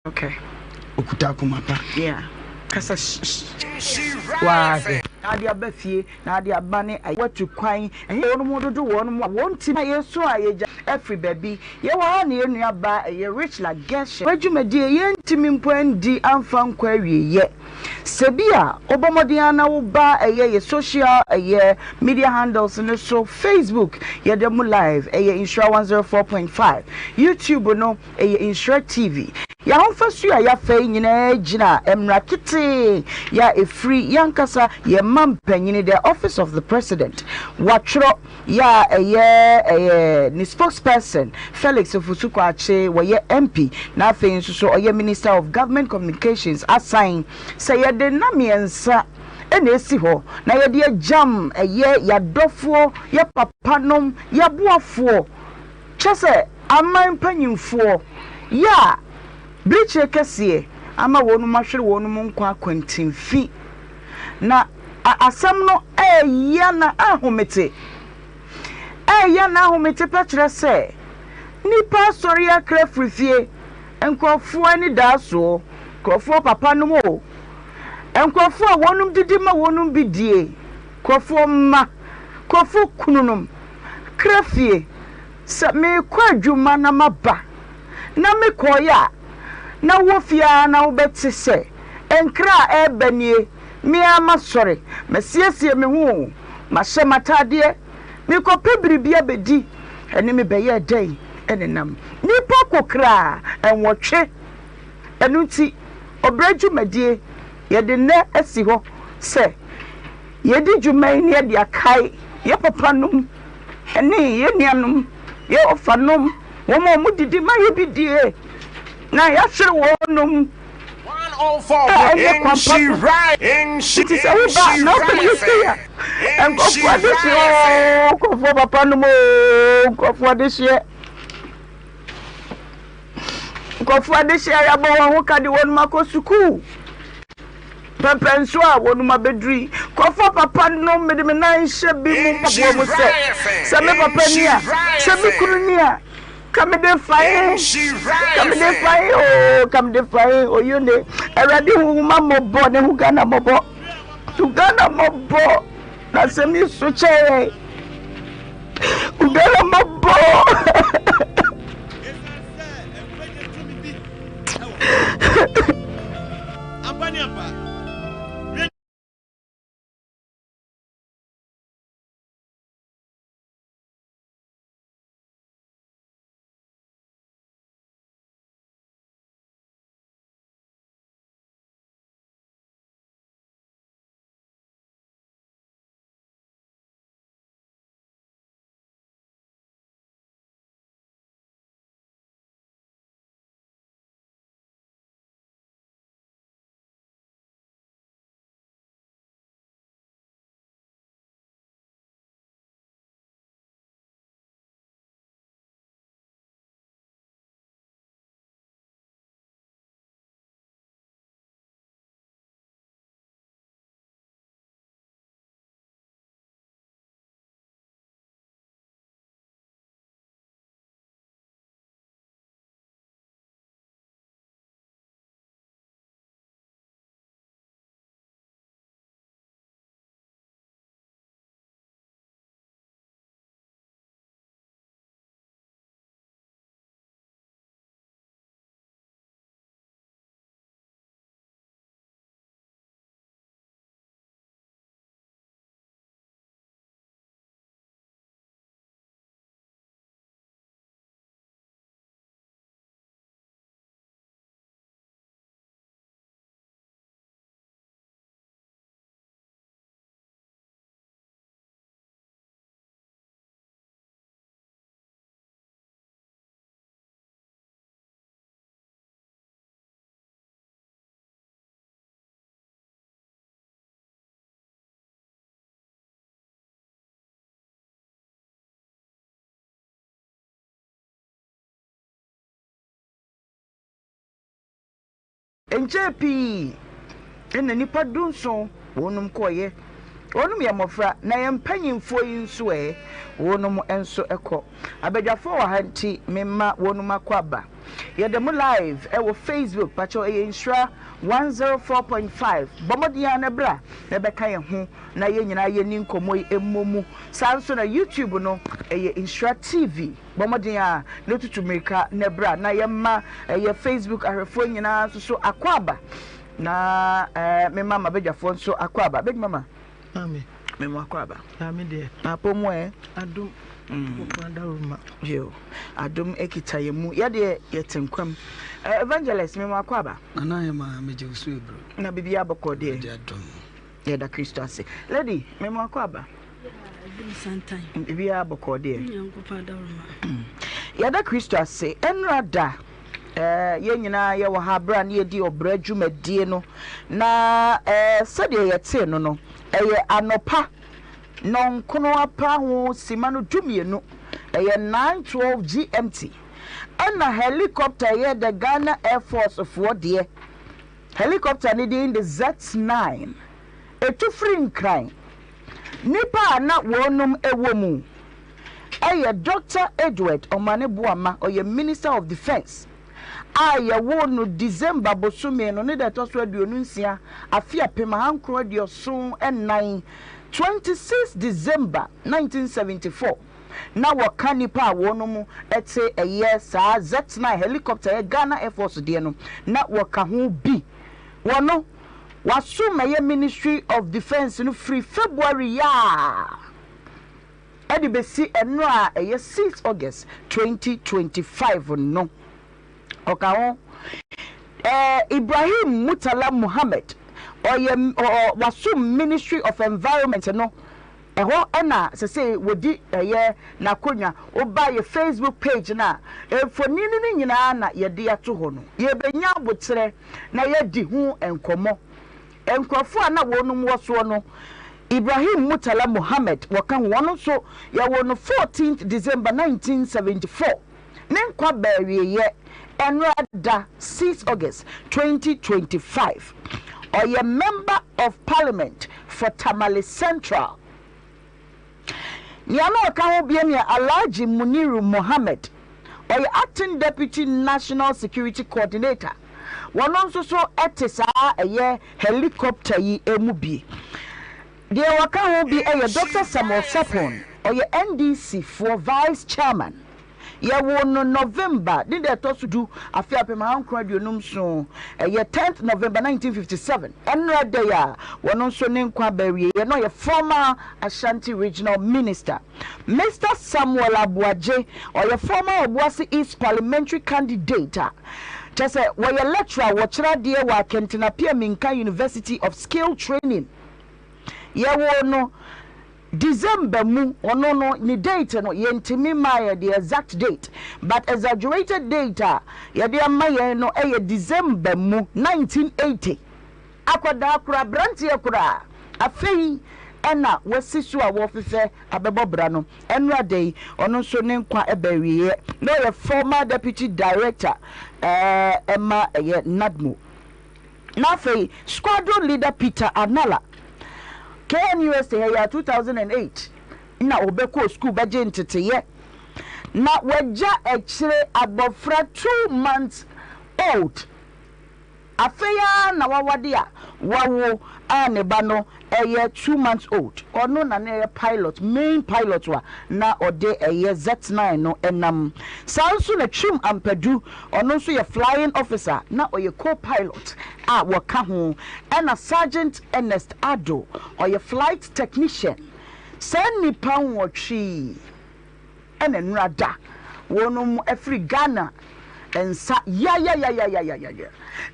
Okay. Okuta kumapa. Yeah. Kasa Why? Nadia Befie, Nadia Bunny, I want to crying, and you want to do one team. I so I every baby. You are nearby, you're rich like Gash. Where you may dear yen Timim Point D and Fan Query yet. Sebia, Obamadiana will buy a year social a year media handles and so Facebook, Yademu Live, a year Insure 104.5, YouTube no a year Insure TV. Ya first you ya fe nyina gina emrakete ya e free yankasa ye mampanyin the office of the president watro ya ni spokesperson Felix Ofusukwakye we MP na afen so oye minister of government communications assign say ye de namiensa ene esi ho na ye de jam ya dofo ya papanom ya boafo chese aman panyimfo ya Bleacher Cassie, ama wonu mahwere wonu munko akwantimfi na asam no ya na ahomete patre se nipa sori akra frifie enkrofo ani daso krofo papa no mo enkrofo wonum didi ma wonum bidie krofo ma krofo kununum krafie se me kwadwuma na maba na me koya na wofia na wobeti se enkra ebanie mi ama sore mesiesie me hu ma hye matade mi kope biribia bedi ene me beye dai enenam nipa kokra enwotwe enunti obradwumadie ye de ne asi ho se ye di dwuman ne de akai ye papa num ene ye nuanum ye ofanom wo mo mudidi ma ye bidie na ya hwere wonum 104 in she right in she right and go for this go for papa no go for this year ya bo ho ka de wonu mako suku pepenso a wonu ma bedri go for papa no me de me nan hye bi mu papa mo se me papa ni a se me kuru ni a come de fire oh you ne already hu ma mobo ne hu gana mobo na se mi so chere hu gana mobo enjepi ene nipa dunso wonum koye wonum ya mofra na ye mpanyimfo yi nso wonum enso ekọ abadwafo wa hanti memma wonum akwaba Yɛdemu live ɛwɔ Facebook pacho Nhyira 104.5 Bomodia na bra na bɛka yɛn ho na yɛn nyinaa yɛ ni nkɔmɔ yi emmomu saa nso na YouTube no Nhyira TV Bomodia na tutumika na bra na yɛma Facebook ahwɛfo nyinaa so akwaba na me mama bedwafo nso akwaba big mama Amen. Me mo akwaba. Amen dear. Apomo Adum. Yo. Adum ekita yemu. Ya de yetenkwam. Evangelist me mo akwaba. Ana ma meje usu ebro. Na bibi aboko de. Adum. Ya da Kristo ase. Lady, me mo akwaba. Adum santan. Bibi aboko de. Nyankopa daruma. Ya da Kristo ase. Enrada ye nyina ye wo ha bra na ye di obra dwumadie no na sede ye te no no eye anopa non kono apa ho sima no dwumienu eye 9:12 GMT ana helicopter ye the Ghana Air Force for de helicopter ni in the Z9 etufri nkran nipa na wonum ewomu eye Dr. Edward Omaneboama oye Minister of Defense aya wonu December bosume no ne da to so aduonu nsia afia pema hankro adioso enan 26 December 1974 na waka nipa wonu mu ete eye saa Z9 helicopter Ghana Air Force de no na waka ho bi wono wasuma ye Ministry of Defense no free February ya edi besi eno a eye 6 August 2025 no Okaho Ibrahim Mutala Muhammad wasum Ministry of Environment no eho ena se wodi na konya oba ye Facebook page na efoni ni nyina na ye de ato ho no ye benya abotre na ye di hu enkomo enkrofo na wonum woso no Ibrahim Mutala Muhammad wakan wono so ya wono 14th December 1974 nenkwa bariye Enrada 6 August 2025 or a member of parliament for Tamale Central. Nyano akawo biemia Alhaji Muniru Mohammed or acting deputy national security coordinator. One also so etisa a year helicopter yi emubi. The wakawo bi a Dr. Samuel Sapon or your NDC for vice chairman. Ye won November did they to do afia pema hankro aduonum so ye 10th November 1957 enra day ya wono so ne nkwa bawie ye no ye former Ashanti regional minister Mr. Samuel Abuaje or your former Obuasi East parliamentary candidate just say we ye lecturer wo kira de wa Kentina Pia Minka University of Skill Training ye wono December mu ono no ni date no yentimi ma the exact date but exaggerated data ye de amaye no December mu 1980 akwada akura branti akura afei ena wasisu a wofefe abebobra no enra dey ono so ne nkwa ebawiye no ye former deputy director Emma Nadmo na afei squadron leader Peter Anala KNUST here 2008 na obeko school baje ntete na waja ekire abofra 2 months old afeya na wawade a wawo aneba no 2 months old ono na na pilot main pilot wa na ode Z9 no enam sanso na twim ampadu ono so ye flying officer na oye co-pilot a waka ho ena sergeant Ernest Ado oye flight technician sani pan wotwi ena nrada wonum afri Ghana ensa ya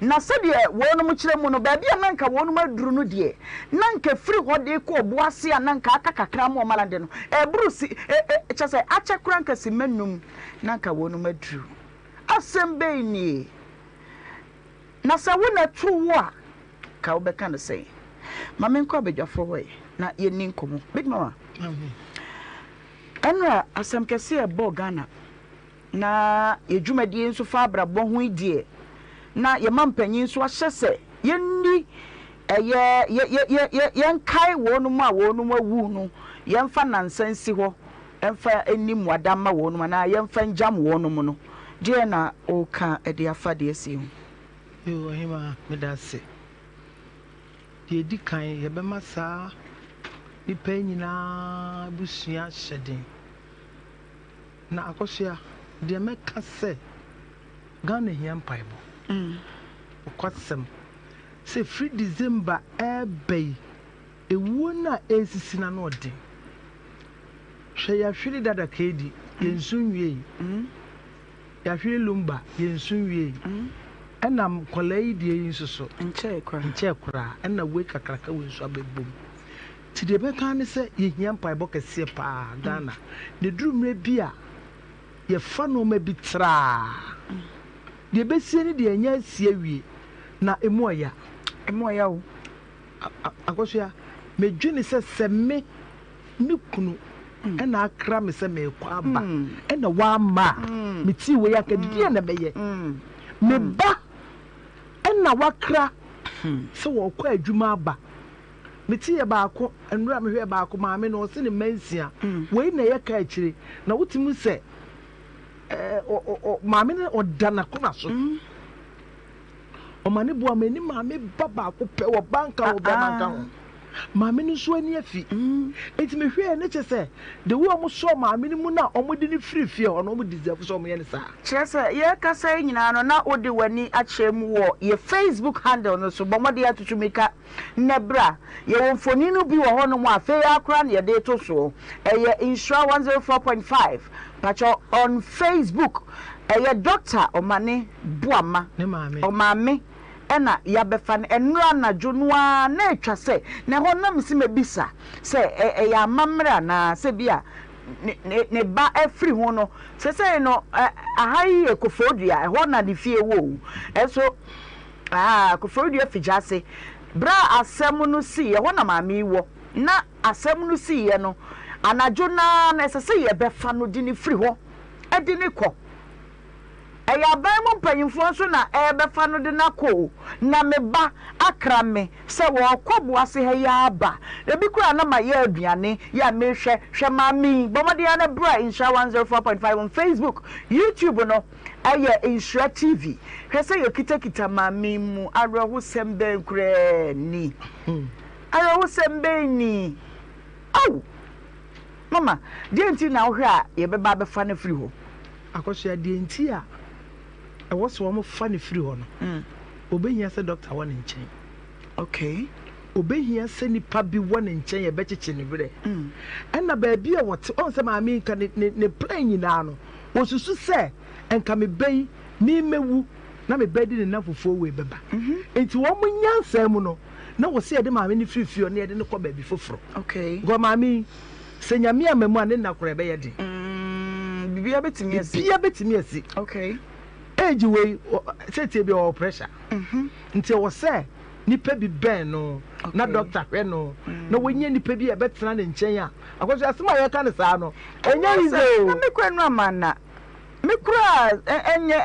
na sede wonum kire mu no ba bia nanka wonum aduru no de nanka firi hode ko obuase a nanka akakakra mo malande no ebrusi chase achekura nka simenum nanka wonum aduru asembe ni na sa wona tuwo a ka obeka no sei mame nko abedwafo we na ye ni nkomo big mama enra asem kese e bo Ghana na yedwumadie nso fa abrabɔ ho idie na ye mampanyin nso ahyese yenni yenkai wonum a wonum awu no yemfa nansansi ho emfa enim wadama wonum na yemfa njam wonum no Jena Oka Ediafa Desi. Yo, Ohemaa medase. The Dikai, Yabamasa, the Penina, Busia shedding. Na Akosia, the America say, Ghana Hiam Bible. Quatsem. Say free December, bay. A wona esisina no de. Hwe ya hwiri dada kedi yensunwie. Ya hwiri lumba yensunwie. Enam kolai die yinsoso. Nche kra. Enna we kakraka we nso abebom. Ti de be kan se yehia mpaebo kese pa Ghana. De durumre bia ye fa no ma bitra. De be sie ni de anya sie wie na emoya o. Akosia medwene se seme me kunu ena akra me se me kwa ba ena wa ma me ti we yakadie na beye me ba ena wakra se wo kwa adwuma ba me ti ye ba ko enura me hwe ba ko ma me no se ne mansia we na ye ka akire na wotimu se ma me ne odana ko na so o mane bo amani ma me baba ko pe wo banka wo be banka ho ma me no so ani afi enti me hwe ne che de wo mo so ma me mu na o mo di ni frifie o no mo deserve so mo ye ne sa che se ye kasa nyina no na odi wani a chem wo ye Facebook handle no so bomode atutumika nebra ye wonfoni no bi wo ho no mo afa ya akra na ye de to so ye Nhyira 104.5 pacho on Facebook ye Dr. Omane Buama ne maame omame ena ya befa enura na jonua na etwa se na ho na msi mebisa se ya mamra na se bia ne ba efri ho no se no ahai ekofodua ho na de fie wo eso kofodua fijase bra asem no si ye ho na maame wo na asem no si ye no anajona na se ye befa no di ni fri ho edi ni ko eya ban mo panyimfo so na befa no de nako na me ba akra me se wo kwabo ase ha ya aba ebi kura na ma ya aduane ya me hwe mami bomode ya na bra Nhyira 104.5 on Facebook YouTube no eye Nhyira TV hwe se yo kita mami mu aroho sembe nkure ni aroho sembe ni au mama die nti na wo hwe a ye beba befa na firi ho akoso ya die nti a I was one funny free one. Obey here said doctor one in chain. Okay. Obey here say ni pabi one in chain a better chin bre. And na baby what on some I mean can ne playing in ano. Was to say and can me bay me wu na me bed in enough for way beba. Into one when yan semuno. Na was say them I mean free few near the co baby for fro. Okay. Go mammy. Senya me and me na crebe yedi. Bibia betimi asi. Bibia betimi asi. Okay. Age way say be all pressure. Until was say nipa bi ben no na doctor hwe no na wonye nipa bi e betena ne nchen a akwso asema ye ka ne saa no enya izo na me kwanu amana me kura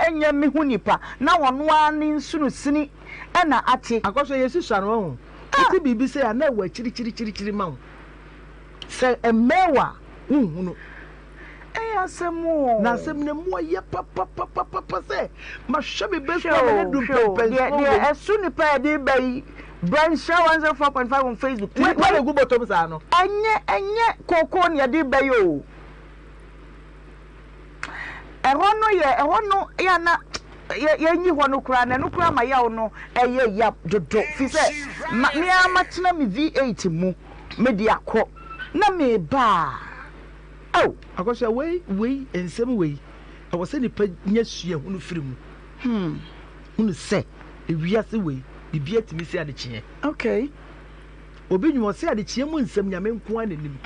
enye me hu nipa na wono ani nsunu sini e na ate akwso ye sisua no ho ati bibi say na wa chiri ma ho say emewa hu no asemu na asem ne mo ye papa say ma hwe me be so me do pepes de esu nipa de bai Nhyira 104.5 on Facebook we go bottom sa no enye koko ne de bai o ehono ya na ye nyi ho no kura na no kura ma ya no eye ya dodo fi say me amatena me V8 mu me di akọ na me ba oh akwso we ensem we I was saying nipa nyasua hunu firi mu hunu se ewiase we bibia timi se ade kye okay obi nyu se ade kye mu nsem nyame nko ananim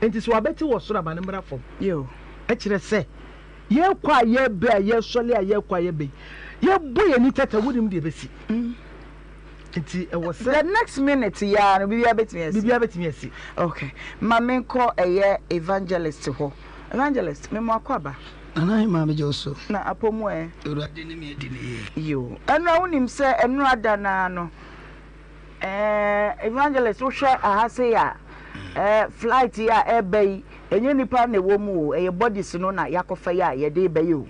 enti so abeti wo soro abane mra fom yo e kire se ye kwa ye be ye sole ye kwa ye be ye boye ni tata wudim de besi enti e wo se the next minute ya no bibia betimi asi okay mame ko eye evangelist ho evangelist me mo akwaba anai maame joso na apomu urade ne me adini yo eno unim se enu adana no evangelist wo hwe ahase ya flight ya ebei enye nipa na wo mu eye bodies no na yakofa ya ye de ebei o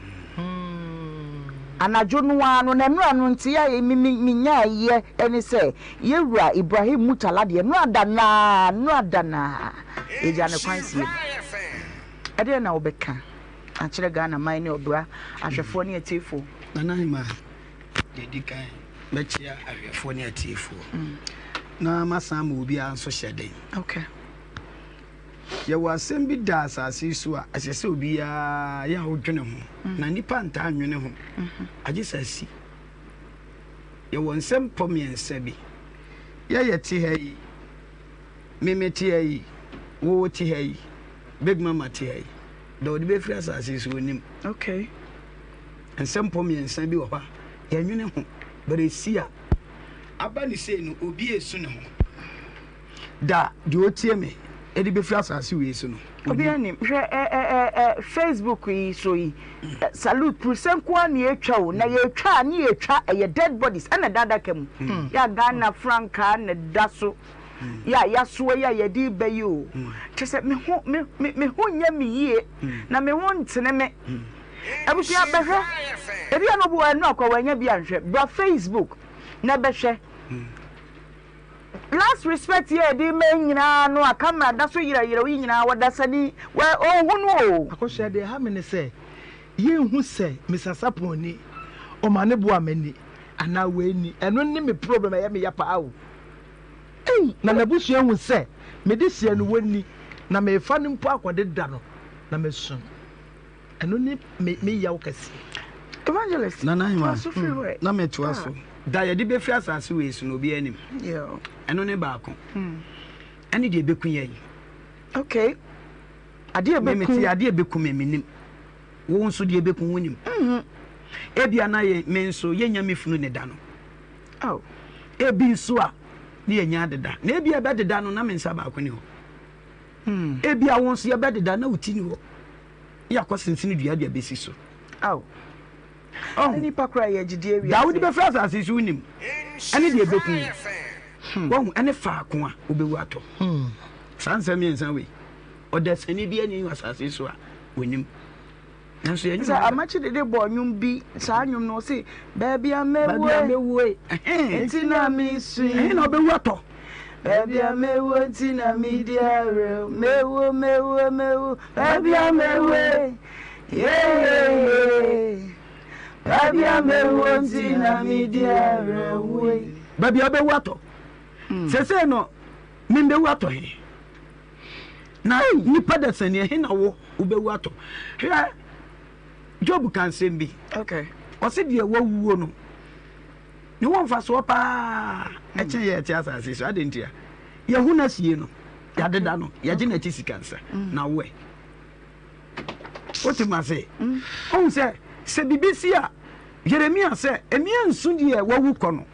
anajo no ano na mra no nti ya minya ye eni se yewura Ibrahim Mutala de no adana eja ne kwansie ade na obeka akire Ghana man ne obra ahwefo ne atifo nanahima dedi kan mechia ahwefo ne atifo na masama obi anso hyeden okay ye wasem bi da asase so a asese obi ya hodwene ho na nipa nta anwene ho agisasi ye wonsem pomiensa bi ye ti hayi meme ti hayi wo ti hayi big mama ti hayi do de be free asase so onim okay ensem pomiensa bi wo ha ye nwene ho bare sia aba ni sei no obi esu ne ho da de otie me edi be free asase we esu no obi ani Facebook yi so yi salute presenko ani etwa o na ye twa ni etwa ye dead bodies ana dada kam ya Ghana franca na daso ya so ya di bayi o tese me ho nya me yie na me ho ntene me abusu ya behwe ebi ano bo anu akwa wanya bi anhwe bra Facebook na behwe last respect here di me nyina no akama da so yira wi nyina wadasani we ohunu o akosha de ha me ne se ye hu se misasapon ni o ma ne bo amani ana we ni eno ni me problem ya me yapa awo na nabusu hu se me de sia no wani na me fa ni mpo akwade da no na me sun eno ni me yawo kasi evangelist nanahima na me to aso da ye de be free asase we esu no bi anim yo eno ne baako ani de beku ye okay ade beku menim wo nso de beku wonim ebia na ye me nso ye nya mefunu ne da no oh ebi nso a ne ye nya deda na ebia be deda no na me nsa baako ni ho ebia wo nso ye be deda na uti ni ho ya kwasensini dua besi so oh any pakra ye gidie wi Daudi be free asase so wonim ani de beku won ene faako a obewu ato sansam yensan we odasani bi ani asase so a wonim nanso ye nsa amachi de bo nyum bi sa nyum no se baby amewu enti na mi su na obewu ato baby amewu enti na mi diare mewu baby amewu yeah baby amewu enti na mi diare we baby obewu ato sese no mimbe wato he na nipa da sani he na wo obewu ato hwe Job kan sembi okay o se de wawuo no ni won fa so pa e che ye ti asase so adentia ye hu na sie no ya deda no ya je na ti sikansa na we otima se on se bibisi a Jeremia se emia nsu de wawu kono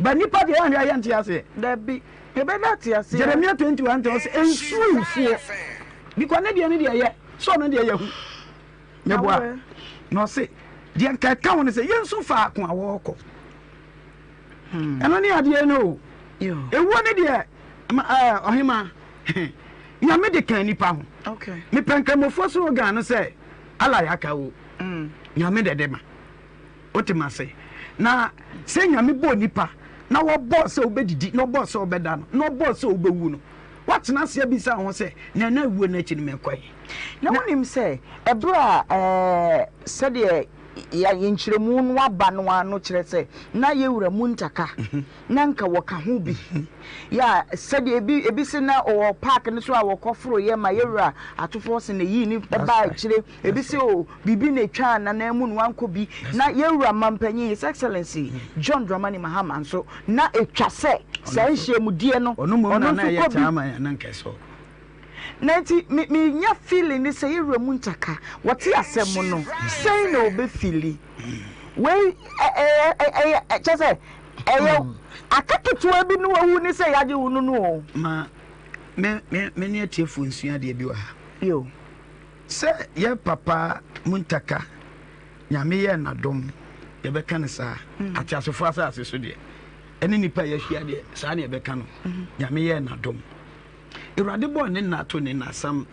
ba nipa de ahwe ayanti ase da bi ebe na ti ase Jeremia 21 te say ensuo because ne de ye so no de ye hu meboa no say de anka ka won say yensu fa ko awoko eno ne ade no yo ewo ne de Ohemaa ya me de kan nipa ho okay me penkramofo so organ no say ala ya ka wo ya me de ma otima say na se nyame bo nipa na wo boss e obedidi no boss e obeda no boss e obewu no what na se bisa ho se na na wuo na chi ni mekwai na wonim se ebra se de ya yinchiremu no aba no ano kire se na yewura mu ntaka na nka woka ho bi ya se de ebi se na o park no so a wokoforo ye ma yewura atofo se na yi ni ba kire ebi se o bibi na twa na na mu no anko bi na yewura mampanyi his excellency John Dramani Mahama so na etwa se nhye die no ono mo na ya chama ya na nkeso nanti me nya feeling ni say yewura ntaka wote asem no say na obe feeli we chese akaketu abi no wu ni say yaje wunu no ma me ne atiefu nsua de bi wa yo say ye papa muntaka nyame ye nadom ye beka ne sa ati asofo asase so de ene nipa ye hia de sa ne ye beka no nyame ye nadom Irade born in na to ni na sam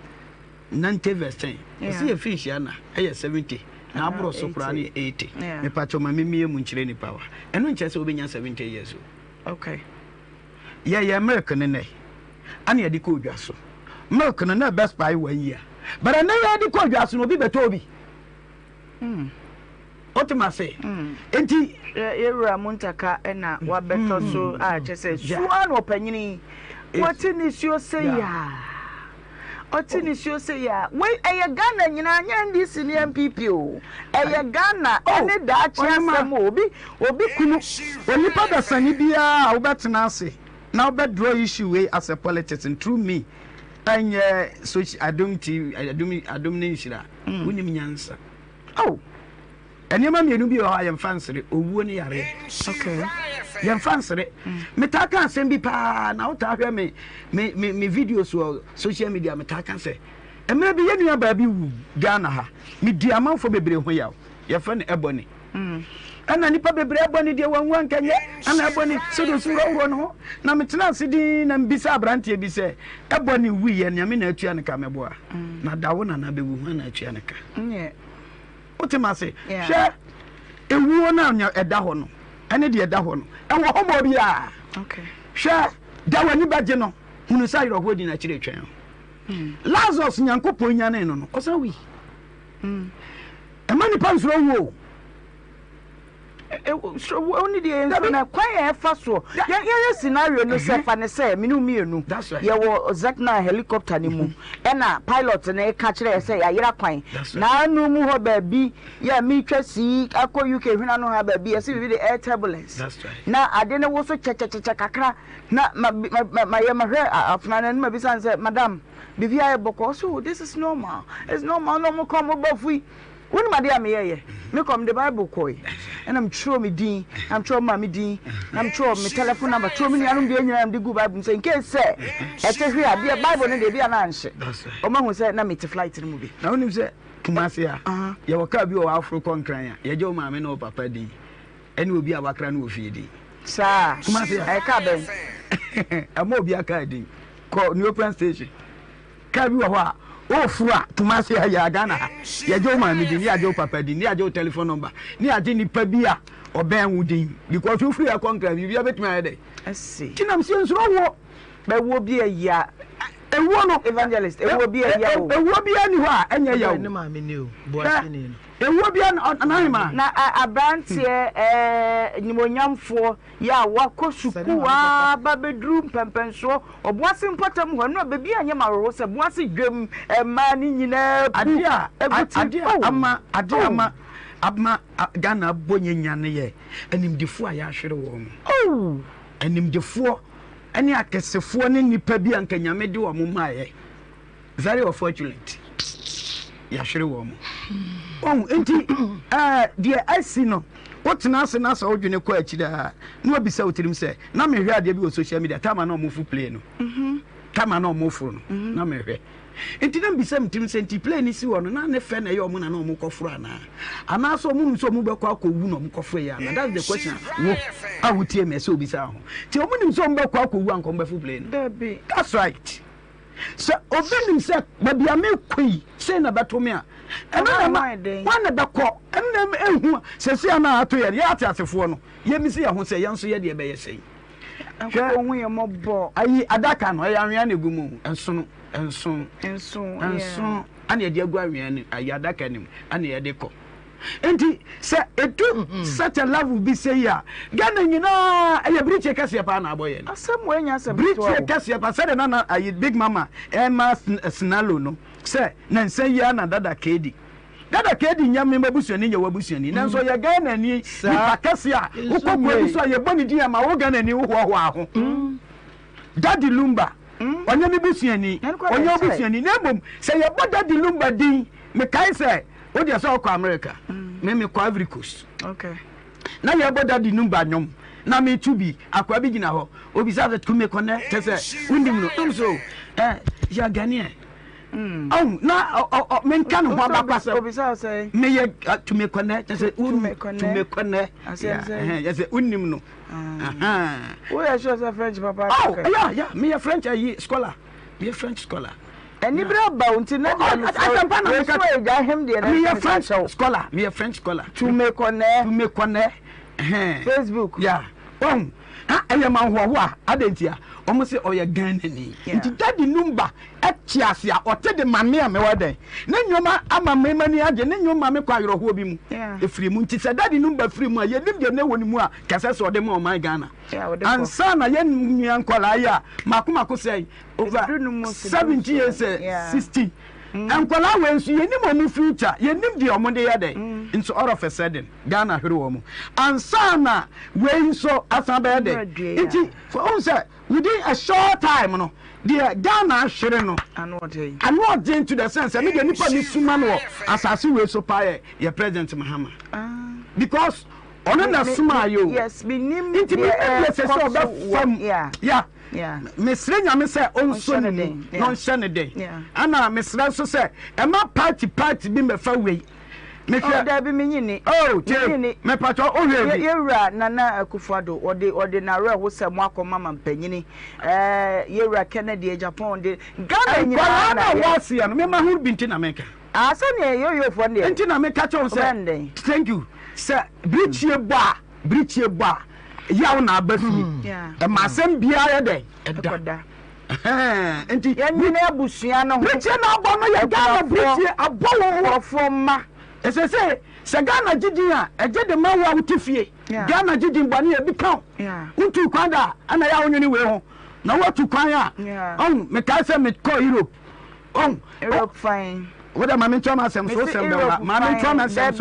90 verse 10 see a fish yana 70 na abro so kura ne 80 me pacho ma memie mu nkyire ni power eno nkyɛ sɛ obenya 70 years okay yeah milk ne ne ane yɛ de kɔ odwa so milk no na best buy 1 year but na yɛ de kɔ odwa so no obi beto obi Otema say enti yewura muntaka na wabeto so a kyese suan opanyini watini sio say ya otini sio say ya we eye Ghana nyina nya ndi sini MPP o eye Ghana ene da chiasem obi kunu onipa da sani bia obetena ase na obedro issue we as a politics and through me anye so adom ne Nhyira wonim nyansa enema mienu bi o ha yem fansere owuo ne yare okay yem fansere metaka asem bi pa na uta hwe me videos o social media metaka se emre bi yenua ba bi wu Ghana ha me di amanfo bebre ho yaw ye fa ne eboni ana nipa bebre eboni de wanwan kanye ana eboni sodo suro no na metena sidi na mbisa abrante bi se eboni wu ye ne me na atua ne ka meboa na dawo na na bewu ho na atua ne ka Otema say she ewuo na anya eda ho no ene de eda ho no enwo homo bia okay she da wani baje no hunu sai ro hodi na kire twen Lazarus nyankopon nya ne no osa wi emani pansro wo only the na kwaya fa so ya scenario no se fa ne se minu mienu ye wo zakna helicopter ni mu na pilot na ka kire se ya yira kwan na anu mu ho ba bi ya mi twasi akọ UK hwena no ha ba bi se bi the air turbulence na ade ne wo so chechecheche kakra na ma ye ma hwe afuna na ma bi san se madam bibi aye boko so this is normal it's normal no mo come obafui when my dear me come the Bible koi and I'm sure me din I'm sure mommy din I'm sure me telephone number sure me anum dey nyam the good Bible say in case say e te hwe ade Bible no dey be na anhye o ma hu say na me te flight no mu bi na onim say kumase a ye waka bi o afro konkran a ye je o ma me no papa din ene obi a wakra no ofie din sa kumase e ka ben ama obi aka din ko new plan station ka bi wo ho a ofura tumase ya Ghana ya jo ma mi din ya jo papa din ya jo telephone number ni ade nipa bi a oben wudin because you free a contract bi betuma ya dey asi kinam si nsuro wo be wo bi ya ewo no evangelist ewo bi ya o ewo bi ani ho a enya ya o ne ma me ni o bo asini no ewo bi anahima na abrantie nyimonyamfo ya wakosukuwa babedru mpempenso obuase mpotam ho no bebi anya maroro se buase dwem ma ni nyina ade ama Ghana bonyanya ne ye animdefo a ya hwere wo mo animdefo ani akesefo ne nipa bi anka nyame de wo mo maaye very unfortunate ya hwere wo mo enti de asino wotena ase na sa odwene kwa akida na obisa otirim se na mehwe ade bi o social media tama na omofu play no tama na omofu no na mehwe enti na mbisa mtirim se enti play ni si wo no na ne fe na ye omo na na omukofuru ana so omu nso omu bekọ akọwu na omukofuru ya na that's the question wo awutie me se obisa ho ti omu nim so omu bekọ akọwu anko mbefu play no that's right so obenim se babia me kwi se na betome a ena ma wana bekọ ena ehu se se na ato ye ya atiasefo no ye mi se ye ho se ye nso ye de be ye sei akọ hu ye mobo ayi adaka no ya anwea na gumu enso ana ye de agu anwea ni ayi adaka nim ana ye de kọ enti se etu such a love be say ya Ghana nyina ayi briche kase pa na aboye asem we nya asem briche kase pa se na ayi big mama Emma Sinalo no se na nsan ya na dada kedi nyame mabusuani nya wabusuani nanso ya Ghana ni pakase a ukokọ bi so ye boni di ma wo Ghana ni wo ho aho Daddy Lumba onye mi busuani onye obusuani na mbom se ye bo Daddy Lumba din me kai se o de so ko America me ko Ivory Coast okay na ye bo Daddy Lumba nyom na me tubi akwa bi gina ho obi sa that kume connect se undim no so ya Ghanaian na men kan ho abakwasa obisa say me ye to me connect say to me connect yes unnim no we are sure say French papa yeah me a French scholar me a French scholar Anybody about it? Not me a French scholar. Me a French scholar. To make connect. Facebook. Yeah. I am a wa. I didn't hear. Almost say, oh, you're Ghanaian. It's daddy number at Chiasia or tell the mamma me what day. Then your ma, I'm a mammy again, then your mamma quite a hobby. The free moon, it's a daddy number free more. You didn't know any more. Cassas or the more my Ghana. And son, I young Kolaya, Makumako say, over 70 years, 60. And Kola when she any more future, you named the Monday day. And so all of a sudden, Ghana hero. And Sana, when so as a bad day. It for us, within a short time, no, dear Ghana shouldn't and what into the sense, I mean, anybody suman as I see so pie, your President Mahama. Because on a sumayo, yes, be named it from, yeah, Miss Rena, Miss on Sunday, non Sunday. Yeah, Anna, Miss Ranso said, and my party be my far way. Make there be mini. Oh, my patron, oh, you're Nana Kufado, or the ordinary who said Marco Mamma Penny, you're Kennedy, Japan, the Ghana was here, remember who'd been in America. I said, you're one day, and I make catch on Sunday. Thank you, sir. Breach your bar. Yauna Buffy, a massam beer day. And the Busiano, Richard Obama, Ghana, a bowl from Ma. As I say, Sagana Gidia, a gentleman out Tiffy, Ghana Gidim Bania become. Unto Quanda, and I own anywhere. Now what to Kaya? Mecasa met call Europe. Europe fine. What am I Thomas and so Mammy Thomas and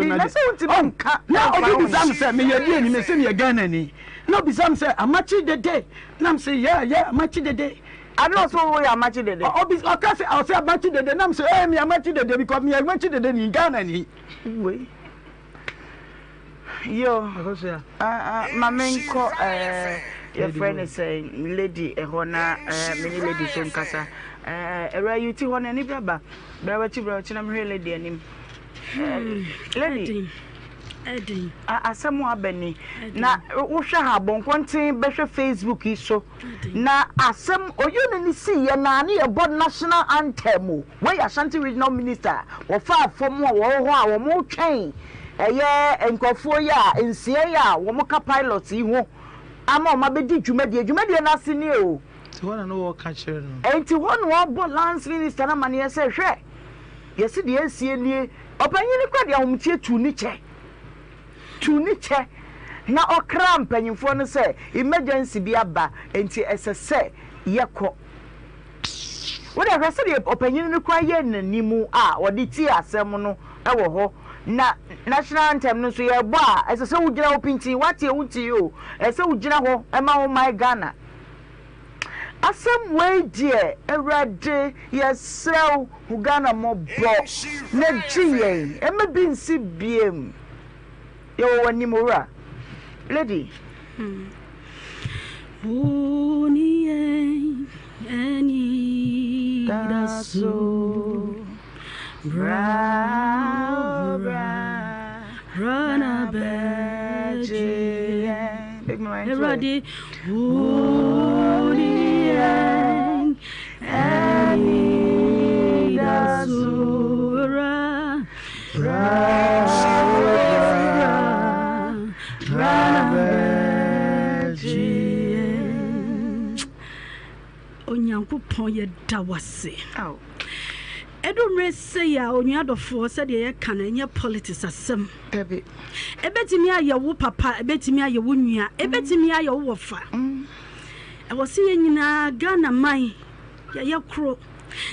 now, said, me again, you say again. No, be some say, I'm matching the day. Nam say, yeah, matching the day. I don't know why I'm matching the day. I'll say, I'm matching the day. Nam say, I'm matching the day because me, I matching the day in Ghana. Yo, my main call, your friend is saying, Lady, a honor, many ladies from Casa. You two on any brother, I'm really dear him. Lady. Eddie, Asamoah Benny. Na Usha Habon, one thing better Facebook is so. Na Asam, or you didn't see a nanny about national anthem. Where Ashanti regional minister, or far from more, more chain. A year and Kofoya, and Sia, Womoka pilots, you won't. I'm on my bedi, you made a nasty new. To want to know what catcher. And to one more lance minister, and money says, yes, the NCA, upon you, credit, to Nietzsche. To Nietzsche. Now, or cramp and you want to say, emergency be abba, and as I say, Yako. What I said, opinion require Nimu, or the tea, Samono, our na national anthem no so ye ba as so ugina opinti what ye wuti you as so ugina ho ema wo my Ghana asem way die erade yesrew Ghana mo bo na giye ema bi nsi biem yo wani mura lady oni eni daso Bra, run a bed, ready, woody, and Asura, run a bed, Onyanku Poya Dawasi. Oh. Edumre say ya onyadofo said ye kan anya politics asem ebe ebetimi aye wo papa ebetimi aye wo nua ebetimi aye wo wofa e wo se ye nyina Ghana man ye kro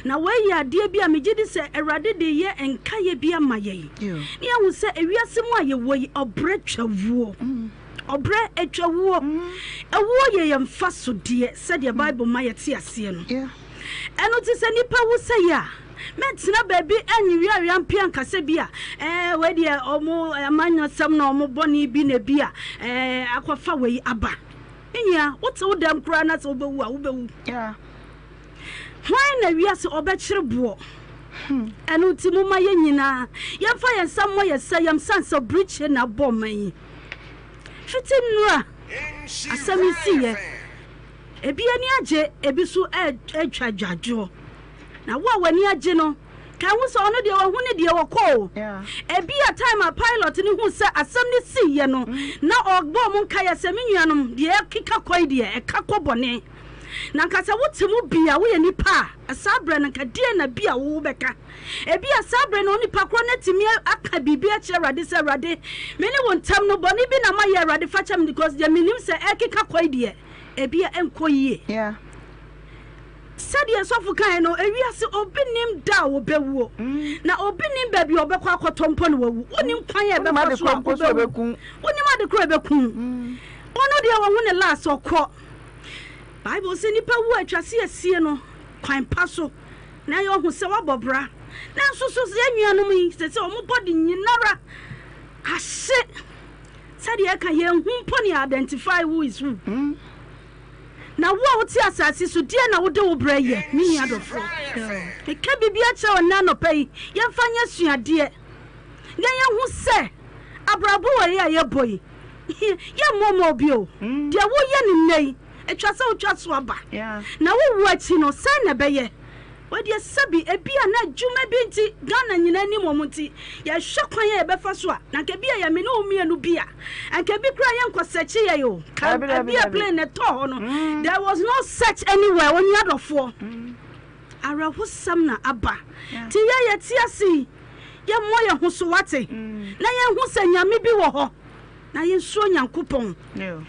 na we ye ade bia megidi se erade de ye enka ye bia maye ne ya wo se ewiase mu aye wo yi obre twawuo obre etwawuo ewo ye yemfa so de said the Bible maye te ase no eno ti se nipa wo se ya Metina baby and Rampian Casabia, where the omo amano some no more bonny be ne beer, aquafa way abba. Yeah, what's all them cranas over? Yeah. Why no we are so obetcher bo? And ultimo my yenina, yan fire somewhere say I'm sons of bridge and a bomb me. Fitin as some see ye. Ebiania je ebisu edge jajo. na wo wani agye no ka hu so ono de wo hu ne de wo ko ebi a time a pilot ni hu se asem ni si ye no na ogbo mu nka ya se menuanom de kika koi de e ka kobone na nka se wotemu bia wo ye nipa asabre na nka de na bia wo beka ebi asabre no nipa kro na timi aka bibia che rade se rade me ne wontam no boni bi na ma ye rade fa cham because de minim se e kika koi de ebi enkoyie said yes of kind no ewiase obinim da wo bewuo na obinim ba bi obekọ akotompo no wawu onim kwan e be fa so obeku onim adekro ebeku ono de wo ne last okọ Bible say nipa wu atwase asie no kwan paso na ye ohu se wabobra na so se anuanom yi se omo body nyinara ahye said ye ka ye hu mpo ni identify who is who na wo ti asase so die na wo de wo bra ye mi adofo e ka bibia che wona no pai ye mfanya suade ye hu se abrabo wori a ye boy ye momo bio de wo ye ni nei etwa se otwa so aba na wo wu achi no se na be ye wadi sabi ebia na djuma binti Ghana nyina ni momunti ya hwekwan ya be fa so a na ka bia ya me no mienu bia anka bi kra ye nkosechi ye yo ka bia plane ne to ho no there was no search anywhere when you adofo arahu sam na aba ti ye ti asi ye mo ye ho so wate na ye hu se nyame bi wo ho na ye so nyankopon na ye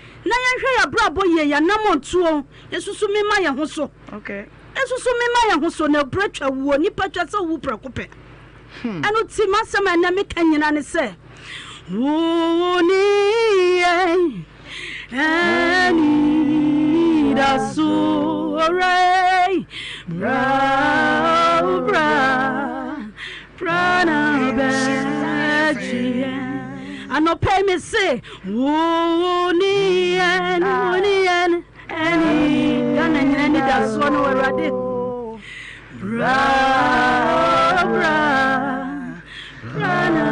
hwe ya brabo ye ya namontuo yesusu me ma ye ho so okay Esusu me ma ya ho so na bretwa wo nipa twa se wo prekope eno ti masema na me kanyina ne se wo ni ani da so rai bra prana beji ano pay me say wo ni ani Gana nyina da so no Erade bra na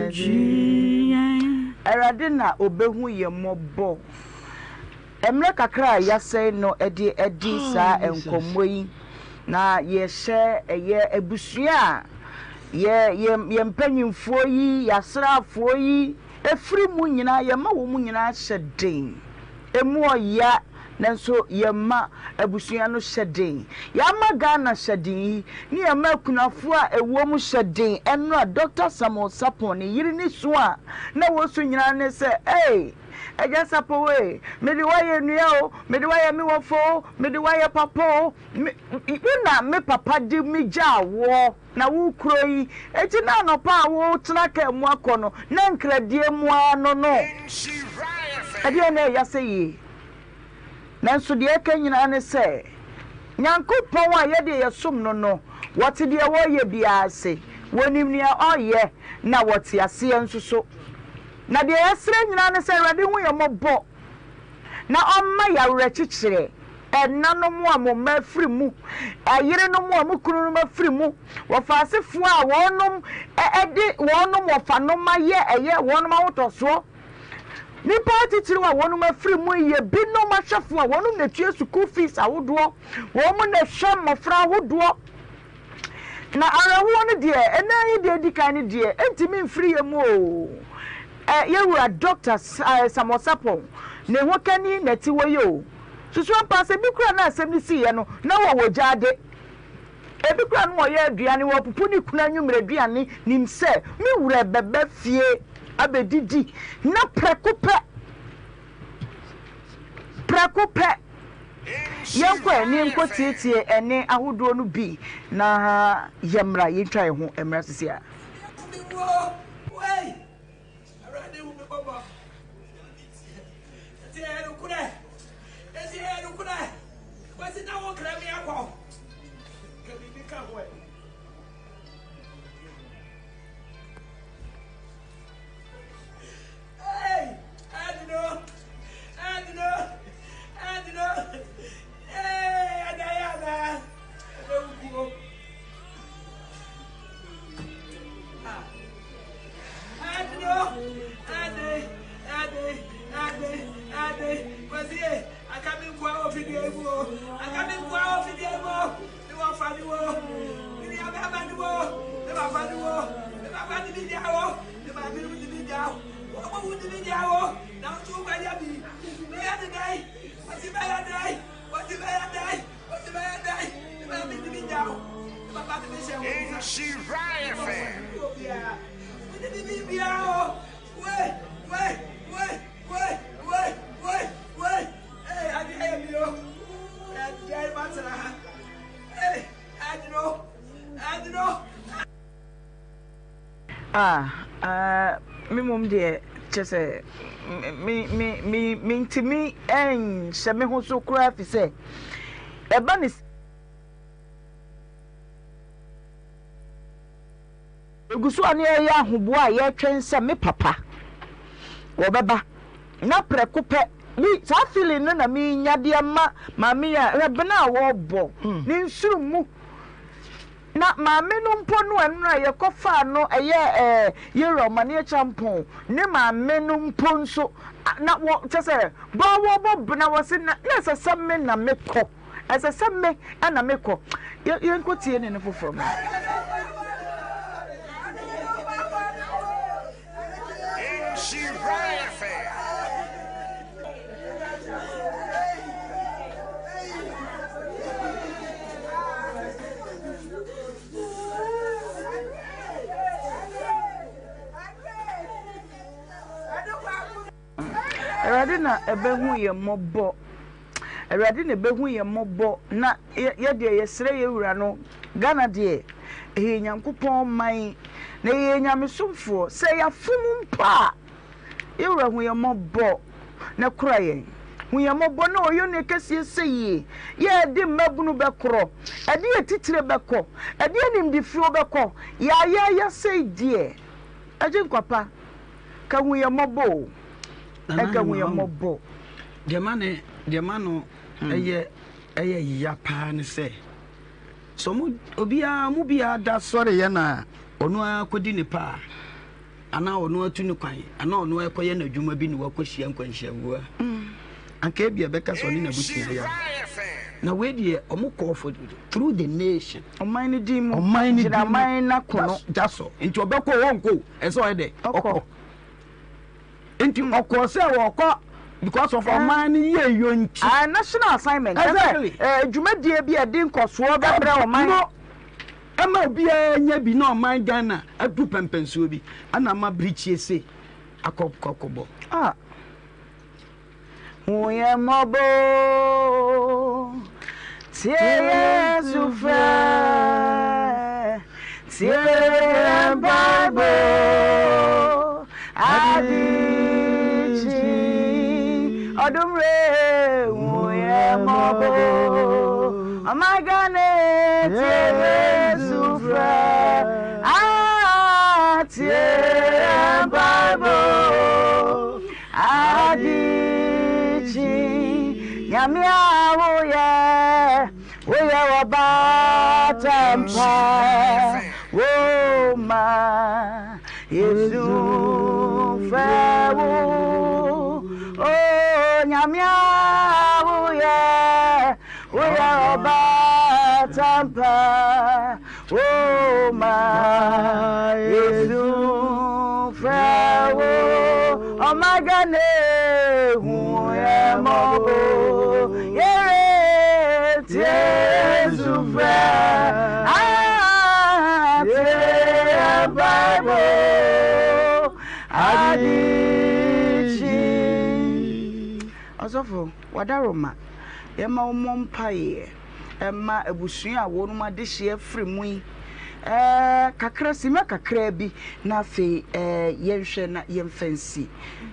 beji Erade na obehu ye mobo emre kakra ya sei no edi sa enkomo yi na ye hye eye ebusua ye mpanyimfo yi yasrafo yi efri mu nyina ye ma wo mu nyina hye den emu oya nanso yema abusua no hyeden yama Ghana hyeden ni yema kunafo a ewo mu hyeden eno a Dr. Samuel Sapon ni yiri ni so a na wo so nyina ne se eja sapo we medi waye nua o medi waye mi wofo medi waye papo na me papa di mi ja wo na wo kuro yi eti na no pa wo tena ka mu akono na nkradie mu ano no ade na ya se yi nanso de eka nyina ne se nyankopon a ye de yesum no wote de wo ye bia ase wonim nia oye na wote ase ensuso na de yesre nyina ne se Erade hu ye mobo na omma ya wrechichire enano mu a mo mafiri mu ayire no mu a mu kunu no mafiri mu wo faasefo a wonum ede wonum wo fanom aye eye wonum awotoso ni party tiri wa wonum afiri mu ye bi no mahwefo a wonum na tue school fees awodo wo mu na hwam mofra awodo na arawo no de enayi de dikan ne de entimi mfiri ye mu o ye wura Dr. Samuel Sapon ne ho kani na ti wo ye o susu passe bi kura na asem ni si ye no na wo wojade ebi kura no ye aduane wo pupu ni kuna nwumre aduane nim se mi wura bebe fie abedidi na prekope yankwa ni nko tietie ene ahodo no bi na yemra yentwa ye ho emra sisi a me mum de chese me ntimi en se me ho so kura fi se e ba ni egusu ani ya ahobo a ye twen se me papa wo beba na preko pe ni sa feeling na me nyade ma me ya rebena wo bo ni nsuru mu na maame no mpo no enu a yekofa no eye ye romani champon ne maame no mpo nso na wo chese bo na wo se na sesame na mekọ sesame ana mekọ ye nkotie ne foforo ma Erade na ebehu ye mobo Erade na ebehu ye mobo na ye de yesre ye wura no Ghana de nyankopon man na ye nyamesomfo se ya fum mpa ye wura hu ye mobo na kura ye hu ye mobo na oyo ne kese seye ye de mabunu bekoro ade ye titire beko ade nimdi firo beko ya sei die aje nkwapa ka hu ye mobo eka hu ye mobo de mano eye ya pa ne se so mu obia da sore ye na onu akodi ne pa ana onu atu ne kwan ana onu ekoye na dwuma bi ne wakohia nkwanhia wo anka bia beka so ne na butia ya na we die omukọ for through the nation oman ni di mu jira man na kono jaso nti obekọ wonko eso ede okọ nti okọ se wokọ because of oman ni ye yonchi national assignment exactly dwumadie bi edi nkoso bebre oman no ama bia nya bi na oman Ghana adu pempensuo bi ana ma brichie se akọkọbọ Oye mobo tie sufre tie babo adichi odumre oye mobo amagane tie sufre tie babo Nyamia woye wabatampa woma Yesu fewo nyamia woye wabatampa woma Yesu fewo omagane huye mobo Osofo wadaroma yema omompaye ema ebusuan a wonu ma de hye frimu kakra sima kakra bi na fe yenhwe na yemfansi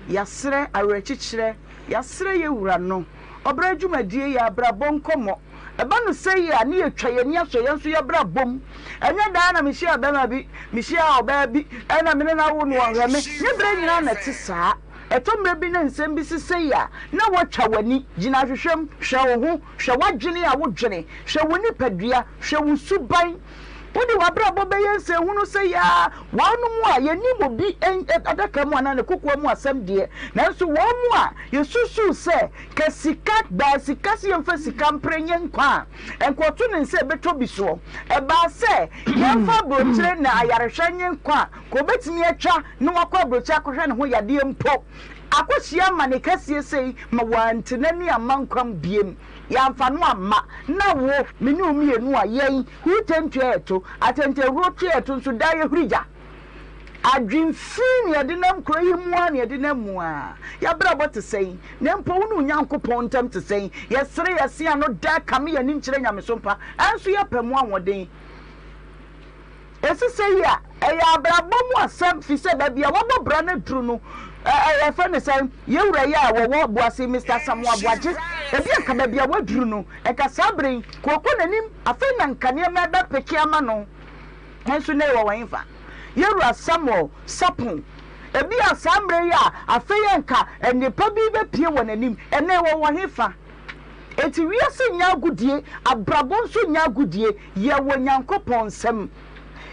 yasre awerechichire yasre yewura no obra dwumadie ya brabọ nkomo eba no sei ya ne yetwa ye ne aso yenso ye brabom enya da na mehia bema bi mehia oba bi ena me na wo no hweme ne bre nyina na ti saa etomre bi na nsem bi sei ya na wotwa wani gina hwehwem hwe wo ho hwe wadwene a wodwene hwe wo nipadua hwe wo suban Wodi wabrabo be yense hunu se ya wanu mu a yeni mo bi adaka mu ana ne kokwa mu asem de nanso wo mu a yesusu se ka sika ba sika se yemfa sika mprenye nkwa enkoto ne nse beto bi so e ba se yemfa brochire na ayarehwanye nkwa ko betimi atwa ne wakwa brochire akohwe ne ho yade mpo akohia mane kasie sei ma wantenani amankwam biem yamfa no amma na wo menu mienu a yen hutentu eto atente rotu eto nso da ye hurija adwinfin ye de nam kro yi mu an ye de nam mu a ya brabo te sei ne mpo wo no nyankopon tam te sei ye sere ye se ano da kame ye nim kire nyamesompa anso ye pamu anwoden esi say ya eya abrabom asem fi se ba bia wo bra na duru no e fa ne say ye wura ya wo boase Mr. Samuel Boaje ebi aka ba bia waduru no e ka sabren kokko nanim afa na nkane ma ba peki ama no henso ne wo wanfa ye wura Samuel Sapon ebi asambre ya afa ye nka enipa bi be pie wo nanim ene wo wanfa eti wiase nya agudie abrabon so nya agudie ye wo nyankopon sem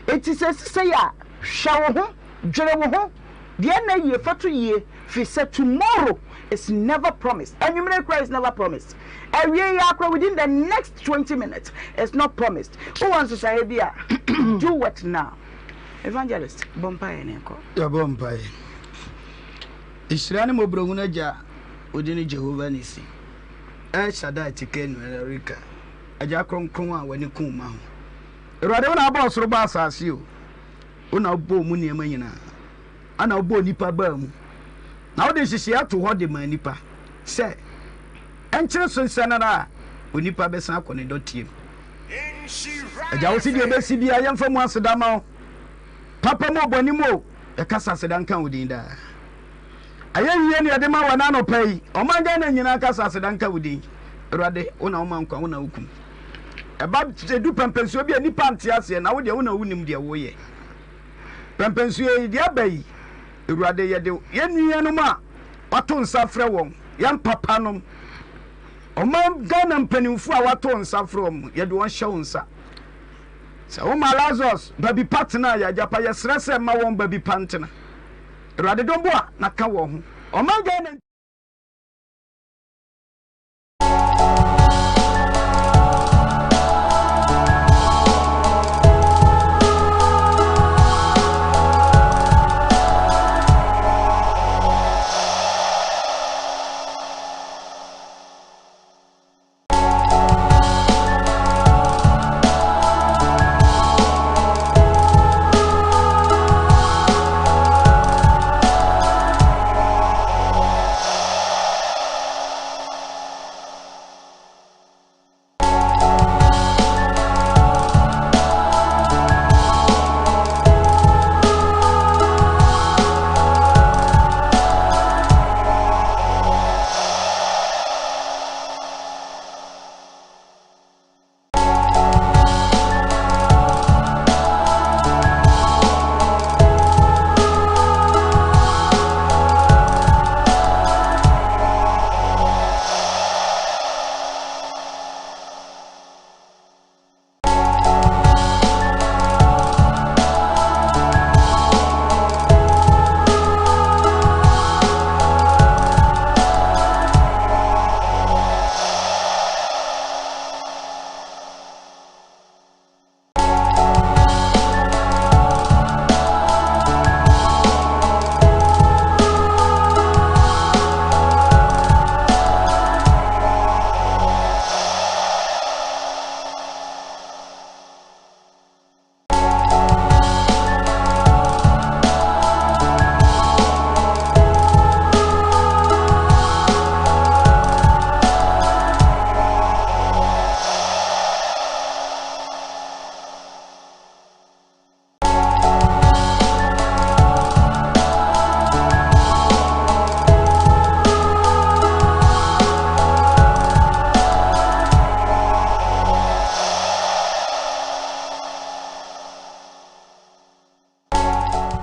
eti se ya hwa wo ho dwere wo ho de na ye fatu ye fi say tomorrow is never promised and Christ is never promised and we are within the next 20 minutes it's not promised who wants to say bia do what now evangelist bompaye nenko ya bompaye Israel mo broguna ja odini Jehovah nisi Shaddai tikenu America aja kronkron a wani kuma ho erade wona ba osoro ba asase o wona bo mu niam nyina ana bo nipa ba mu na wo de hihye ato ho de ma nipa se enkyere so nsana na onipa be san akone dotiem aja wo si de be si bia yemfa mu aseda ma papa mo boni mo e kasa aseda nkan wodin da ayeyiye ne de ma wana no pai o ma ga na nyina kasa aseda nkan wodin erade wona wo man kwa wona hukum e ba du pempensuo bia nipa ante ase na wo de wona wunim de wo ye pempensuo yi de abai erade ye de ye nua no ma wato nsa frɛ won yan papa nom o man ga na mpanimfu a wato nsa frɛ won ye de won hye nsa sa wo ma Lazarus baby partner ya japa ye srese ma won baby partner erade dombo a na ka wo ho o man ga na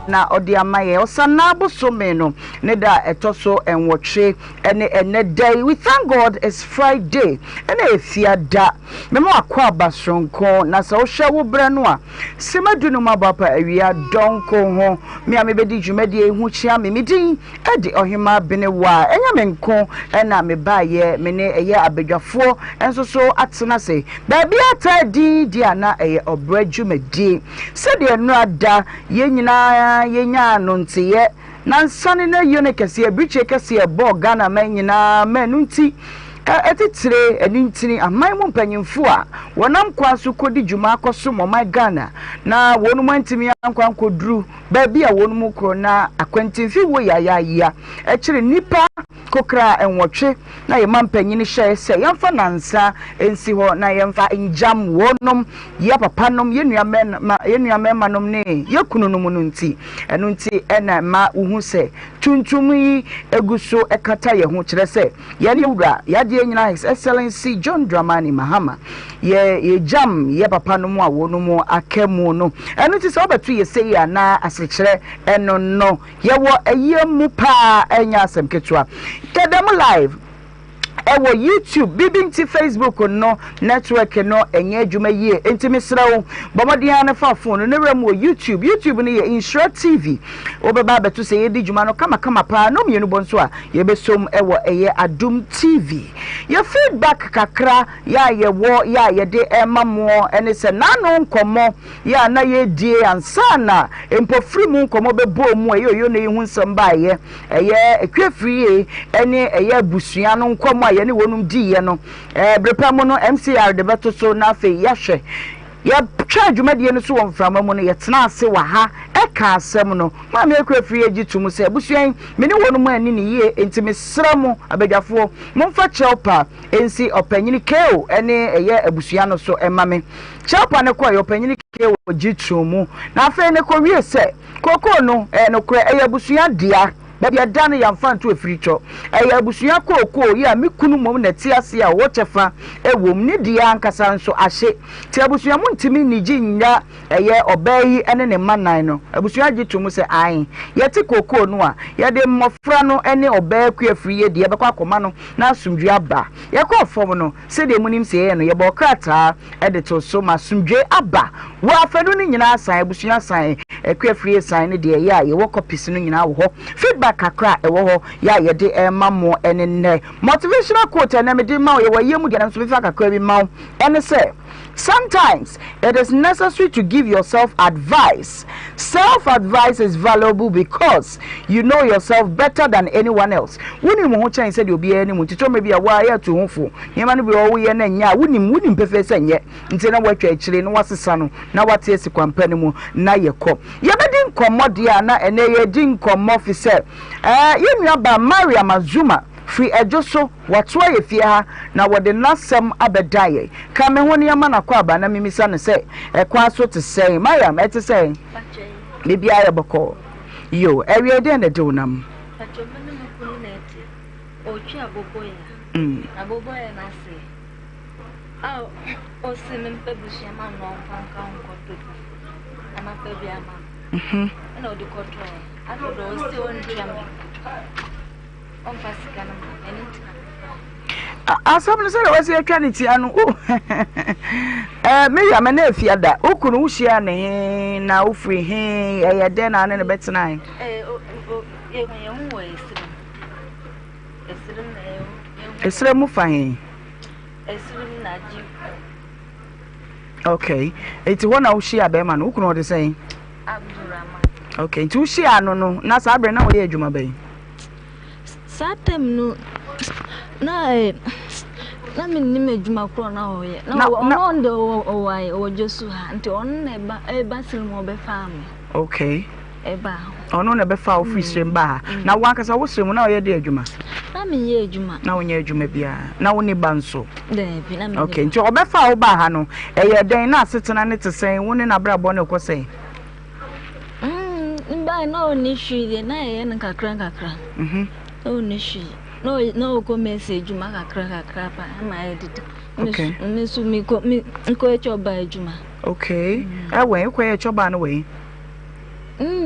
na odiamaye osana bosome no ne da etoso enwotre ene day. We thank God it's Friday ene efia da memo akwa basronko na sa ohwe wo bre no a semadu no mabapa awia donko ho me amebedi dwumadi ehu chia me medin edi Ohemaa Benewaa enya menko ena me baaye me ne eye abedwafo enso so atena se da bia ta di ana eye obra dwumadi se de no ada ye nyina yenya no ntiye na nsane na yone kese abriche kese bo Ghana man nyina manu nti etitire enintini aman mu mpanyimfo a wonam kwaso kodi dwuma akoso mo my Ghana na wonu mantimi nkwanko dru baabi a wonu mu kro na akwantinfi wo ya ekire nipa kokra enwotwe na ye mampanyini hye se yemfa nansa ensi ho na yemfa njam wonom ye papanom ye nuamemanom ne ye kununum no nti eno nti ena ma uhu se tuntum yi eguso ekata ye ho kire se ye ne wura ya de nyina His Excellency John Dramani Mahama ye jam ye papanom a wonom akemu no eno nti se obetu ye se ya na asekire eno no ye wo ayemu pa enya asem ketwa Kedem live ewo YouTube bibinti Facebook no network no enye adwuma yie enti mesrawo bomodian na fa phone no rem wo YouTube no ye Nhyira TV obeba beto se ye di dwuma no kama pa no mienu bonso a ye besom ewo eye Adum TV ye feedback kakra ya ye wo ya ye de emamo ene se nanu nkomo ya na ye die ansa na empofri mu nkomo bebo mu eyo na ehun samba ye eye ekwefrie ene eye busua no nkomo ye ne wonum di ye no brepamo no MCR de beto so na fe yahwe ya twa dwumadie no so won framamu no ye tena ase wa ha eka asem no ma me ekwafiri agitum se busuan me ne wonum ani ne ye enti mesramu abadwafo momfa chelpa ensi opanyini keo ene eye abusua no so emame chelpa ne kwa ye opanyini keo gitumu na fe ne ko wie se koko no no kra eye abusua dia baby adane yamfa to efiricho eya abusua kokoo ya mikunu mom na ti ase a wo chefa ewom ni dia ankasa nso ahye ti abusua mu ntimi niji nya eye obayi ene ne manan no abusua gitum se ayin yeti kokoo no a ye de mmofra no ene obayi ku afiriye de bekwa akoma no na asumdwe aba ye ko fom no se de munim se ye no ye bo krata e de to so masumdwe aba wo afenu ni nyina asan abusua asan ku afiriye san ne de ye ye wo copies no nyina wo ho feedback kakra ewo ho ya ye de mamo ene motivational quote na me de ma ye wayemu de na so bifa kakra bi ma ene say sometimes it is necessary to give yourself advice. Self-advice is valuable because you know yourself better than anyone else. Wuni mo ho chan said obi ani mo tito me bia wa ya to hofo yema no bi wo ye na nya wuni pefe senye nti na watwa akire no wasesa no na wate esi kwampani mu na ye kɔ ye bedi nkommode a na ene ye di nkommo fi se ye nua ba Maria Mazuma free ejoso watwa ye fie ha na wode nasem abedaye ka me ho ne ma na kwa ba na mimisa ne se kwa so te sei Mariam ete sei bibia ye boko yo area de na de wonam ochi aboboya aboboya na se o se me pebusia ma no nkanka nkoto ama pebia ma na odi koto adodo o se on jam asam se wasi atwaniti anu me ya me na afiada okunu wuhia ne na ofri he ye de na ne betena ye hu esrem mu fa he esrem na ji okay eti wona wuhia be ma no okunu ode sei Abdurrahman okay enti wuhia no na sa abre na wo ye adwuma be satem no na mi medjuma kro na hoye na on de owai ojesu ha nti on na eba silmo be fam okay eba ono na be fa office mba na wankasa wo sremu na oye de adwuma na mi ye adwuma na wonye adwuma bia na woni banso de bi na mi okay nti obe fa wo ba ha no eye den na asetena ne tesɛn woni na brabo na ekosɛn mba na oni hwie na ye na kakra oh nishi no go message ma kakra pa ma edit me su mi ko echoba ejuma okay we ko echoba no we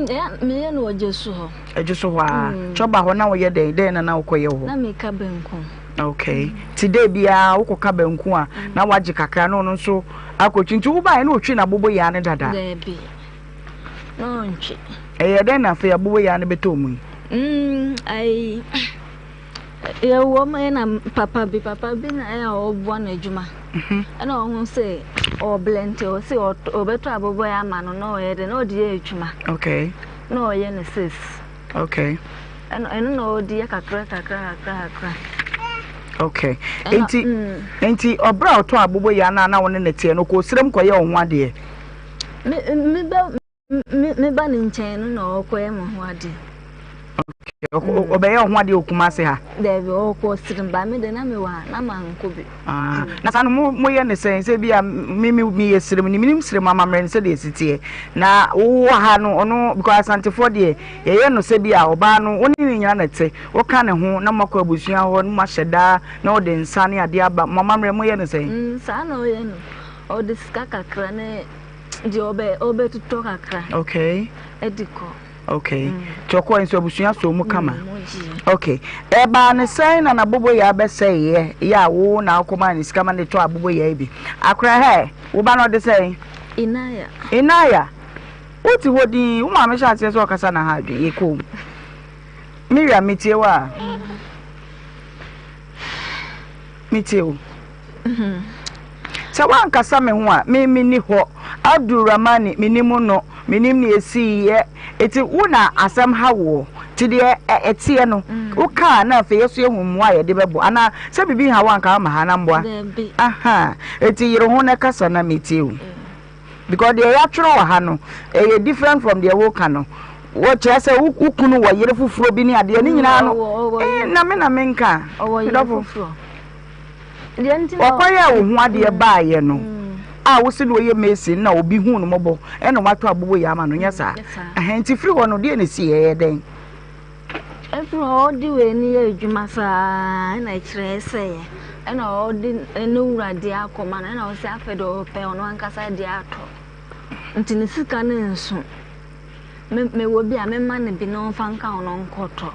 ya me no ojesu ho ejesu ho a choba ho na wo ye den na wo koye ho na me ka benku okay today bia wo ko ka benku a na waje kakra no no so akotwinti wo ba na otwi na bobo ya ne dada debi no nchi den na fe abobo ya ne betomu ai ya wo ma na papa bi na ya obwa na adwuma na ohun say o blente o say o beto abobo ya ma no na o ye de na o di adwuma okay na o ye ne sis okay na o di kakra okay enti obra to abobo ya na won ne tie no ko sirem ko ye ho ade me me ba ne nkyɛn no ɔkɔɛ mo ho ade obeye ho ade okumase ha Devi ɔkɔ sirimba me de na me wa na ma nko bi na sanu mo ye ne se bia mi ye sirim ni minim sirim amamre se de sitie na wo ha no ono because asantefo de ye no se bia oba no oni nyina na te wo ka ne ho na makɔ abusua ho no ma hyeda na ode nsa ne ade aba mamamre mo ye ne se sa na o ye no o de ska kakra ne di obe tuto kakra okay ediko okay choko enso abusua so mu kama okay eba ne sai na bobo ya be sai ya wo na akoma ne sika ma ne to abobo ya bi akra he wo ba no de sai inaya uti hodi wo ma me sha ase so kasa na ha adwe eko Miriam mitie wa mitie o wan kasa me ho a me ni ho Abdurrahman minimu no minim ne esi ye eti una asem hawo ti de etie no wo ka na fe yeso ehunmu a ye de bebo ana se bibi ha wan ka ma ha na mboa aha eti yiro ho na kasa na metie o because the yatro wa ha no e different from the wo ka no wo chese ukunu wo yire fufuro bi ni ade ni nyina no na me nka fufuro okoye wo ho ade ba ye no a wo se no ye mesi na obi hu no mobo e no mato abubo ya ma no nya sa ahenti free ho no de na si ye den every all the way ni adwuma sa na kire se e na all the enu urade akoma na o se afedo pe ono ankasa de ato nti ne sika na nso me wo bi a me ma ne bi no fa nka ono nkoto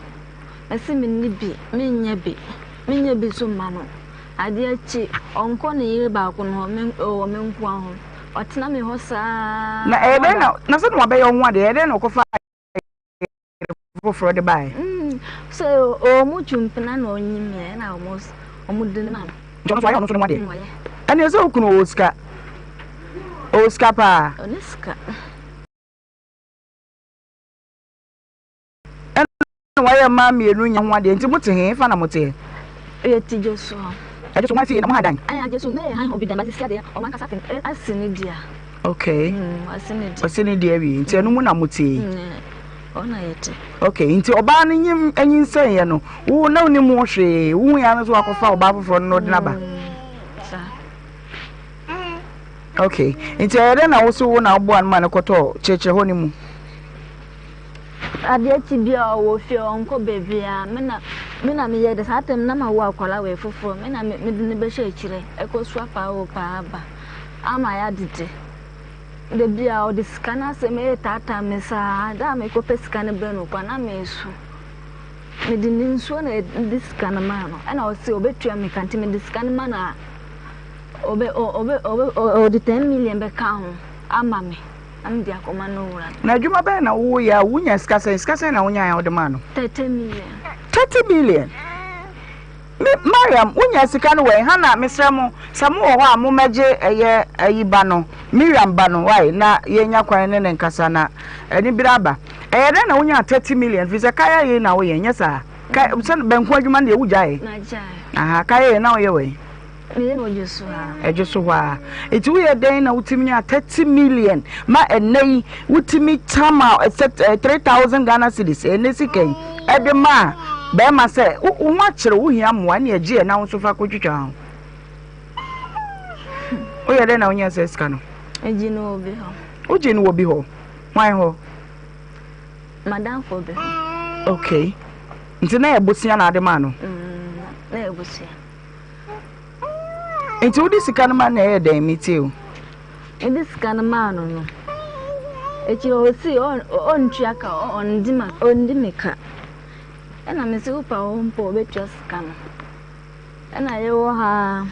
ese me ni bi me nya bi so ma no ade achi onko ne yire ba ko no me nko aho otena me ho saa na ebe na so no abe yo ho ade ede no ko fa for the buy so o mu chumpna na onyime na o mu de ma no so ya no so no ade ene so kuno Oscar pa oniska ene wa ya ma mienu nya ho ade nti muti he fa na muti e ti Josu I just want to see na madan I just me han obi dan ba sia de o man kasa tin asini dia okay asini dia wi nti enu mu na muti ona yete okay nti oba no nyim anyinsan ye no wo na oni mu hwe wo ya no so akofa oba foforo no de na ba okay nti ere na wo so wo na obo an ma ne koto cheche ho ni mu ade ti bia wo fi onko bebia me na me ye de satem na ma wo akwala we foforo me na me de ne be hye akire ekosu afa wo pa aba ama ya dide de bia o de scanner se me tata me sa da me ko pe scanner be no kwa na me su me de ninso na de scanner ma no na o se obetua me kanti me de scanner ma na obe de 10 million be ka ho ama me am dia koma no wura na djuma be na wo ya wunya skasa na wunya ya o de ma no 30 million Mariam unya sika no we ha na mesremo samu wo ho a mo meje eye ayiba no Miriam ba no why na yenya kwan ne nkasa na eni biraba eye de na unya 30 million fi se kaya ye na wo ye nya sa kai sen benko adwuma na ye wujae na jai aha kaya ye na wo ye we me no Josu ejoso wa eti wo ye den na utimi nya 30 million ma enei utimi tama 3000 Ghana cedis ene sikai ede ma be ma se wo kire wo hia moa na agi na wo so fa kwetwitwa ho o ye de na wonya se ska no agi no obi ho o gi no obi ho why ho madam for be okay nti na ebosia na ade ma no na ebosia nti wo di sika no ma na ye den miti o e di sika no ma no echi o si on tuaka on di meka ena me se upa o mpo betua sika no ena ye wo ha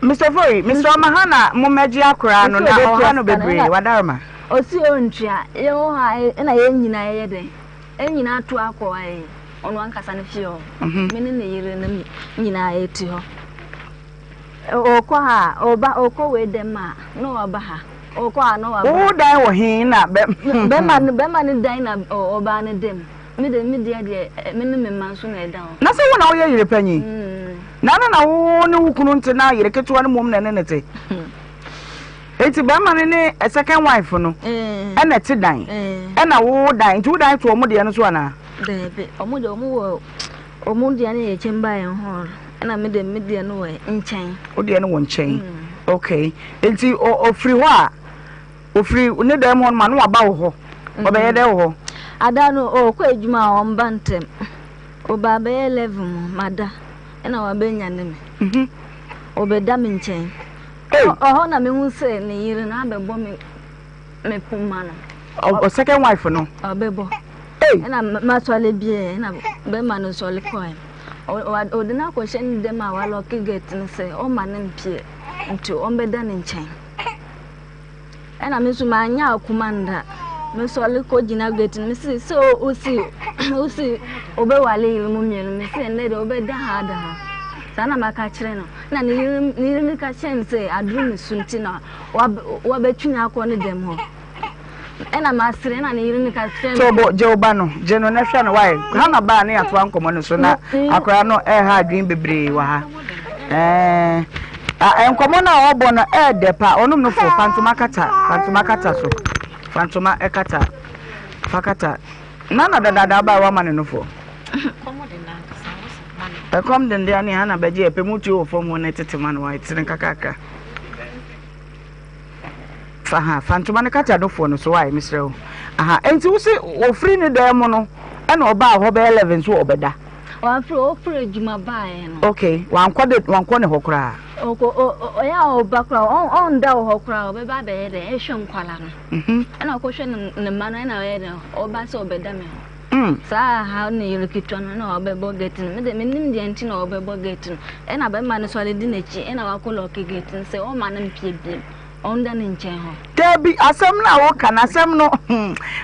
Mr. Fori, Mr. Mahana mo meji akura no na o ha no bebre wadarma o si on tua ye wo ha ena ye nyina ye den enyina to akọ ai onu ankasa ne fie me ne yire na nyina ye ti ho okọ ha okọ we dem ma no oba ha okọ ha no oba o dai wo hin na be ma ne dai na oba ne dem me de me ne me manso na edan na se wo na wo ye yire panyi na wo ne wukunu nte na yire ketuwa ne mom na ne te Eti ba man ne a second wife no. And a ti dan. And a wo dan 2 dan to omo de no so ana. Baby, omo de na chemba en hall. Na me de no we nchen. O de no won chen. Okay. Enti ofri ho a ofri ne dem ho ma no aba wo ho. Obe de wo ho. Ada no kwa adwuma o mba ntem. Oba be 11 mada. Na wa be nya ne me. Obeda me nchen. Oh na me hu say ne yire na abebo me puma no. O second wife no. Abebo. Na ma swale bie na be ma no swale coin. O de na question dem a wa lock gate no say o ma ne mpie nti o mbeda ne nchen. Na me so ma nya akumanda. Me swale ko gina gate me say so o si obe wale yire mu mienu me say ne de obeda ha da ha. Sana maka kire no na ni ka chen say adru mi sunti na wa betwunya akọ ne dem ho ena ma sire na ni ka kire so bo je oba no je no na hwa no why ha na ba na ato ankomo no so na akora no ha adwin bebre wa ha enkomo na obo no depa onum no fo fantoma kata so fantoma ekata fakata na dada ba wa mane no fo come then there na na beje epemuti o form one tete man wa itire kakaka fa fantoma ne kata do fo no so why misreo aha enti wo se ofri ne dem no e na oba ho be 11 so obeda wa ofri juma ba e no okay wan ko ne hokra o ya oba kra on da hokra obe ba be de e hwe nkwala no na ko hwe ne mano na we de oba se obeda me sa ha ne yirikitwa no na obebo gate no me de menim de anti na obebo gate no e na be ma ne so le di nachi e na wa ko lock gate no se o ma na mpie bi on da ne nchen ho debi asem na wo kana asem no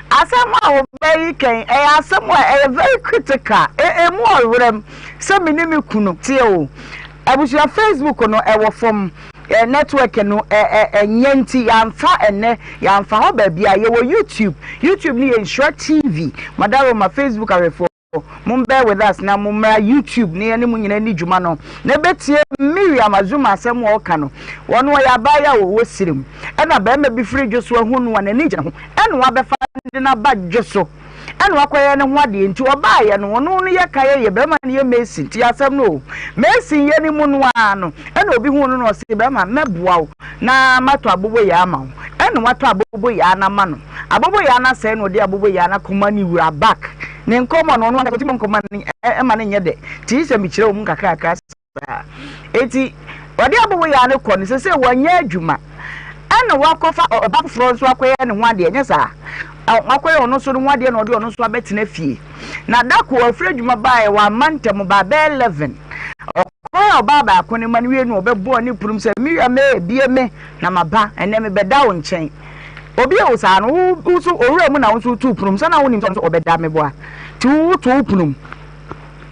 asem a wo be ken asem a very critical mu orem se menim kunu tie o abusia Facebook no wo from network no nyanti yamfa ene yamfa ho ba bia ye wo YouTube ni Nhyira TV madaro ma Facebook arefo mum bear with us na mum YouTube ni ene munyina ni djuma no na betie Miriam Azuma asem wo ka no wono ya ba ya wo sirim ena ba ma bi free dwoso ahunu wa na ni gina ho ena wa be fa na ba dwoso ena wa kwaye ne ho ade nti oba ye no wono no ye kaye ye be ma ne ye Messi ti asem no Messi ye ni mu no ano ena obi hu no no se be ma meboa wo na mato abobo ya ama wo ena wato abobo ya na ma no abobo ya na se no de abobo ya na koma ni wura back ne nkomo no no ngati nkoma ni e ma ne nyede ti se mi kire wo mu kakaka eti odi abobo ya ne ko ne se wanya adwuma ena wakofa back front so akoye ne ho ade nya sa akoye ono so no ade na odi ono so abetena fie na dako afre adwuma bae wa mantem ba 11 okoye baba akone manwe no obebo ne purum se Miriam ebie me na maba ene me beda wo nchen obi e usa no usu owura mu na usu tu purum sa na wonim so obeda me boa ti wo tu purum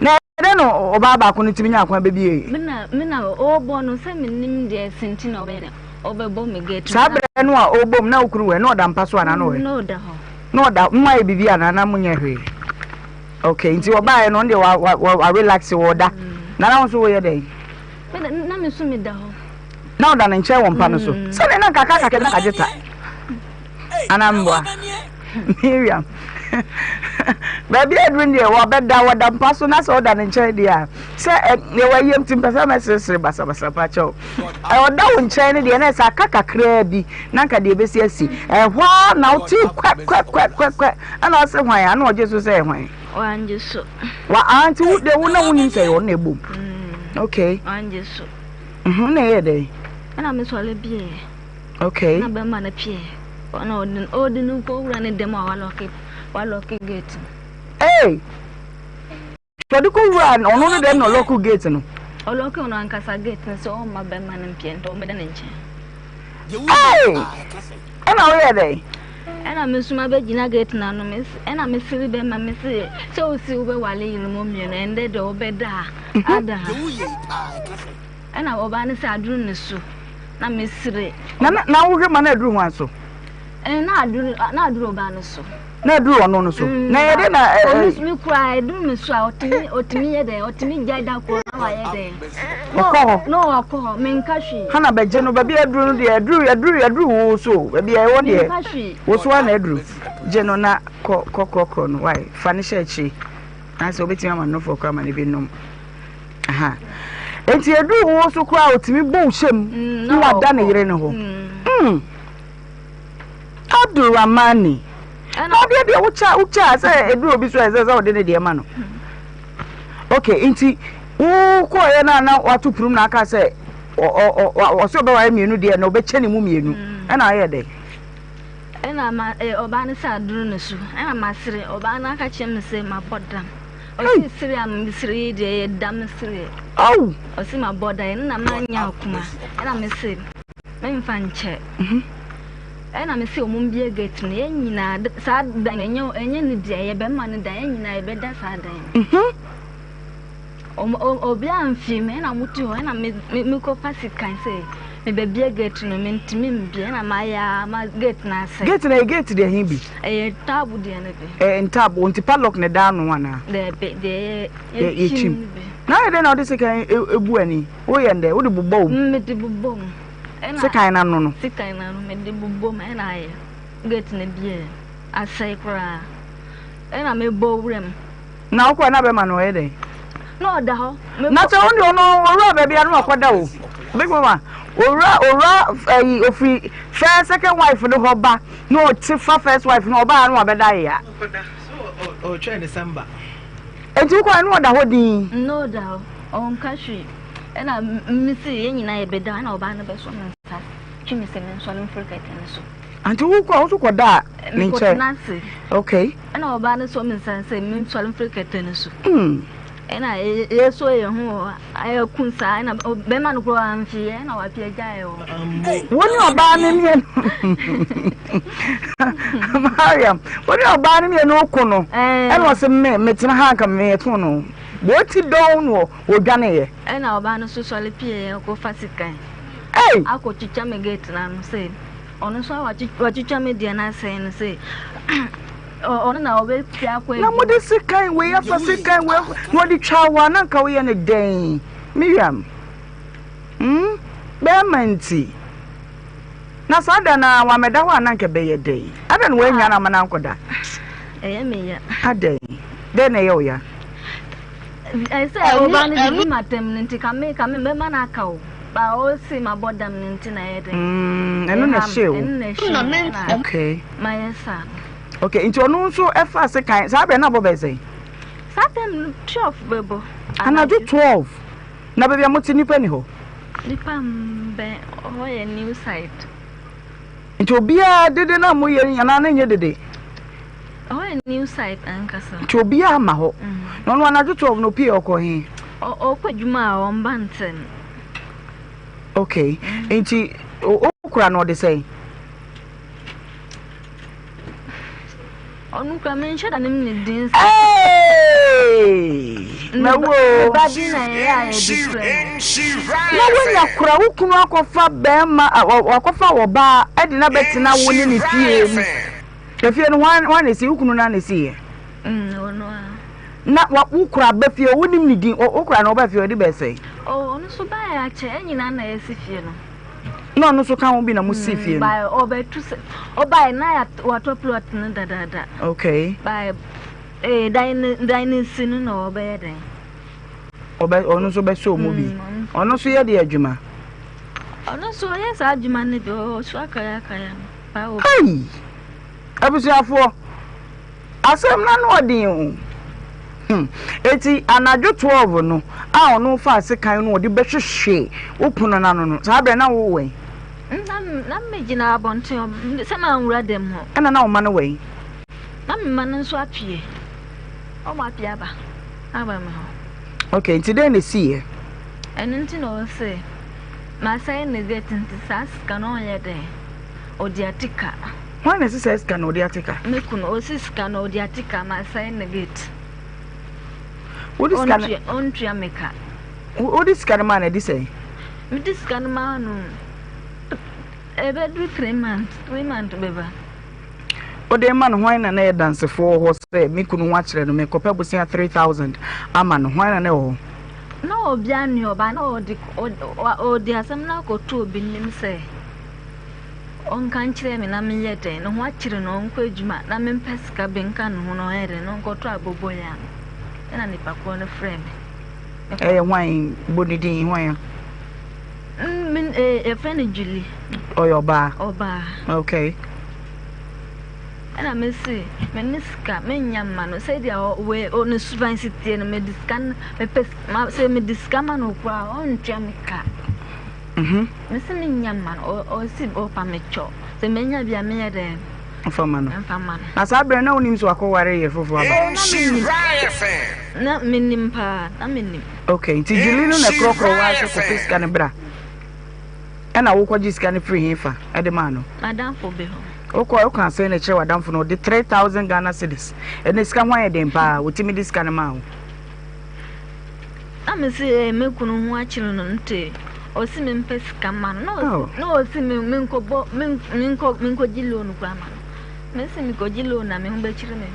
na ede no obaba akone timinya akwa bebie mina obo no se menim de senti na obeda obebo me get sabre no a obom na okuru we no da mpaso ana no we no da ho no da mma e bibia na munye hwe okay nti obae no de wa relax wo da na na so wo ye dey na me so me da ho na da na nche wo mpa no so se ne na kaka na kajeta anambwa Miriam baby edwin dey wo beda wo da mpa so na so da na nche dia se ne wa yem tim pesa mesesere basa pa cho o da wo nche ne dia na sa kaka kra bi na nka de besi asi hwa na uti kwa ana se hwan ya na o jesu se hwan wanje so wa anti wo de wo na wo nim se yo na ebom okay wanje so na ye dey ana me so le bie okay na be ma na pie ona odin ko wura ne dem wa lock gate hey so ko wura ono ne dem no lock gate no o lock ono ankasa gate so o ma be ma na pie ndo me da ne nche hey ana wo ye dey ena me suma be gina gate na no me ena me siri be ma me se so si wo be wale yin mo mie na ende de wo be da ada ena wo ba ne se aduru ne so na me siri na wo hwe ma na aduru ho aso na aduru ba ne so na duru ono no so na ye de na me cry do me so otimi ye de otimi jada ko na wa ye de no akọ me nka hwi hana beje no ba bi aduru no de aduru wo so ba bi e wo de wo so na aduru je no na kokoko no why fani shechi na so obetimi ama no for kwa ma ne bi nom aha enti aduru wo so kwa otimi bo hwem ni wada ne yire ne ho Abdurrahmani na de ucha say eduro bi so say o de ne de ma no okay enti wo ko ye na watu purum na aka say o so be wa mienu de na o be che ne mu mienu na aye de na ma oba ne sa duru ne su na ma sire oba na aka che me say ma bodam o si sire am sire de dam sire au o si ma bodam na ma nya akuma na me say me mfa nche na me say omum bia gate na nyina sa dan enye ne dia ye be ma ne dan nyina ye be da sa dan obi amfi me na mutu ho na me ko pasikan say me be bia gate no me ntimi mbia na ma ya ma gate na say gate de hin bi tabu de na be tabu nti padlock ne da no wana de chim na ye de na o de sekan ebu ani wo ye nde wo de bubbo me de bubbo sekan na no sekan na no me de bubbo me na ye gate na bia asai kra na me bo wrem na ko na be ma no ye de no da ho na te on no ora be bia no akoda o big mama ora ofri first second wife no hoba no tifa first wife no oba no abeda ya o try December enti ko anu oda ho din no da ho on kashi na misi ye nyina ye beda na oba no be so nsa twimi se me nso no frikete ne so anti wo ko da ni che okay na oba no so me nsa se me nso no frikete ne so ena yeso ye ho aye kunsa na be ma no kro amfi na wa pie jae o woni oba ne mi Mariam woni oba ne mi no ko no ena o se me tina ha ka me to no bo ti don no o dwane ye ena oba no so sole pie ko fasikan ako chicha me gate na no se ono so wa chicha me dia na se no se ono na obe pia kwa na mo de sikan we ya sikan we no di twawa na nka we ne den Miriam be manti na sada na wa meda wa na nka be ye den ada no we nya na mana nkoda me ya ada den na ye o ya I say oba ni di matem nti ka me be mana aka o ba o si ma bodam nti na ye den eno na shew na me okay ma yesa okay into no so efa se kan sa be na bo be say satem 12 bebo ana do 12 na be bia moti nipa ni ho nipa mbe o ye new site into bia dede na mo ye yana na nye dede o ye new site ankasa into bia ma ho no no ana do 12 no pie okohin o kwadwuma o mbanten okay enti o kura no de say onu ka men shada nim ni din na wo ba din na ya different na wonya kura wo kunu akofa be ma akofa wo ba edi na betina wo ni fie mu the fie no wan na si wo kunu na na si ye ono na wo kura ba fie wo nim ni din wo kura na wo ba fie odi be say onu so ba ya che enyina na esi fie no no no so kan wo bi na mu si fie no by obetu obai na ya wato plot na dada okay by dine sinu no obai den onu so be so mu bi onu so ye de adwuma onu so ye sa adwuma ne bi o so akaya ba o ai abusuafo asem na no odin eti anajo 12 no a onu fa sekan no odi be hwehwe opuno na no sa be na wo we na megina abonte se ma nwura dem ho ana na wo ma no we na me ma no so apie o ma apie aba me ho okay nti den na see e nti no se ma sai ne get nti sas kanu ye de odiatika why na say scan odiatika me kuno o sis scan odiatika ma sai ne get what is scan on tria meka what is scan man e di say me dis scan man ebe do 3 months beba Ode man hwan na na dance for ho say me kunu wa kire no me kopa busia 3000 ama no hwan na na ho no obia ni oba na odi asem na ko to obi nim say on kan kire me na me yede no ho akire no onko adwuma na me mpesika benka no ho no ere no nko to abobo ya na nipa ko no frame hwan bonidin hwan min e friend Julie oyoba okay ana mesi meniska menyama no say dia we on suban city no mediscan me pes ma say mediskama no kwa on twamika mesi menyama o si o pamecho say menya bia me de mfama no na sabre na onim so akoware ye fofo aba na minim pa na minim okay nti Julie no na krokro wa so ko fiska ne bra ana wo kwaji ska ne free hifa ede ma no madam fo be ho o kan say na kire wadamfo no de 3000 Ghana cedis ene ska hwan ye dem pa wotimi dis ka ne ma ho amese mekunu ho akire no nte o si me mpesika ma no o si me minko jilo no kwa ma me si mi ko jilo na me ho be kire me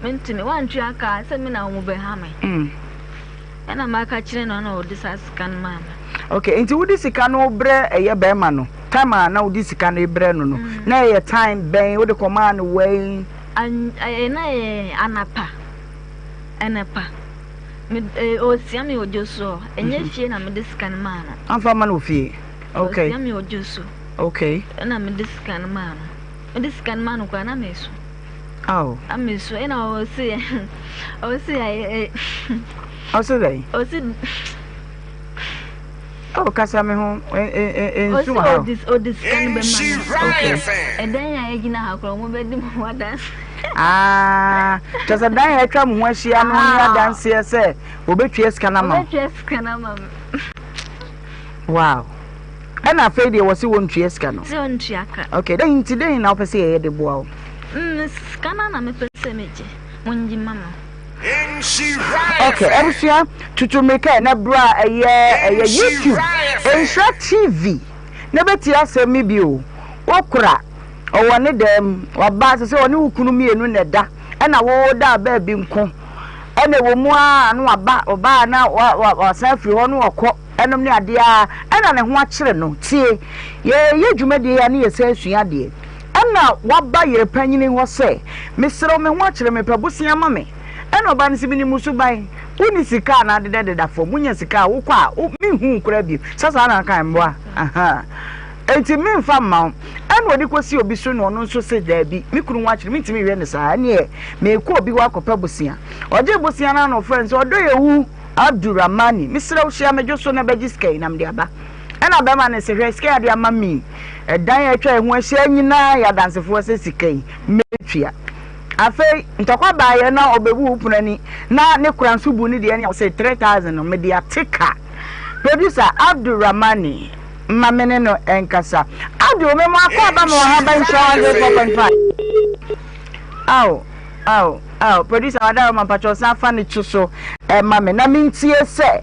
mentime wantwe aka se me na wo be ha me ana maka kire no na o disaska no ma okay nti wudi sika no bre eye be ma no time na wudi sika no bre no na eye time ben wudi command way na anapa me o siami ojoso enye fie na me disika no ma no amfa ma no fie okay siami ojoso okay na me disika no ma no me disika no ma no kwa na meso ameso ena o si oh kasa me ho ensu ha this can be man okay and then ya egina ha kro mo be di mo wadan just dan ya twa mo ho ahia no ya dance ye se obetwe skana ma wow ana fe de wo se won twe skana se on tuaka okay then today na opese ye de boa skana na me pese meje monji mama okay everything to make na bra YouTube Nhyira TV na beti asemi bi o okura o woni dem oba se oni wukunu mienu ne da na wo da ba bi nko ene wo mu a no aba oba na wa safri ho no okọ enom ne ade a na ne ho akire no tie ye dwumade ya ne ye sasua de na waba ye panyini ho se mesero me ho akire me pabusia ma me eno ba nsi bini musu ban uni sika na de fo munya sika wo kwa mi hu kura bi sasa na kan mboa enti mi mfa ma eno odi kosi obi so no no nso se da bi mi kunu wa kire mi ntimi we ne sa ne e me ko obi wa kopa bosia oje bosia na no friends odo yewu Abdurrahmani misra wo hia mejo so na beji sika na mde aba ena be ma ne se hwe sika de ama mi edan atwa ehu ahia nyina ya dansefo se sika metwia afi ntokwa baaye na obebu upunani na ne kuransu bu ni de ne say 3000 no media tika producer Abdurrahmani mamene no enkasa adu me mo akwa ba mo ha ban 4.5 producer wada ma pacho sa fa ne chuso mame na mintie se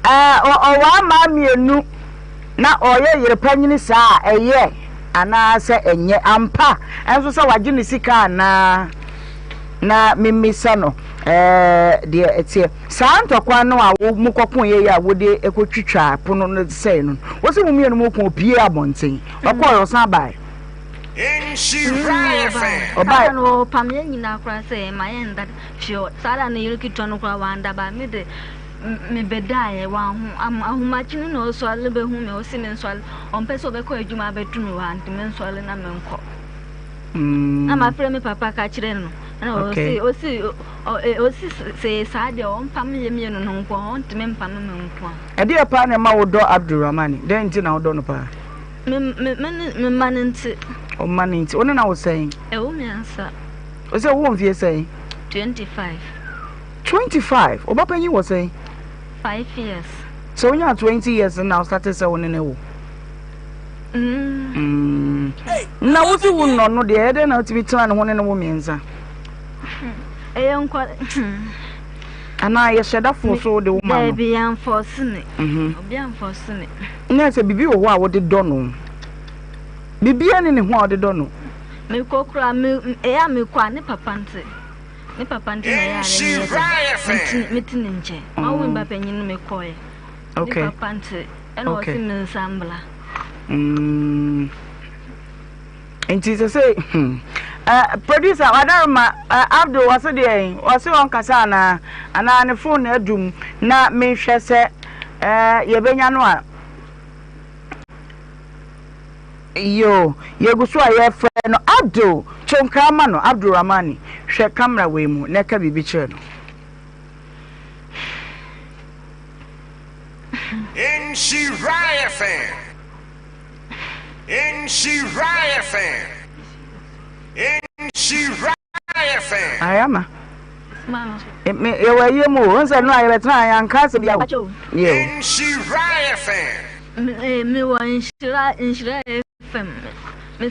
o wa ma mienu na oye yire panyini sa eye ana se enye ampa enso se waje ne sika na mimisa no de etie santokwa no a wo mukopon ye ya wode ekotwitwa pono no se no wo se mumie no mukon pie abonten okọ san bai oba no pamye nyina kra se mayenda fio sala ne yiro kitwa no kra wanda ba me de me bedae wa hu ahumachinu no so alebe hu me osi me nso on peso be ko adwuma betumi wa anti me nso ale na me nko na ma frɛ me papa ka kire no na osi se saade on pamye me no nko on ti me mpam me nko ade pa na ma wodo Abdurrahmani den ti na wodo no pa me manenti o manenti ono na wo sɛn wo me ansa o se wo mfie sɛn 25 oba panyi wo sɛn 5 years. So when you are 20 years and now started selling in a wo. Now what you will not know the head and to be turned one in a woman's. And I shed up for so the woman be unfortunate. Be unfortunate. Yes, a baby or what they don't know. Be any what they don't know. me kokura me eya me kwa ne papa nte na ya metin nche ma wo mba panyin me koye okay ne papa nte ena o si me nsambla Nti se say producer Wadarma Abdul was there was on kasa na ana ne phone adum na me hwe se ye benya no a yo yegusu a ye frɛ no Abdul chonkrama no Abdul Ramani hwe camera we mu na ka bibi kire no Nhyira FM Nhyira FM Ayama me ewa yemu onse no aye betra ya nkase bia yo Nhyira FM me wa Nhyira FM me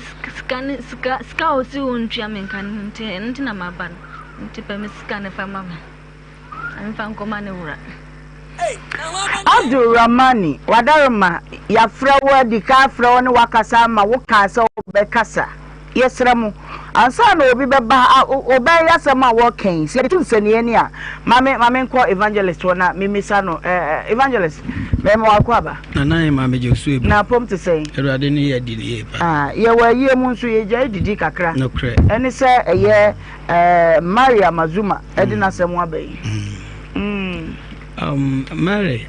ska osi wontwa me kan nti na maba nti pa me ska ne fa mama amfa nkoma ne wura Abdul Ramani Wadarma ya frawo di ka frawo ne wakasa ma wo kasa obekasa yesramu ansa na obi beba obey yasama wo ken se tu nsane ani a mame nko evangelist wona mimisa no evangelist me mo akwaba nana mame Joshua na pom te say erade ne ya di ye pa ye wa ye mu nso ye gya didi kakra no kre eni se eye Maria Mazuma edina semu abai Mary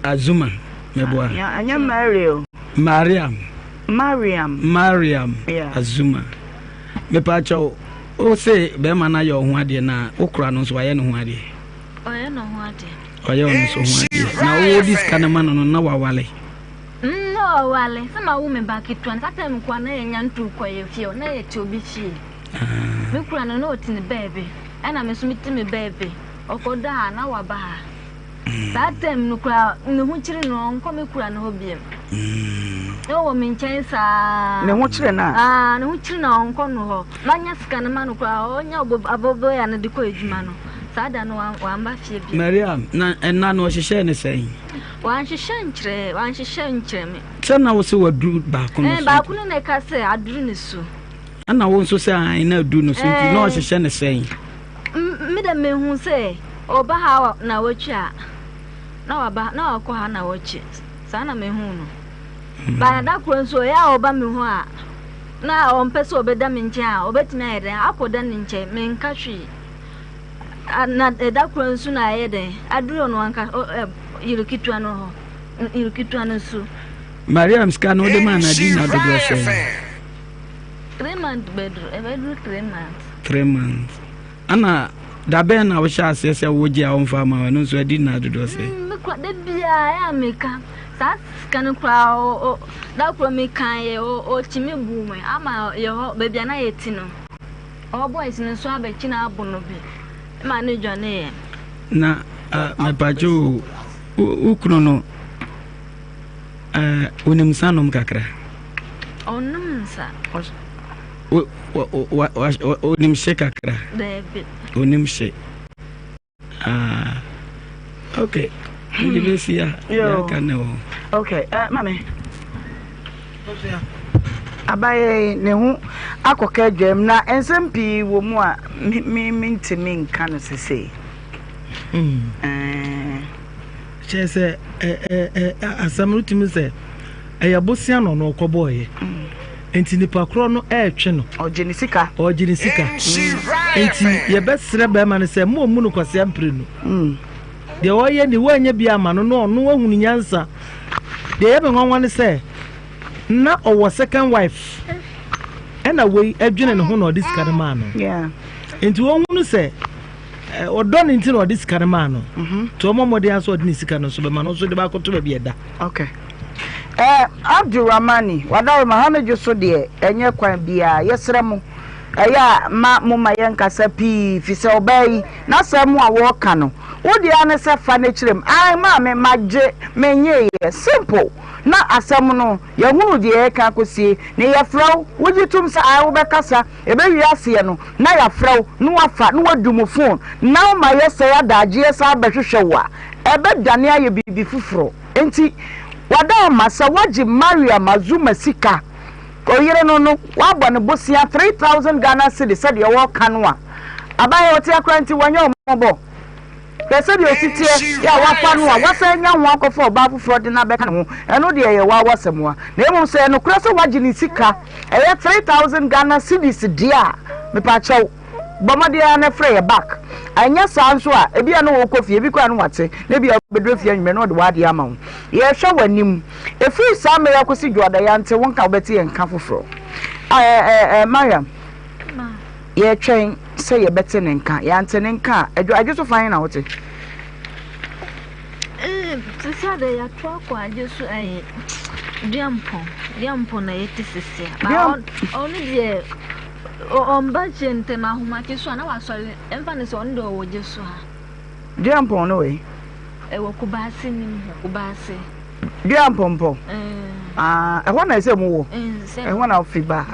Azuma meboa ya anya Mario Mariam yeah. Azuma me pa cho o say be man na yo ho ade na okura no so waye no ho ade oye no ho ade oye no so ho ade na o dis kana man no na wawale no wale sama wo me ba kitwan satem kwa na enya ntu kwa ye fie na ye ti obi fie me kura no na otini bebe ana me so miti me bebe okoda na waba that time no kura ne ho chiri no nko me kura no hobiem no wo min chensa ne ho chiri na ne ho chiri na nko no ho manya sika ne manu kura onya abobo ya ne de ko ejuma no sada no wa amba fie bi Mariam na enna no hihye ne sei wan hihye nkyere me tena wo se wadu ba ko no ba ko ne ka se aduru ne su ana wo nso se an na adu no so nti no hihye ne sei me da me hu se oba ha na wachi a na waba na akọ ha na wachi sana me hu no ba da kro nso ya oba me hu a na o mpese obeda me nche a obetimi ayede akoda ne nche me nka hwi na da kro nso na ayede aduro no anka yirikitwa no ho yirikitwa no su Mariam ska no de man adi na do go say 3 months bedru 3 months ana da ben na wo sha ase wo gi a wo mfa ma no so adi na do say me kwa de bia ya meka sa kan kwa o da kwa me kan ye o timi bu me ama ye ho be bia na ye ti no o boys no so abechi na abu no bi ma ne jone ye na me pajo ukno no unim sanom kakra onum sa onim she kakra David onim she okay Universia ya kana okay mame abaye ne hu akoka dwam na ensempi wo mu a mi ntimi nka no sese chese asamrutimi se eyabosia no no koboye enti nipa kro no etwe no oginisika enti ye besre be ma ne se mo mu no kwase ampre no de oye ni wanya bia ma no no ahunu nyansa de ye be nwanwa ne se na owo second wife ena we adwene ne ho no this karma no yeah enti wo hunu se odon enti no this karma no to momode aso odini sika no so be ma no so de ba koto be bieda okay Abdul Ramani wadaro mahame joso de enye kwan bia yesremu eya ma muma yenkasa pi fi se obai na semu a wo ka no wodi ane se fa na kirem ai ma me magye menye ye simple na asem no ye hunu de ye ka kosie ne ye fraw wogi tum sa ai wo bekasa ebe wi ase no na ya fraw no wafa no wadumu phone na ma ye se ya daje sa behwehwe wa ebe dane aye bibi fufuro enti Wada masa waji Maria Mazuma sika oyere no wabɔ ne bosia 3000 Ghana cedis said your work kanwa abaye oti akranti wanyo omobo pese de otitie ya wafa no a wasa nya ho akofo oba foforo de na beka ho eno de ye wa wasemo na emu se no kura so waji ni sika 3000 Ghana cedis dia me pa chew bomade na frɛ ye back anya sanso a ebia no wo kofi ebi kwa no wate na bia bedrofie anwme no de wade ama ho ye hwɛ wanim efi sa me yakosi dwoda ya nte wonka obeti ye nka foforo Mariam ye twɛn sɛ ye bete ne nka ya nte ne nka adwo fan na wote sisi de ya to akwa adwo ai diampo na yeti sisi ba onu de on budget na huma kiso na wasori emfa so ndo wo jesu ha diampo no we wo kubasi ni kubasi diampo ehwa na ese mu wo ehwa na ofiba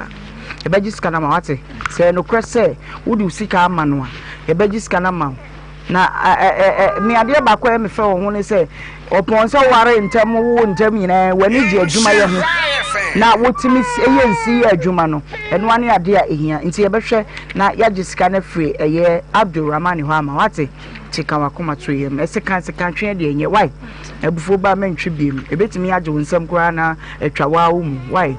ebeji sika na ma wate se no krese wudi sika ama no a ebeji sika na ma na me ade ba kwa me fe wo ho ne se opon se ware ntem wo ntem nyina wani ji adwuma ye ho na wotimi eyensi adwuma no eno ane ade a ehia nti yebehwe na yaji sika na free eye Abdulrahman ho ama wate chika wakoma to yem eseka twe de enye why ebufo ba mentwe biem ebetimi age wonsam kura na etwa wa wo mu why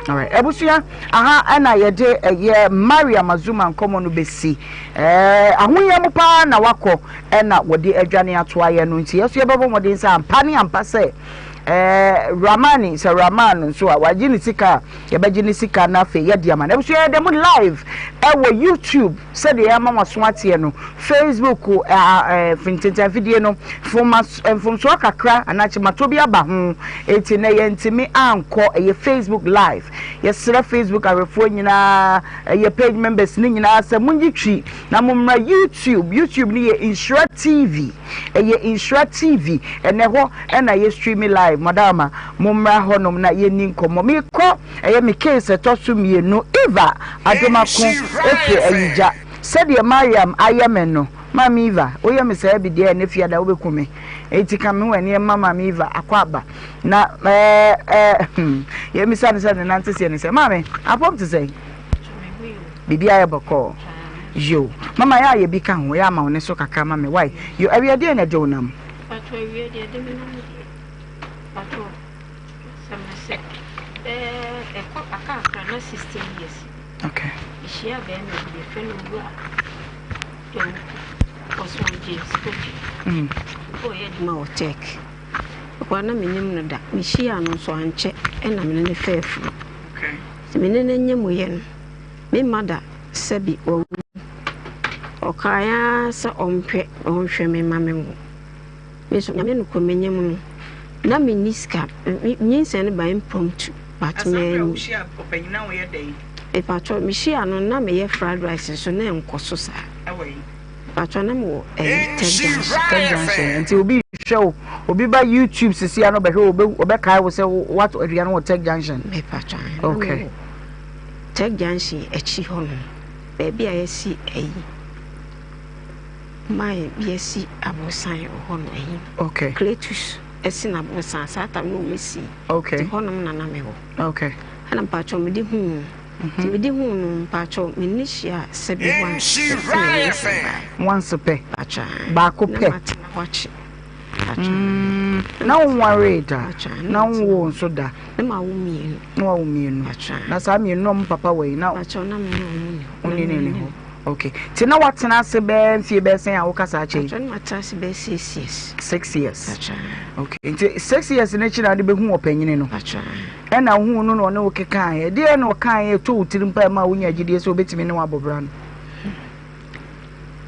alright ebusuya aha na yede eye Maria Mazuma nkomo no besi ahonya mu pa na wakọ na wode adwane ato aye no nti yeso yebebo modin sa ampane ampase Ramani sa Raman so waji ni sika yebaji ni sika na fe ye dia man ebusuya dem live ewo YouTube said the mama waswate no Facebook fintenta video no from so kakra anachi matobi aba ho eti na ye ntimi anko eye Facebook live yesra Facebook arefo nyina eye page members ni nyina asa munjitwi na mumra YouTube ni ye Nhyira TV eye Nhyira TV ene ho na ye stream live madama mumra honom na ye ni nkomo mi ko eye mi case to mienu Eva adomako efe ayija said ye Mariam ayemeno Mama Eva oye me say bi de na fiada wo bekume eti ka me wani Mama Eva akwaba na ye mi say ne nante se ne say mama apom to say bibi aye boko yo mama ya ye bi ka ho ya ma one so kaka mama why you area de na de wonam patro area de me no patro semese aka na 16 years okay ishia be na be fenu bua to oswan James oh yeah ma o check kwa na menim no da mishia no so anche na me ne fefu okay me ne nyem ye no me mada sabi o okaya sa ompwe onhwe me mamem me so nyame no komenyem no na me niska nyinse ne ba impromptu but me ushia opanyina wo ye dey e patro mishia no na me ye fried rice so na enkoso sa away patro na mo tension until obi show obi ba YouTube sisi ano behwe obe kai wo say what area no Tech Junction me patro okay Tech Junction echi ho no baby ayesi ayi my BSc abosan ho no ayi okay Cletus esi na abosan sata no mesi okay ho no na me ho okay ana patro me di hu me di hu no patro me nishia sebi once pe patro ba ko pe watch na worry da na wo nso da na ma wo mienu na wo mienu na sa mienu no papa we na patro na me oni ne ho okay ti na watena se be mfie be sen a wo kasa ache patro na matase be 6 years 6 years patro okay nti 6 years ne chira de be hu opanyine no patro na hu no no ke kan e de no kan e to utirimpa ma wo nya gidie so obetimi ne wabobra no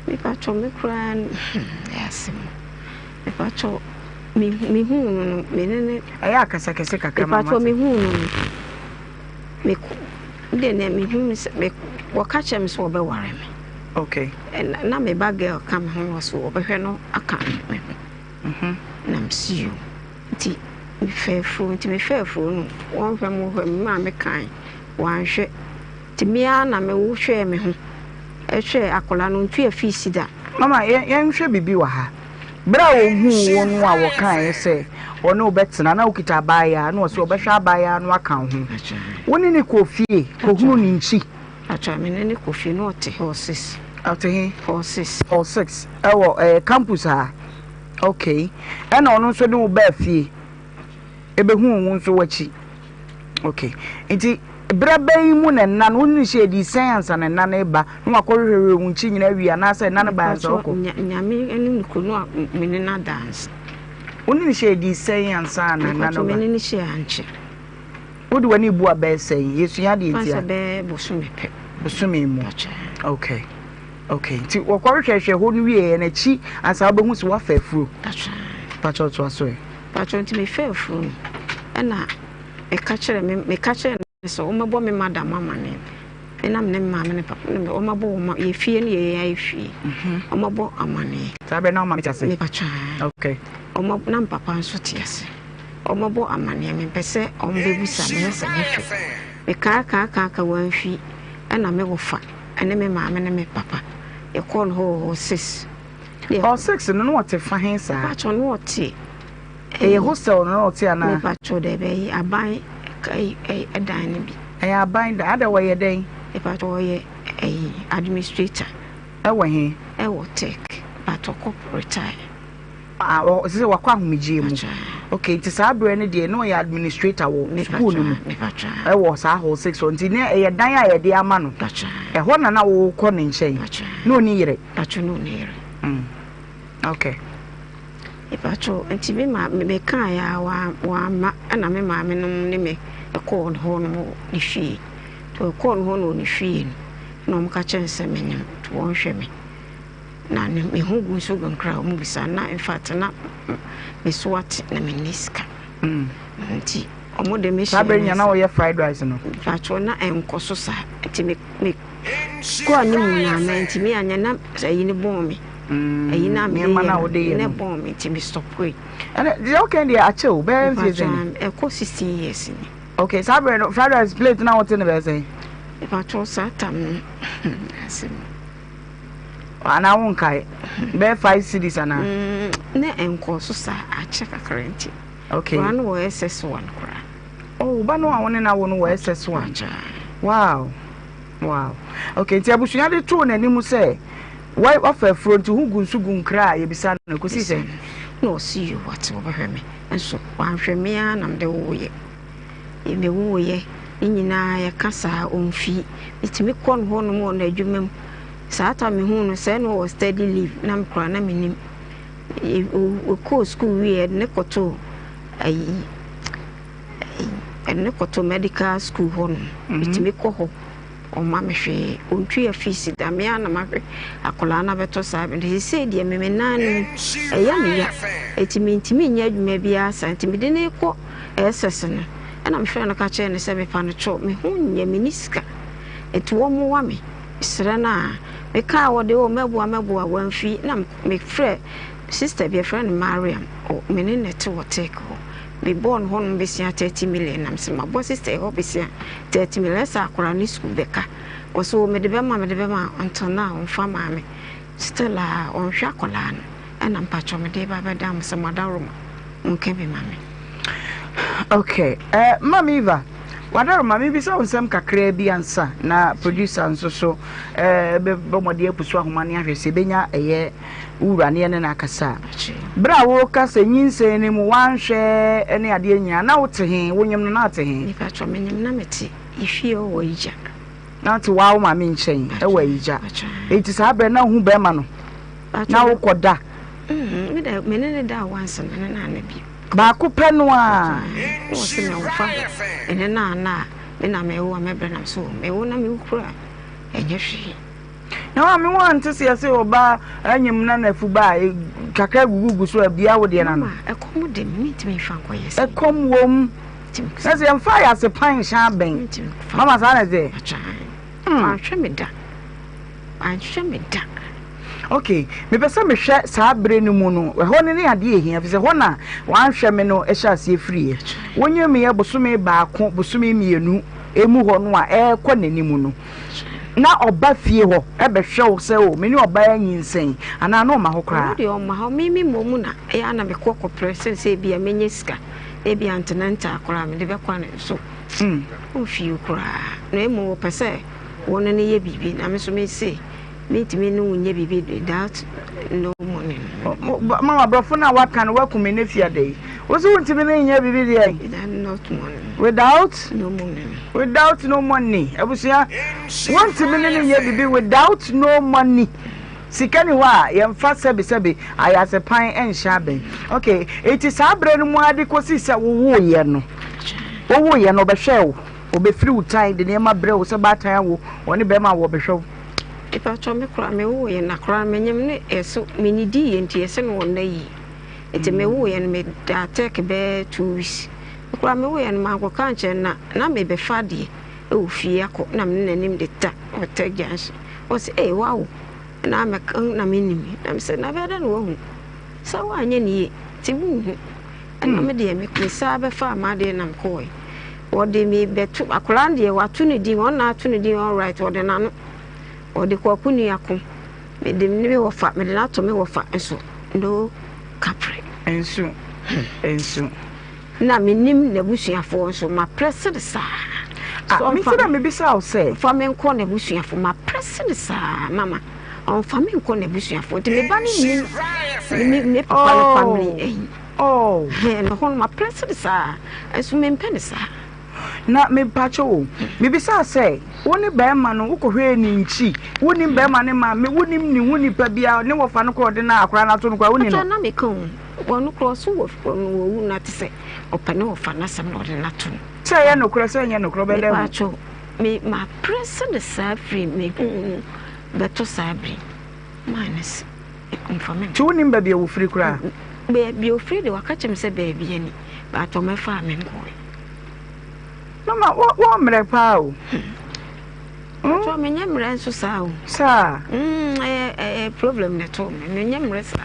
me patro me kran yes me patro me hu no me ne aya kasa kese kakra ma patro me hu no me de ne me hu me waka chem so be ware me okay na me ba girl come home so obehwe no aka me na msi you ti me fefu no won hwe mo hwe ma me kan wan hwe ti me na me wo hwe me ho ehwe akola no ntu afisi da mama yen hwe bibi wa ha bra wo hu wonu a wo kan se ono betena na ukita abaya na so obehwa abaya no aka ho woni ne kofie kohunu ni nchi acha me ne kofie no te horses ate horses ewo campus ha okay ena ono nso de wo ba fie ebehu wo nso wachi okay enti brabay mu na nna no ni she di science na nna na eba no akorhwehwe wo nchi nyina wi na say nna na ba so ko nyame eni ko no meni na dance woni ni she di science na nna no ba meni ni she anche wodi wani bu aba say yesu ya di ntia be bosumi pe bosumi mu okay ti wokorhwehwe ho no wi na chi ansa obehu so wa fafuro pacho to aso pacho nti me fafuro na me ka kire so omabo me madam mama ne enam ne mama ne papa ne omabo ma ye fie ne ye ya fie omabo amane sabe na mama chase me pacha okay omabo na papa nso tiase omabo amane me pese ombebusa me se ne fe me ka wan fi ena me wo fa ene me mama ne me papa e call ho 6 no what fa hen sa pacha no what e hostel no what ana me pacha de be aban edan ne bi aban da ada waye den e pacha ye administrator ewo he ewo tech but corporate o se wakwa ahomije mu okay ti sa abre ne de no ya administrator wo school no mu ewo sa ho 6 so nti ne e dan a ye de ama no e ho na wo kɔ ne nkyɛn no ni yire pacha no ni yire okay e pacha nti me kan ya wa ma na me ma me no ne me e kɔ ho no ni fie to kɔ ho no ni fie no mo ka kyɛnse me nyam to won hwɛ me na me hu gu so gun kra mu bisa na in fact na me swat na me niska nti omo de me shi sabe nya na wo ye fried rice no pacho na enko so sa nti me ko ani mu na na nti me anya na ayi ne bon me ayi na me na wo de ne bon me nti me stop we and the okay dey achew be season e ko 16 years ni okay sabe no fried rice plate na what in be say pacho sa tam asim ana won kai be 5 cities ana ne enko so sa ache kakrenti okay one wo SS1 kura oh ba no awon na wo no wo SS1 wow okay ti abusunya de to na nimu say why offer front hu gunsu gun kra ye bisa na ko si say no see you what wo behwe me enso wan hwe me anam de wo ye e me wo ye nyina ya kasa onfi itimi kon ho no mo na adwumam saata me hu no say no was steady leave na mkra na menim o ko school we ne koto ne koto medical school ho no itimi ko ho o ma me hwe ontwi afisi da me ana ma hwe akola na beto sa be he say de me nanu eya me ya itimi ntimi nya adwuma bia sa ntimi de ne ko SS no ana me hwe no ka che ne se me pa no cho me hu nya miniska etuwo mo wa me sira na me ka wo de o meboa wanfi na me frɛ sister be friend Mariam o me ne net wo take ho me born ho no be 30 million na me ma bo sister ho be 30 million sa akora ni school beka o so me de be ma until now on fa ma me still on hwa akola no ana mpacho me de ba dam se madaroma unke be ma me okay mami Eva wadaro mami bi sa onsem kakra bi ansa na producer nso so be bomode apusu ahomane ahwese benya eye wura ne ne na akasa bra wo kasa nyinse ne mu wanhwe ene ade nya na wote he wonyem no na ate he ni pa cho menyem na meti ifie o ija na te wa wo mami nchen e wa ija eti sa abre na hu be ma no na wo koda me da menene da wansa ne na na bi ba ko penu a o se me wofa ene na me na me wo me bre na so me wo na me ukura enye hwe na me want to see say oba anyim na nafu ba kaka gugu so abia wo de na no ekom de mitimi fa nko yes ekom wom na se mfa ya se pan sha ben mama sa na ze ahwe me da okay me pesa me hwe sa abre ni mu no ho ne ade ehia fi se ho na wan hwe me no ehya ase free wonye me ye bosome ba ko bosome mienu emu ho no a ekọ nanimu no na oba fie ho ebe hwe se o me ni oba anyinsen ana na o ma ho kra de o ma ho mimi momu na ya na me kokko presen se bia menye sika e bia antenanta akora me de be kwa ne so o fie kra na emu pese wona ne ye bibi na me so me se me no nye bibi without no money mama brofo na waka no wakume ne fia dey wo so ntimi ne nye bibi dey not money without no money ebusia ntimi ne nye bibi without no money sikani wa yemfa sebe ayase pan enhya ben okay eti sabre no mu ade kosi se wo ye no behwe wo obefiri utai de ne ma bre wo se batan wo oni be ma wo behwe ipa cho me kra me wo ye na kra me nyem ne eso me ni di ye nti ese no na yi eti me wo ye me da take be 2 weeks kra me wo ye ma ko kanche na me be fade e o fie akọ na me nanim de ta o ta gyanse o se wow na me kan na me nimi na me se na be da no hu sa wa anye ni ti bu hu na me de me sa be fa ma de na ko e o de me betu akra de wa tu ne di won na tu ne di all right o de na no o de ko kunu yakon me de me wo fa me de na to me wo fa enso ndo kapre enso na me nim na busuafo enso ma press de sa so me say na me bisa o say fa me nko na busuafo ma press de sa mama on fa me nko na busuafo de me ba ni me papa family he no ho ma press de sa enso me mpene sa na me pacho me bisa say woni be ma no ukohwe ni nchi woni be ma ne ma me woni ni woni pa bia ne wo fa no ko de na akora na to no kwa woni no na me kan wonu cross wo wo na te say opane wo fa na sam no de na to say ya no kro say ya no kro be le pacho me ma press the free me beto sabri minus information to woni ba bia wo free kra be bia free de waka chem say ba bia ni ba to me fa me ko mama wo mre pa o to me nyemre nso sa o sa problem ne to me nyemre sa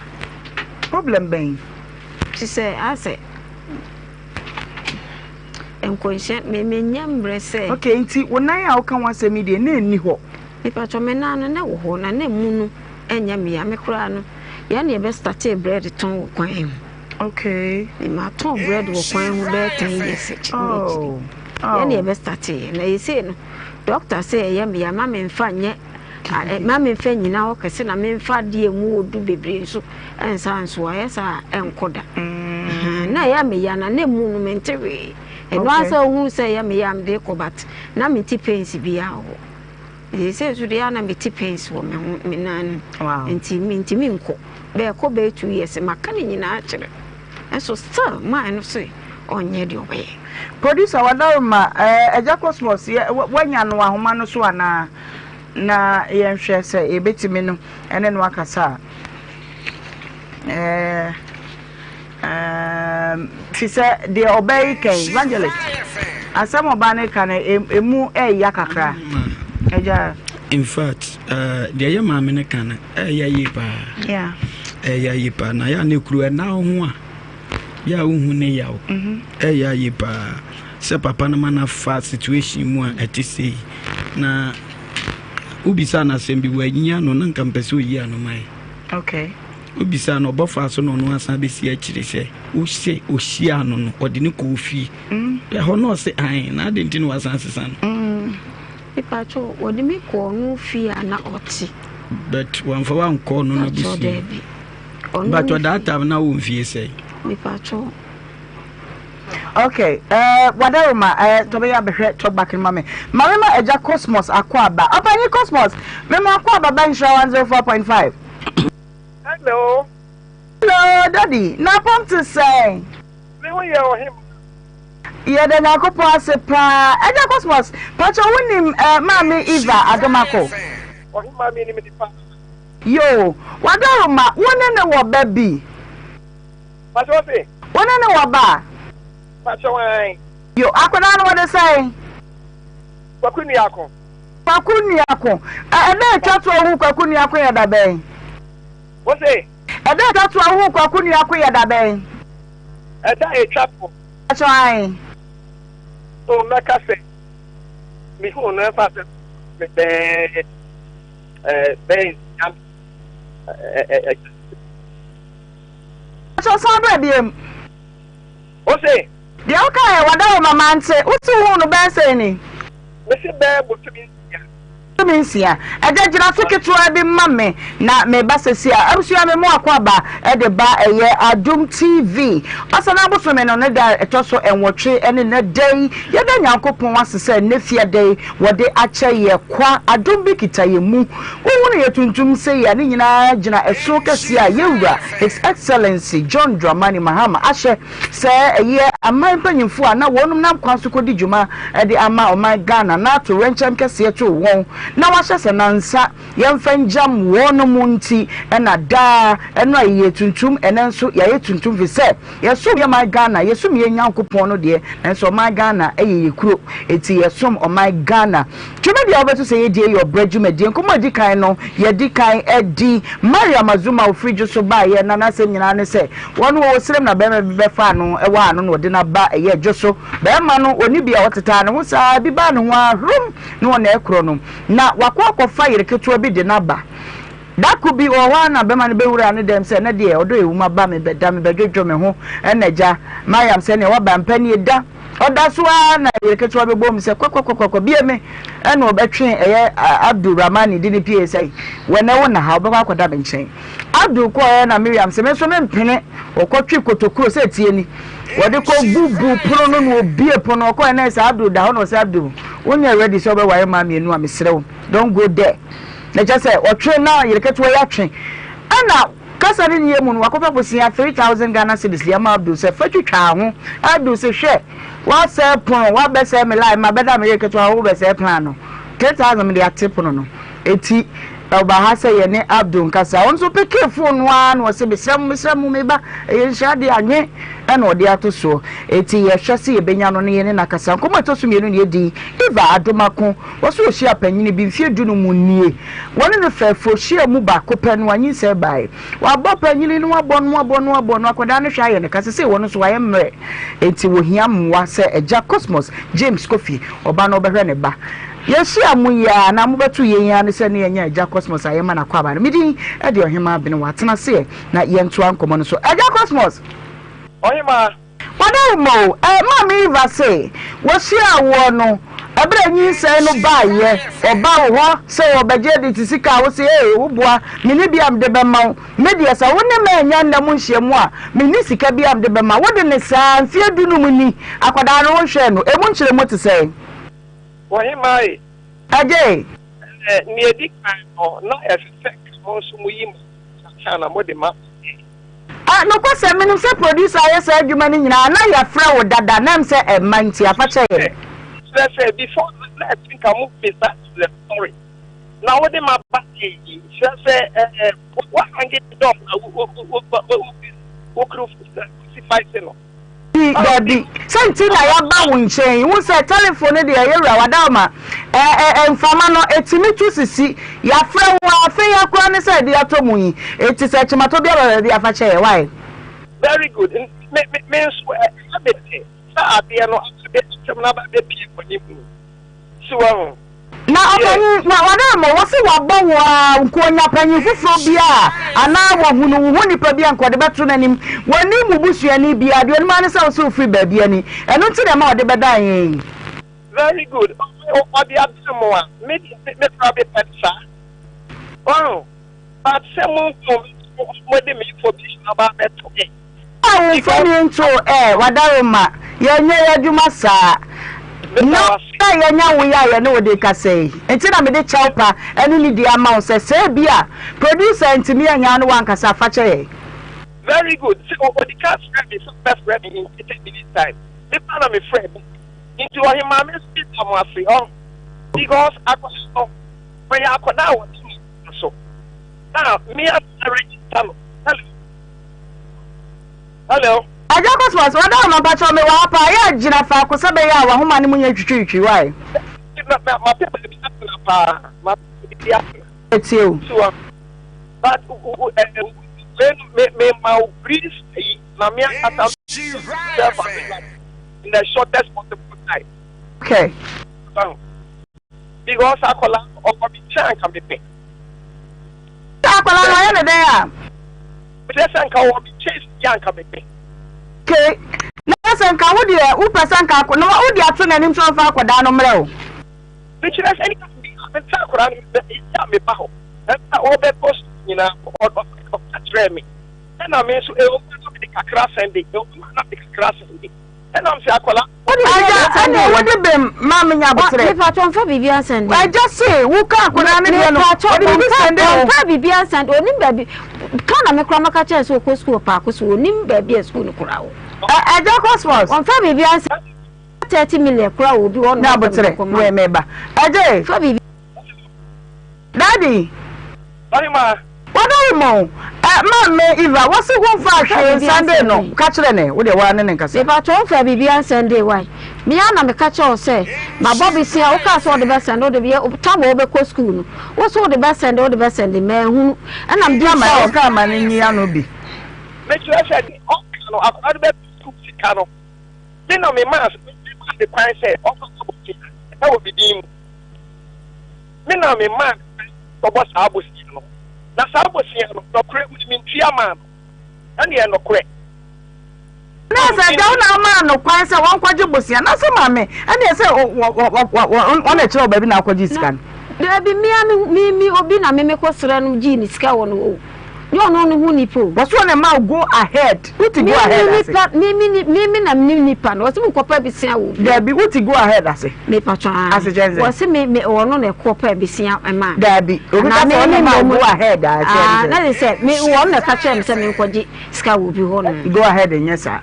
problem ben she say I say enkonhye me nyemre say okay nti wonan a wo kan wasemi de na enni ho ipa to me na no na wo ho na mu no enya me ya me kura no ya na e be start bread ton kwan okay me ma ton bread wo kwan ho be 10 years ya na e be start na you say no doctor say ya me ya ma me mfa nye ma me mfa nyina wo kese na me mfa de emu odu bebre so ensa nso ayesa enkoda na ya me ya na mu no mentewe eno asa hu say ya me ya me de kobat na me ti pains bia ho e say so de ya na me ti pains wo me nan enti mi nko be ko be 2 years maka ni nyina a kire eso still ma no say onye de obe producer wadaruma eja cosmos wanya no ahoma no so ana na yenhwe se ebetimi no ene no akasa she said the obey king evangelist asam obane kan emu ya kakra eja in fact the ya ma me ne kan ya yipa yeah ya yipa na ya ne kru na ho a ya uhu ne yawo ya yipa se papa na mana fa situation mu a etisi na ubisa na sembi wanya no na nkampese oyi ano mai okay ubisa no bofa so no no asa be si akire hye o hye o hia no no ode ne kofi ya ho no se an na de ntino wasan sesa no ipa cho ode me ko no fi na oti but wan fa wan ko no na bisi but that time na wo fi say ipa cho okay wadaruma to be ya behwe to back in mama eja cosmos akwaba apani cosmos mema akwaba ben 104.5 hello daddy na pom to say me wo ye ohim ye de na kopo asepa eja cosmos pacho wonim mama Eva Adomako ohima mi ni me dipa yo wadaruma wona ne wo baby pacho se wona ne wo ba pacho wan yo akwada no what say kwakuni yako ebe tatu ohu kwakuni yako ya da ben wo se ebe tatu ohu kwakuni yako ya da ben eda e trapo pacho ai so meka se mi hu no fa se So Sabra, what's it? the okay, whatever my man say, what's the one of best any? Mr. Bear would to be Minsia, a judge to be mammy, not me bassesia. I was your more quaba at the bar a year at Doom TV. As an abusman on a day, a tosso and watch it, and in a day, you don't know, coupon wants to say, Nifia day, what they actually qua, I don't be it. You move. We want you to say, and in a soca sia, His Excellency John Dramani Mahama Ashe, say a year, a man penny for now, one of them consequently Juma at the ama of my Ghana, not to wrench and cassia to one. Now I shall answer young friend jam one munti and a da and I ye tuntum and then so ye tuntum vi said yes so my Ghana yes so me young coupono dear and so my Ghana a crew it's a sum of my Ghana to me the other to say dear your bread you may dear come on dikaino ye dikai edi Maria Mazuma free just so by ye nana say nana say one was slim na be fano e wa no dinner ba a year just so be mano oni bia watata no sa bi ba no room no na ekro na wakwa fire keto bi de naba that could be one na be man be wura ne dem say na de odo ewuma ba me be da me be dwodwo me ho enaja Mariam say ne wa ba mpani da oda so na keto be bom say kokokokoko bie me ena obetwe eye Abdul Rahman di ne pie say we na wona ha obekwa akoda be nchen Abdul ko na Miriam say me so me mpene okotwe kotokuro say tie ni wode ko bubu pro no obi epono ko na say Abdul da ho no say Abdul when you're ready so be why mama enu amesrew don't go there na just say otwe na yereketo ya twen ana kasari ni emu no wakofa bosia 3000 Ghana cedis ya ma Abdul say fatwitwa ho Abdul say hwe wa say pon wa be say me lie ma beda me yereketo ho be say plan no 3000 me dey atip no eti oba ha say ye ne Abdul nkasa won so peke phone wa no say besram me ba ye shade anye ena odi atoso eti ye hwese ye benya no ne ye ne nakasa nkomo atoso mienu ne di Eva Adomako woso ohia panyini bi mfie du no munie woni ne fefo hia mu ba kopa no anyi se bai wa bo panyini no abo no akoda ne hwa ye ne kase se wono so wa ye mre eti wo hia mwa se eja Cosmos James Kofi oba no behwe ne ba yesi amuya na mubetu yenya ne se ne yenya eja Cosmos ayema na kwaba no midi e de Ohemaa Benewaa tena se na ye nto ankomo no so eja Cosmos Ohemaa Wadaimo mama Eva say wosi awo no ebere nyi se no ba ye oba wo ho se obeje de tisika wo se wo boa mini biam de bema me de sa wo ne ma nya nda mu nhyiemu a mini sika biam de bema wo de ne sa mfie du no mu ni akoda no wo hwe no emu nkyere mo te se Ohemaa aje ni edi kan no na effect mo so mu yim kana mo de ma no ko se minimum se producer yes adwuma ni nyina na ya fra wo dada na am se e manti afache ye say before let's think I move me start the story now what my party say what can get done wo crew 65 no Daddy, something I have bound chain. Who said telephone the area Wadama? And Famano, etimi to see your friend wa fe ya kwa said the atomui. It is a tomatobia the afache. Why? Very good. Means I be no the people. So na obanyi na wadama wose wabon wa nkonya panyi fufuro bia ana wa hunu nipa bia nkode beto nanim wani mubusuani bia de ma ne sa so free ba bia ni eno nti na ma ode bedan yin very good o de abemo a me probably petsa oh but some mo de me information about beto ah for me into wadaroma yenye yadwuma saa no ya nya wo ya no de ka say enti na me de chaupa enu ni di amount say bia producer ntimi anya no wan kasa fache very good so the cast ready so best ready in 10 minutes time the plan of my friend into Ohemaa me speak am afi because I was when I could now so now me I register hello Aja Cosmos wada ma ba cho me wa pa ya jina fa ko se be ya wa homa ni munya twitwitwi why ma people be na pa ma be ya etiu but me ma breeze na me ata in the shortest possible time okay because akola obi chan ka me pe akola no ye ne dey me say nka obi chase yan ka me pe okay na say nka wo de wo person ka no wo de ato na nim so fa akoda no mre o me chira say nka me ta akora ya me ba ho na obe post nyina o atre me na me so e o de kakra sende o na de kakra sende na me say akola what the bem mama nya botre if I don't for bibia send I just say who can kuna ne no for bibia send onim baby kana me kra maka che so ko school pa ko so onim baby e school kura wo I just cosmos on for bibia send 30 million kura wo bi won na botre we meba aje for bibia daddy ma what do you know me Eva what's the one for Sunday no catch ne wo de wa ne nkasa if I don't for bibia Sunday why me ana me catch o say ma Bobby say o ka so the best and o de be time o be ko school no wo so the best and o de best and me hu and am dia ma o ka ma ni nya no bi me try say o ka no akwa de be school sika no then no me ma the kwan say o ka so bi e wo bi dim me na me ma to boss abosi no na sa abosi no no kure with me tia man and ye no kure na say da na ma no kwan say won kwaje bosia na say ma me and ye say on e chiro ba bi na kwaje sika there be me obi na me ko sra no gi ni sika wo no yo no hu ni po but so na ma go ahead what go ahead me na ni pa no so ko pa bi sia wo there be what go ahead ase me pa twa ase jenze wo se me ono na ko pa bi sia ma there be obi ka so na go ahead ase na they say me wo na ka chem se me ko gi sika wo bi ho no go ahead and yes sir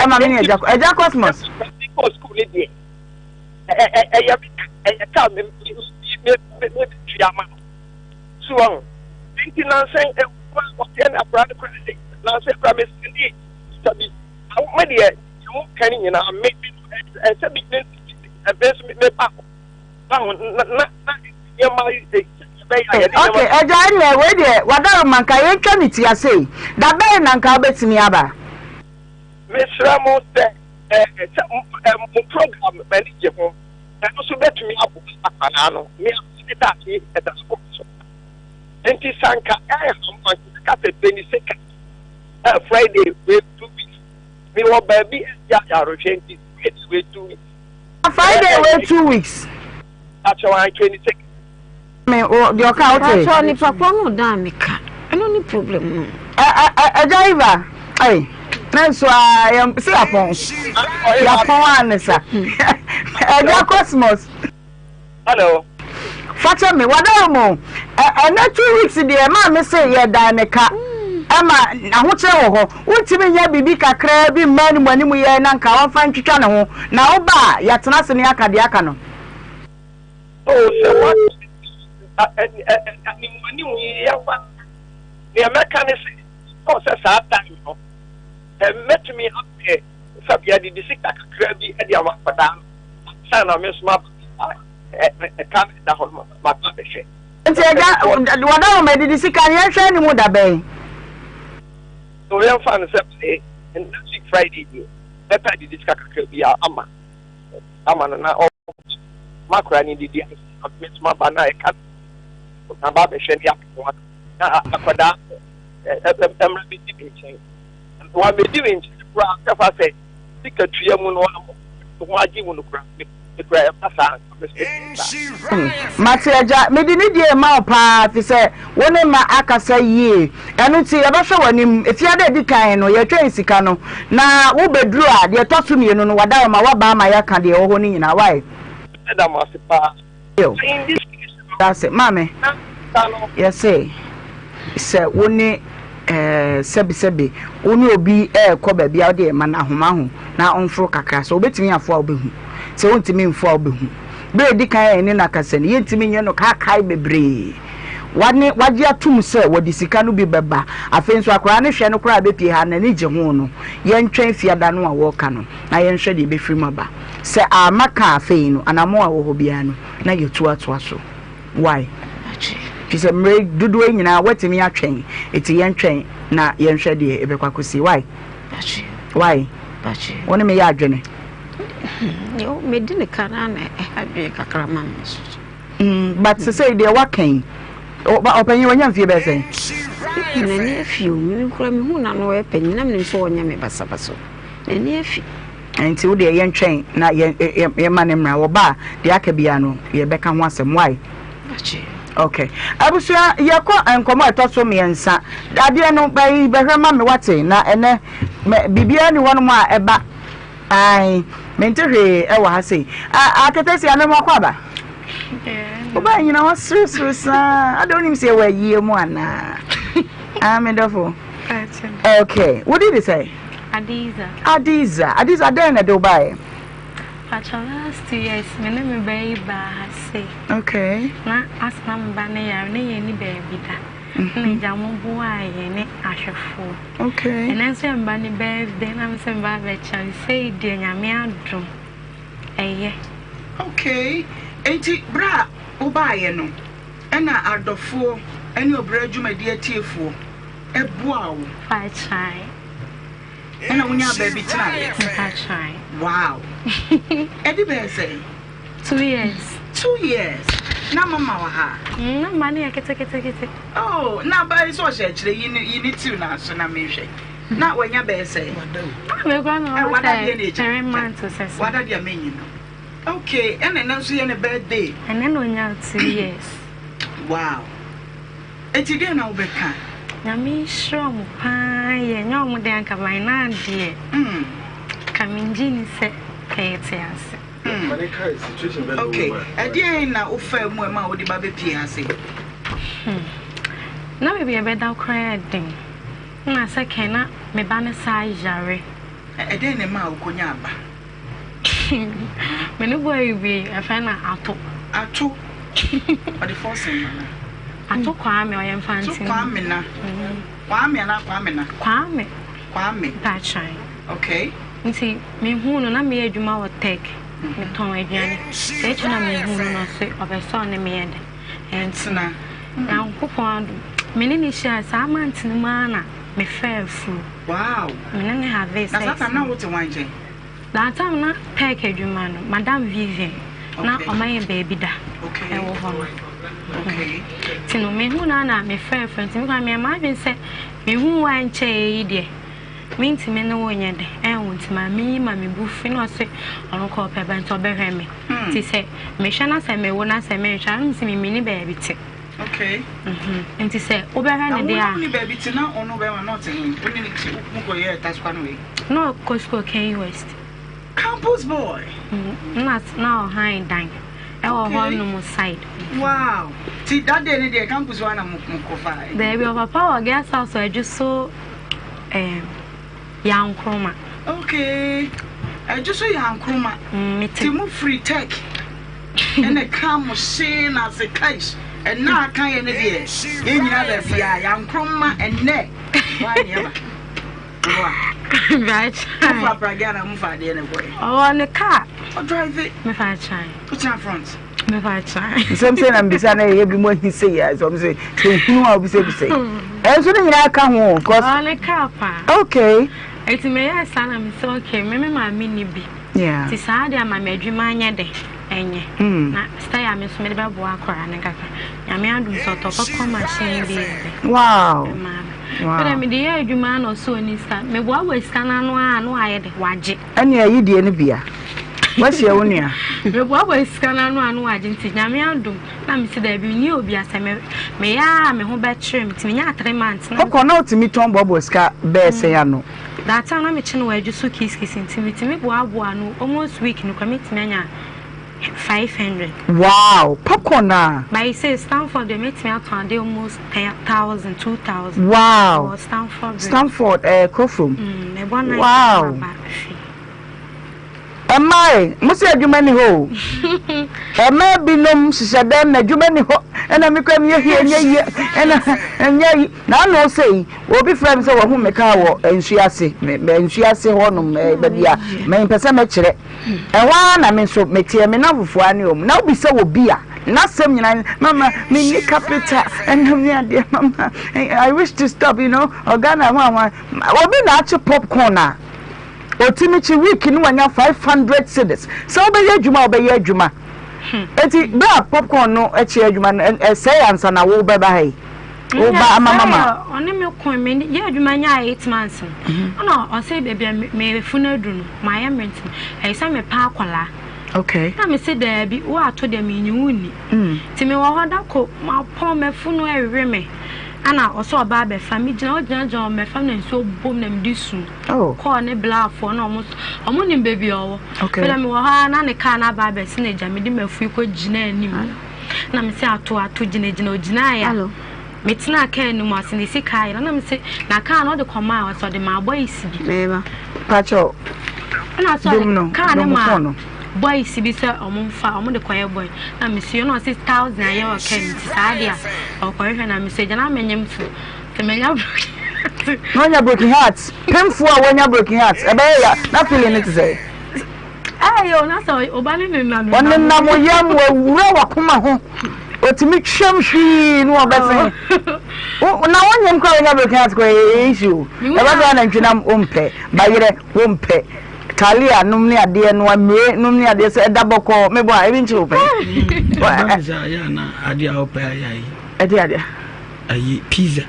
ma me eja cosmos ko school ni die ya ka me tia man so nonsense what can a brother credit nonsense promise indeed sabi how many you can you know make and sabi investment me back na okay eja anyway we dey wadaro man ka yen twa niti ase da be na nka betimi aba Mr. Monte mo program manager mo na so betimi abu apanano me that at the school Enti sanka kate 22nd Friday we 2 weeks me wo baby ya rochenti we 2 weeks Friday we 2 weeks that's why 26 me o di oka hotel so ni papa no da me ka no ni problem driver ai nanso am se apon ya pon anesa eja cosmos hello Facha me wadamo na 2 weeks dey ma me say ye da me ka ama ahokyere wo ho untimi nya bibi kakra bi mani mani mu ye na nka won fa ntwetwa ne ho na wo ba ya tena se ne akade aka no oh so what ni mani mu ye fa the american oh say sa time no met me up here sabia di disika kakra bi e dia wa pada sana me smart kan da ho ma pa be she nti ega wadamo me di sika ye hwe ni mu da ben so we am fan say and next Friday be pa di sika kakra bi ama na o makra ni di met ma ba na e kan na ba be she ya ko na akoda emra bi di chen wa me di wen bra ka fa say sika tuya mu no wa agi mu no kra Matreja medini die ma opa fi se woni ma akasa yie enu ti e ba hwe wanim efiade di kan no ye twen sika no na wo bedru a de tosu mienu no wada ma waba ma ya kan de wo ho ni nyina why da ma se pa in this case that's it mame yes say woni sebi woni obi ko ba bia de ma na homa ho na onfro kakra so obetimi afo obehu se wontimi mfo obehu be di kan ni na kasa ni yentimi nye no kai bebre wage atum se wodi sika no bi beba afenso akora ne hwe no kora bepie ha na ni je ho no yentwen fiada no a wo ka no na yenhwe de befiri maba se amaka afei no anamo a wo ho bia no na yetu ato aso why fise mre dudu enyina watimi atwen eti yentwen na yenhwe de ebekwakosi why woni me ya adwene yo me di ne kana na adwe kakra ma But to say they working. Open you when you feel better. Nephew, me who no weapon, I'm so on me basabaso. Nephew. Until the young train, not your man in Rawa, the Akabiano, your Beckham once and why. Okay. I was sure you and come out also me and son. I didn't know by Mamma what's in now and then Bibiani one more about I meant to hear I say. I can tell you I'm more quabba. But you know what's true, I don't even say where you one. I'm in the phone. Okay. What did he say? Adiza then at Dubai. For last 2 years, my name is Baby say. Okay. Na as nam bane any baby da. Na jamu boy any ashafo. Okay. And then say bane birthday na say ba say de nyame adom. Okay. Enti bra obaye no. Ena adofo eni obra dwuma de atiefo. Eboa wo. Fa chai. Ena wonya baby try. Fa chai. Wow. Edi be say 2 years. 2 years. Na mama wa ha. Na mani kete. Oh, na ba so she chire you need to na so na me hwe. Na wonya be say. We go na what say. 3 months say. What are you mean? Okay, and then so your birthday. And then wonya 2 years. Wow. Eti dey na obeka. Na me strong pa ye nyom den ka my na de. Kaminjini se kayetiase. Okay, again na ofa mu ma wo di ba be pie ase. Na me be better cry den. Na second na me ba ne sa jare. Again na ma okonya aba. Me no boy be afa na ato. But the first thing na. Ato kwa me o ye mfanti. So kwa me na. Kwa me. Pachai. Okay. Nti me hu no na me adwuma wo tech. Me ton aduane. Se chuna me hu no se obeso ne me yede. Entina. Na nkopon adu. Me ne ni share sa amantini ma na me fair fu. Wow. Me ne have sex. Na sata na wo te wanje. That time na tech adwuma no Madam Vivian. Na omaye baby da. Okay. E wo ho. Okay. Tino me hu na me fair friend. Me kwa me imagine say me hu wan che yi de. Minti me no wonya de wonti ma me bufi no se ono ko pe ben to behwe me ti se me hwa na se me wo na se me hwa nsi me ni baby ti. Okay. Nti se obehwe ne de a ni baby ti na ono be wa not hin oni ni ti mu ko ye taskwa no we no Costco Ken West campus boy na high dan e wo ho no mo side. Wow. Ti that day ni campus one na mo ko fa baby of papa o guest house I just so young chroma. Okay. I just so young chroma. Timu free tech. And a car machine as a case. And now I can't any day. In your fear, young chroma and neck. Why Right. Oh, on the car. I'll drive it. Me fa try. Put your front. Me fa try. Something I'm beside every more he say as I'm saying. You know, I'll be say. And so then I come home. Cause on the car. Okay. It's me I sana me so okay me ma mini bi. Yeah. Ti sa dia ma madwuma anya de enye. Na stay am so me de ba bo akora ne kaka. Ya me adum so to ko machine bi. Wow. Wow. But me de adwuma no so ni sta. Me bo awa sta na no a no aye de waje. Ane ayi de ne bia. What's your own ya? Me bo awa sta na no a no waje nti ya me adum. Na me se da bi ni obi ase me ya me ho be kire me ti me nya 3 months na. Ko na otimi ton bobo ska be se ya no. That time I'm chin where you so kiss me boa no almost week no commit me 500. Wow, popcorn na. But he says Stanford they make me out on they almost 10,000, 2,000. Wow. Stanford Crofrom. Wow. Am I? Must you many ho? Am I be no shadam na jumani ho? And I'm come here and now no say will be friends over whom make our and she has honum baby main person and one I mean so make me now for annuum now be so beer not some mama me capital and dear mama I wish to stop or Ghana mama will be natural popcorn. Otimichi week in 500 cedis. So be juma. eti bra popcorn no echi adwuma no say ansa na wo beba hai wo ba mama oni me kon me ye adwuma nya 8 months no o say baby me funu adu no my rent e say me pa akola okay na me say there bi wo ato dem nyiwuni ti me wo hoda ko ma pon me funu ewe me ana oso oba be family gina John me family so bom na me disu call ne blafo na omo ni baby owo but me wo ha na ne car na ba be se na me di mafu ko gina anim na me say ato gina ya metina car no mo se ne sika ya na me say na car no de koma so de ma boy sibi beba pacho na so car ne ma boy sibi se omo de koye boy na me say no 6000 aye o ken ti sadia o koye na me say na menyem fu te menya no nya broken hearts painful when broken hearts ebe ya na feeling it say ayo na so obani ni na no won na mo yam wura wakoma ho otimi twam hwi no obese na wonyem kwa nya broken hearts ko issue ebe ga na ntwinam ompe bayire ompe Talia numni ade no amre numni ade se daboko mebo a ebi nchi ope ya na ade a ope ayi ade ayi pizza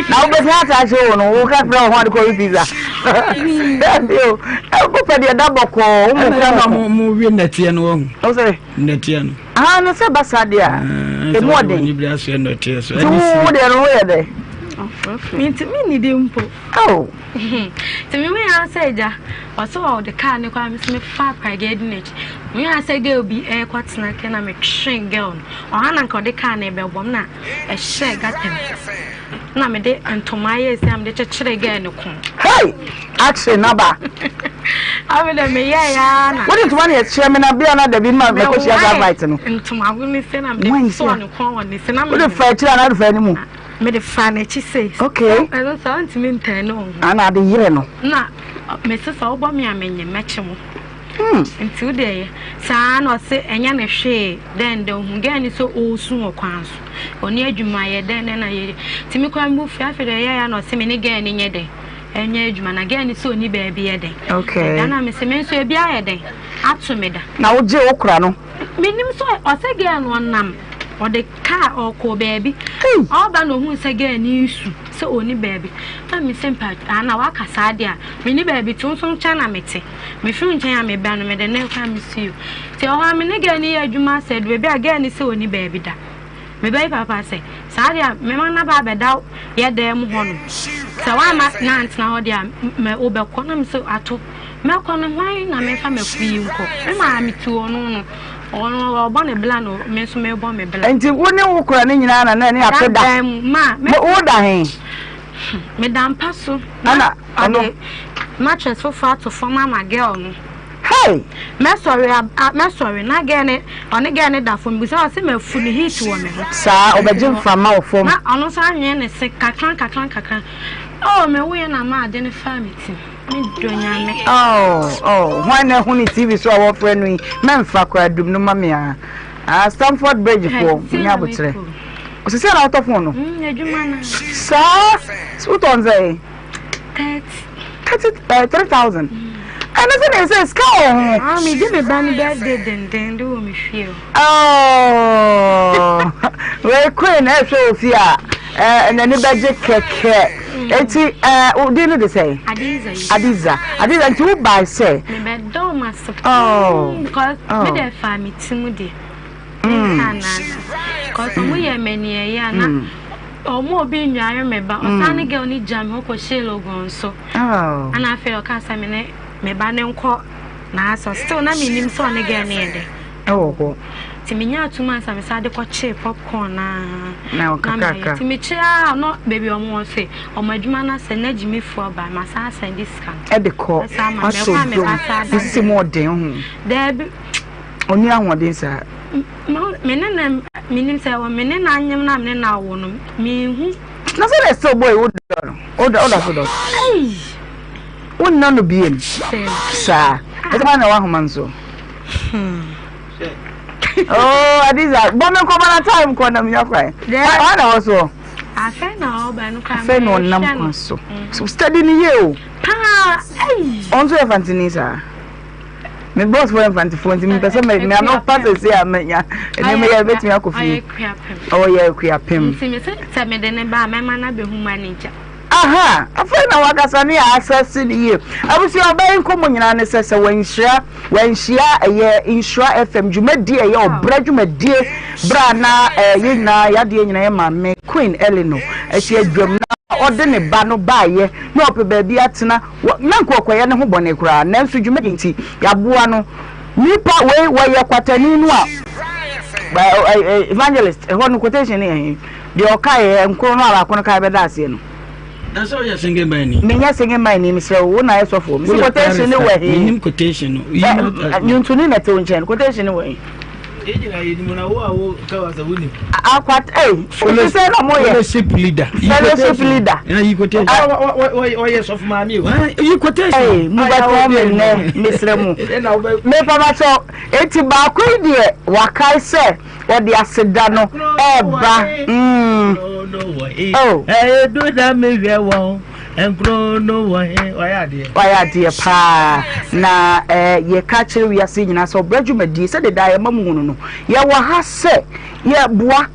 na obe ta show no wo ka bra ho ade ko pizza ndio ko pe de daboko mo kra mo wi netie no wo o se netie no no se basadia e mo de ni bra so netie so wo de no we de me ni de mpo to me when I say ja also the car ne kwa me fa pa get net when I say girl be air kwatna ke na me twen girl o hana nko de car ne be bom na e hye gatem na me de antomaye se am de chechire girl ne ko hey action naba I mean me ya na what is one is chairman na bia na da bi ma me ko shia ga right no ntoma go ni se na me so ne ko won ni se na me de fa chira na de fa ni mu me de fa na chi say okay I don't want me ntan no ana de yire no na me se so obo me amenye meche mo nti de saa no se enya ne hwe den de hu ga ni so osu okwan so oni adwuma ye den na ye ti me kwa mbu fi afere ya no se me ne ga ni nye de enya adwuma na ga ni so oni ba bi ye den okay na me se me so e bia ye den atu me da na wo je okura no menim so o se ga no nam o de car o ko baby o ba no hu se ga ni isu se oni baby na me sempa na wa kasa de a me ni baby tun so ncha na mete me fi ncha ya me ba no me de na kwa me see you te o ha me ne ga ni adwuma se de baby a ga ni se oni baby da me bai papa se sa de a me ma na ba be da ye da mu ho no se wa ma na antina ho de a me o be ko na me so ato me ko no hwan na me fa me fi nko me ma me tu onu no ono obane bla no me so me bo me bla enti woni wo kura ne nyina na ne apeda ma me wo da hen me dan paso ana ano mattress for to for mama girl no hey me sorry na gene one gene da fo mbi so se me fu ni heat wo me sa obejim fama wo fom na ono sa anwe ne se kakran oh me wo na ma de ne family oh when na huni TV so our friend we memfa kwa dum no mamia Stamford Bridge for nya botre o se na out of phone no adwuma na sa so ton say 30,000 and I say ska me give me ban birthday den do me feel we queen e so fia and then budget keke eti udi no dey say Adiza nti buy say me be do ma because me dey family timu dey because we ye many ya na omo obi nyaare me ba osane girl ni jam ho ko shelo gon so ana fe o ka sa me ba ne nko na so still na me nim so ne girl ne ende timinya atuma sa me sade ko che popcorn na okaka timicha no baby omo say omadwuma na se na jimi fu ba ma sa send discount e de ko aso do this more den hu there oni ahode sa menena minim say wo menena anyem na menena wo no mi hu na say le so boy wo do so do wonna no biem sa e ma na wa homanso oh Adiza bomme ko bana time ko na mnya fry ana also afa na oba no ka afa no nam ko so study ni ye o ha onzo e fantini sa me boss for infantile me person me no pass say amanya ene me ya betimi akofi oh yeah kuapem nti me say me de ne ba mema na be hu manager aha afei na wakasa ne access ni ye abusi obai nkomo nyina ne sese wanhia eye insura fm dwumadi eye obra dwumadi bra na yina yade nyina ye mame Queen Eleno esi adwam na ode ne ba no baaye na ope ba bi atena na nkokoye ne ho bone kura na nso dwumadi nti yaboa no nipa we ye kwatani no a evangelist e hono quotation e de okaye nkoro no ala kono kai be da ase no. That's all you're singing by name. Me singing my name is one I saw for me. Quotation away. Name quotation. You to need to change quotation away. Fellowship leader. Fellowship leader. You quotation. Oh yes, of mommy. You quotation. Hey, Miss Remu. Me papa so eti ba ko die wakai se odi asedano eba. Oh, eh do that me we won. Enkro no why dear pa na ye catch we are seeing us so bradwumadi said the diamond no ye wa ha se ye boa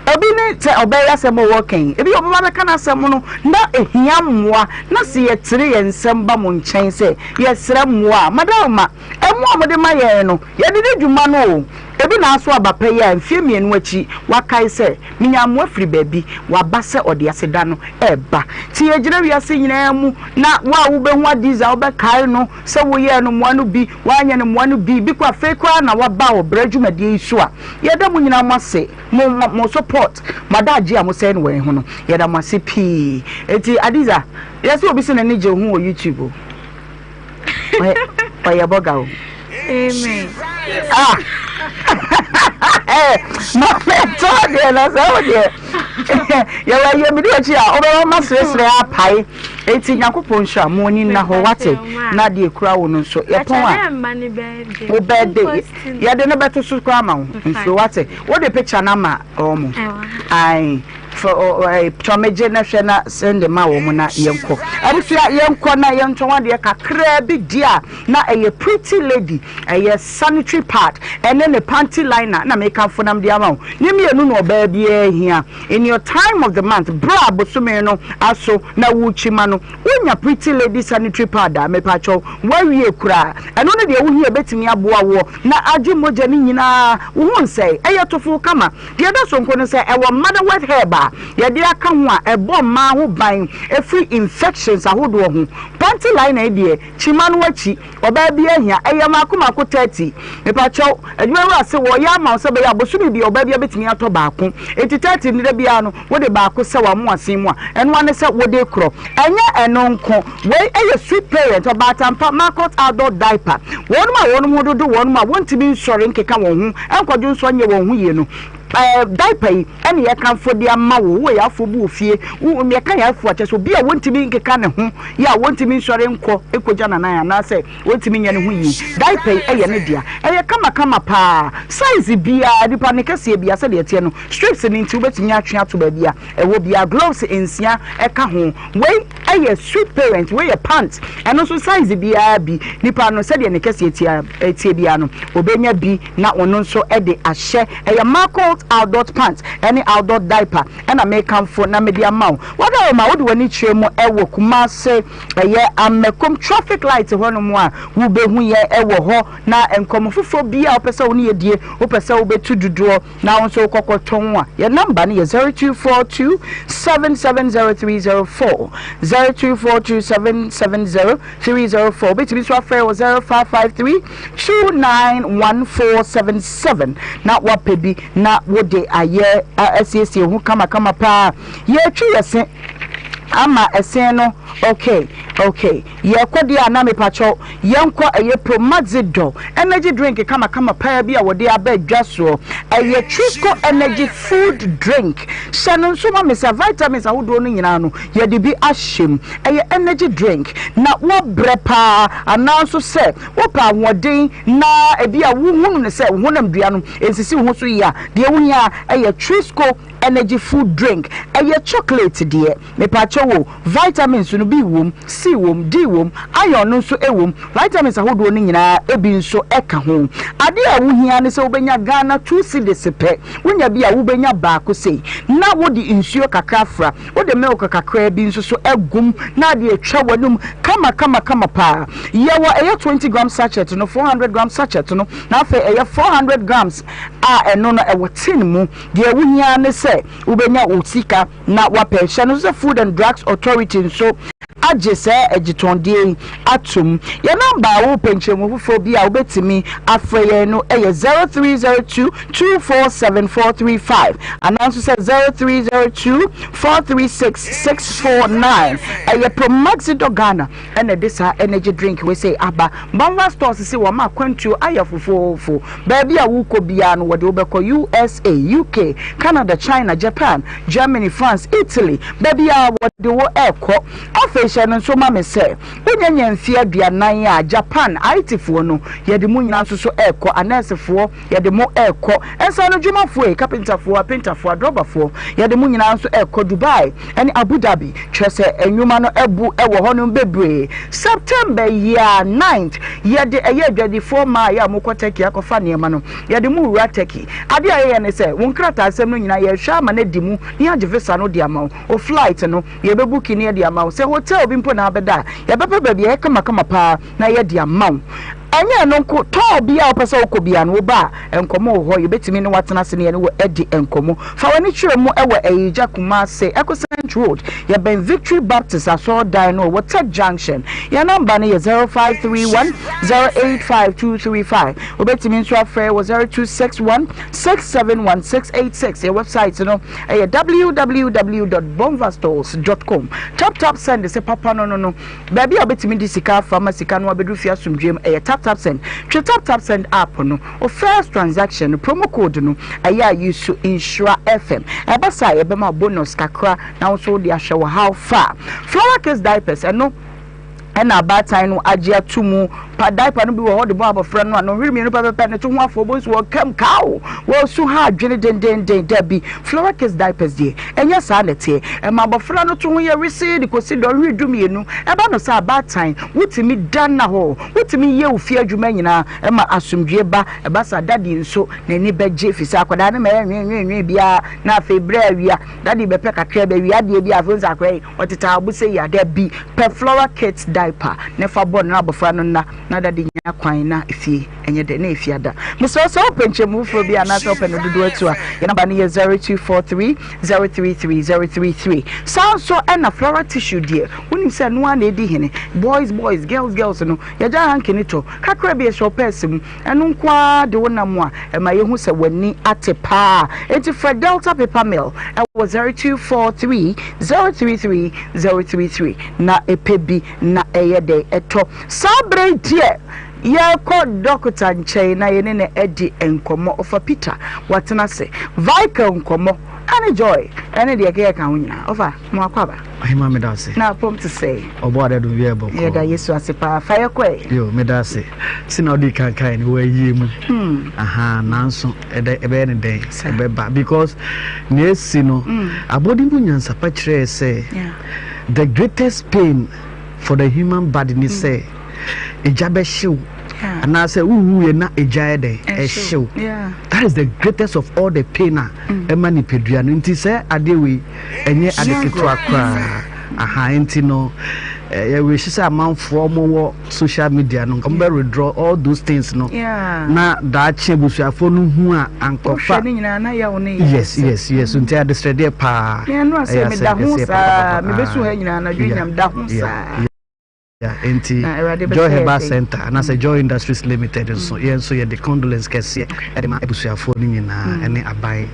obi ne te obeya se mo working ebi obi ba ka na se mo no na ehia mmoa na se ye tire ye nsem ba mo nchen se ye sere mmoa madama emu mo de ma ye no ye de dwuma no ebi na aso abapa ya mfie mienu achi wakai se minyamu afiri baabi waba se ode aseda no eba ti yegina wiase nyina mu na wa wo be hu adiza wo be kai no se wo ye no moa no bi wanya no moa no bi kwa fe kwa na waba wo bradwumadi isu a yeda mu nyina mase mo support madaji a mo se no we hu no yeda mase pi eti adiza yesi obi se na nije hu o YouTube o ya boga o amen my friend told you na so there ya wa ye mi do chi a obewa masresre apai eti yakopon sha mo ni na ho wate na de kura wo no so ye pon a o birthday ya de no beto so kura ma wo nso wate wo de picture na ma omo ai for chomeje na hwe na send ma wo mu na yenko abusia yenko na yento wa de kakra bi dia na a pretty lady a sanitary pad and then a panty liner na make am for nam dia ma nyemi enu no ba bia hia in your time of the month bra bosume no aso na wuchima no wonya pretty lady sanitary pad a me pa cho wawie kura eno no de wo hia betimi aboa wo na agi moja ni nyina wo hu nsei eyetofo kama de da so nko no se e wo mother wet hair ba ya de aka ho a ebo ma ho ban free infections ahodo ho panty liner de chima no wachi oba bia hia eyama akomako 30 me pa cho adwuma wa se wo ya ma se be ya bosu bi oba bia betimi ato baako eti 30 ni da bia no wo de baako se wa mo asen mu a eno ane se wo de kro enya eno nko we eye sweet parent oba tampa market adult diaper wonu mo dodo wonu ma wontimi nsore nkeka won hu enkodu nso nye won hu ye no diaper ene ye kan fo dia ma wo ya fo bu ofie wo me kan ya fo ache so bia wontimi nkeka ne ho ya wontimi nsore nko ekoja na nan na se wontimi nya ne ho yi diaper eye ne dia eye kama pa size bia dipa ne kase bia se de tie no strips ni nti wobetimi atwe ato ba bia ewo bia gloves ensia eka ho we eye sweet parent we your pants eno so size bia bi nipa no se de ne kase tie bia no obenya bi na ono nso e de ahye eye market adult pants any adult diaper and I make am for na media maw what are ma wodi wani chiremu ewo Kumase eye amekom traffic light hono mu a wo be hu ye ewo ho na enkom fofo bia opese wo ne yedie opese wo betu duduo na wonso kokoton a ye number ne 0242 770304 0242 770304 betibi so afre 0553 291477 na wapebi na wode aye asiesie hu kama pa ye twi yese ama esen no okay ye kwodi ana me pacho yenko eye promazido energy drink kama pa bia wode abadwaso eye Trisco energy food drink shanon so ma mesa vitamins ahodo no nyina no ye de bi ahyem eye energy drink na wo brepa ananso se wo pa woden na e bia wo hunu ne se wo honam dua no ensisi ho so ya de wo hia eye Trisco energy food drink chocolate dear me pacho wo vitamins no bi wom C wom D wom iron no so ewom vitamins ahodo no nyina ebi nso eka ho ade a wo hia ne se wobenya Ghana 2 cedis pe wonya bi a wobenya baako sei na wodi insuo kakra fra wode milk kakra bi nso so egum na ade atwa wanum kama pa yewo 20 gram sachet no 400 gram sachet no na afa 400 grams eno no ewo tin mu de wo hia ne se wobenya otika na wapehye no se Food and Drugs Authority so agese egitonde atum ya number wo penchemu fufo bi a wobetimi afreye no 0302247435 and also say 0302436649 Promaxido Ghana and this energy drink we say aba Bamba stores see wo ma kwantu ayafofofo baby a wo ko bia no wode obeko USA UK Canada China Japan Germany France Italy baby a wode wo eko official no so ma me say unyanya mfie aduanan a Japan IT fo no yede mu nyina so eko anese fo yede mu eko ensa no dwuma fo e carpenter fo painter fo drober fo yede mu nyina so eko Dubai and Abu Dhabi twese enwuma no ebu ewo ho no bebre September year 9th yede adwadi fo ma ya mokoteki akofa niema no yede mu wura teki ade aye ne say won krata asem no nyina ye hwa ma na dimu ni age visa no de ama o flight no ye be book ni de ama say hotel bi mpo na abeda ye be ba bia kama pa na ye de ama anya no ko to bia opese okobia no ba enkomo ho ye betimi ne watena se ne ye no edi enkomo fa wani twere mu ewo Ayija Kumase Ecocent Road ye ben Victory Baptist aso dan no Water Junction ya number ne 0531085235 obetimi nso afre 0261671686 your website no www.bomvastores.com top send se papa no baby obetimi disika pharmacy kan wa bedu fia sumdwem tap send app no o first transaction promo code no aya use to Nhyira FM ebasa ebema bonus kakra na also dey show how far Flower Kids diapers no and about time no agya tumu pa diaper no bi wo de bo abofra no no hwiri mi no pepe ne to ho afo bo so kam cow wo so ha dwene den dabi Flower Kids diapers die enya sa na tie e ma abofra no to ho ye receive kosi do hwiri dumienu e ba no sa about time wutimi dan na ho wutimi ye ofie adwuma nyina e ma asomdwe ba e ba sa dadi nso na ni beje fisa akoda na ma nwe bia na febra awia dadi be pe kakra ba awia de bia afo nsa akwa otita abuse ya dabi pe Flower Kids diaper nefa bon na abofra no na dadi nya kwan na efie enye de na efie ada muso so penchemu fo bia na so pen dodo atu a ye number ne 0243033033 sound so na floral tissue dear woni se no na edi hene boys girls no ya ja hankini to kakra bia so person enu nkwa de wonam a e ma ye hu se wani atepa enti for Delta paper mill e was 0243033033 na epebi na eyede eto sabre die ye ko doctor nchei na ye ne edi enkomo ofa Peter watena se Vika enkomo ani joy ene de ke ka hunya ofa mo akwaba Ohemaa medase na pom to say obo ade do wie boko ye da Yesu asepa fa ye kwe yo medase sina odi kankan ni wa yie mu aha nanso ebe ne den ebe ba because ne si no abodi mu nyansa pa kire say the greatest pain for the human body ni say ejabe shew and I say ye na ejaede e shew that is the greatest of all the pain emani pedua no nti say adewe enye adeketo akra aha enti no we should say amanfo mo social media no come withdraw all those things no na da chebusuafo no hu a ankofa yes until I distrade pa no say me da hu sa me besu ha nyina na dwunyam da hu sa enti Joy Herbal Center and as a Joy Industries Limited and so ye the condolence kese e ma ebusuafo ni nyina ene abai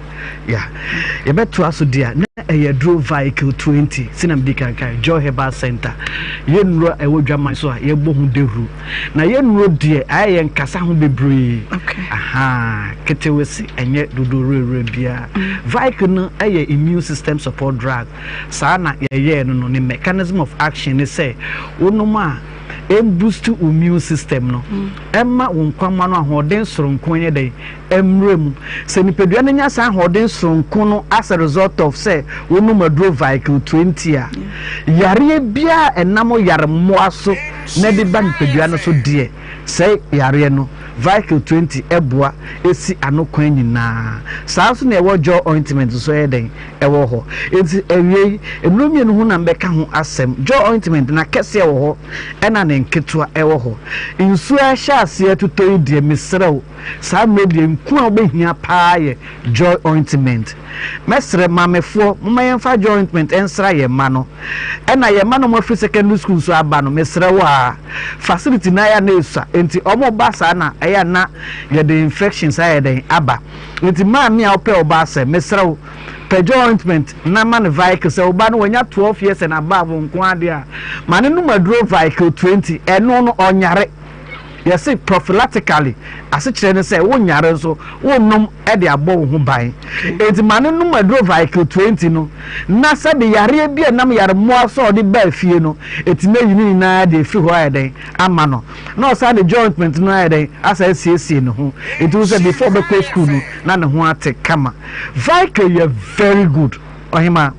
ye beto aso dia na ye draw vehicle 20 sinam dikankan Joy Herbal Center ye nro e wodwaman so ye bo hu dehuru na ye nro die aye nkasa ho bebre aha ketewesi enye dodore bia vehicle no aye immune system support drug sa na ye no ne mechanism of action is say wono boost immune system no emma wonkwama no ahoden soronko nye dey emrem se nipadua no nya san hoden sonko no as a result of say wonu maduro vehicle 20 a yare bia enamo yare moaso na de ba nipadua no so de say yare no vehicle 20 eboa esi anokwan nyina saa so na ewo jaw ointment so eden ewo ho enti ewie enumie no hu na mbeka ho asem jaw ointment na kese ewo ho ena ne nketua ewo ho nsu ahya ase atutoyi de misrew saa medie nku a obehia paaye jaw ointment mesre mamefo momayemfa jaw ointment ensra ye ma no ena ye ma no mo free secondary school so aba no mesrew a facility na ya na esu enti omo ba saa na eya na ye the infections ayeden aba enti ma mi a ope oba se mesrew jaw ointment na man vehicle se oba no wanya 12 years and above nko ade a mane no maduro vehicle 20 eno no onyare yes prophylactically asechire ne say wonyare so wonnom e de abo wo ho ban enti mane no maduro vehicle 20 no na se de yare bia nam yare moa so de ba fie no eti na yini na de fi ho ayeden ama no na so de jointment no ayeden asa siesie no ho enti so before be go school no na ne ho ate kama vehicle you very good Ohemaa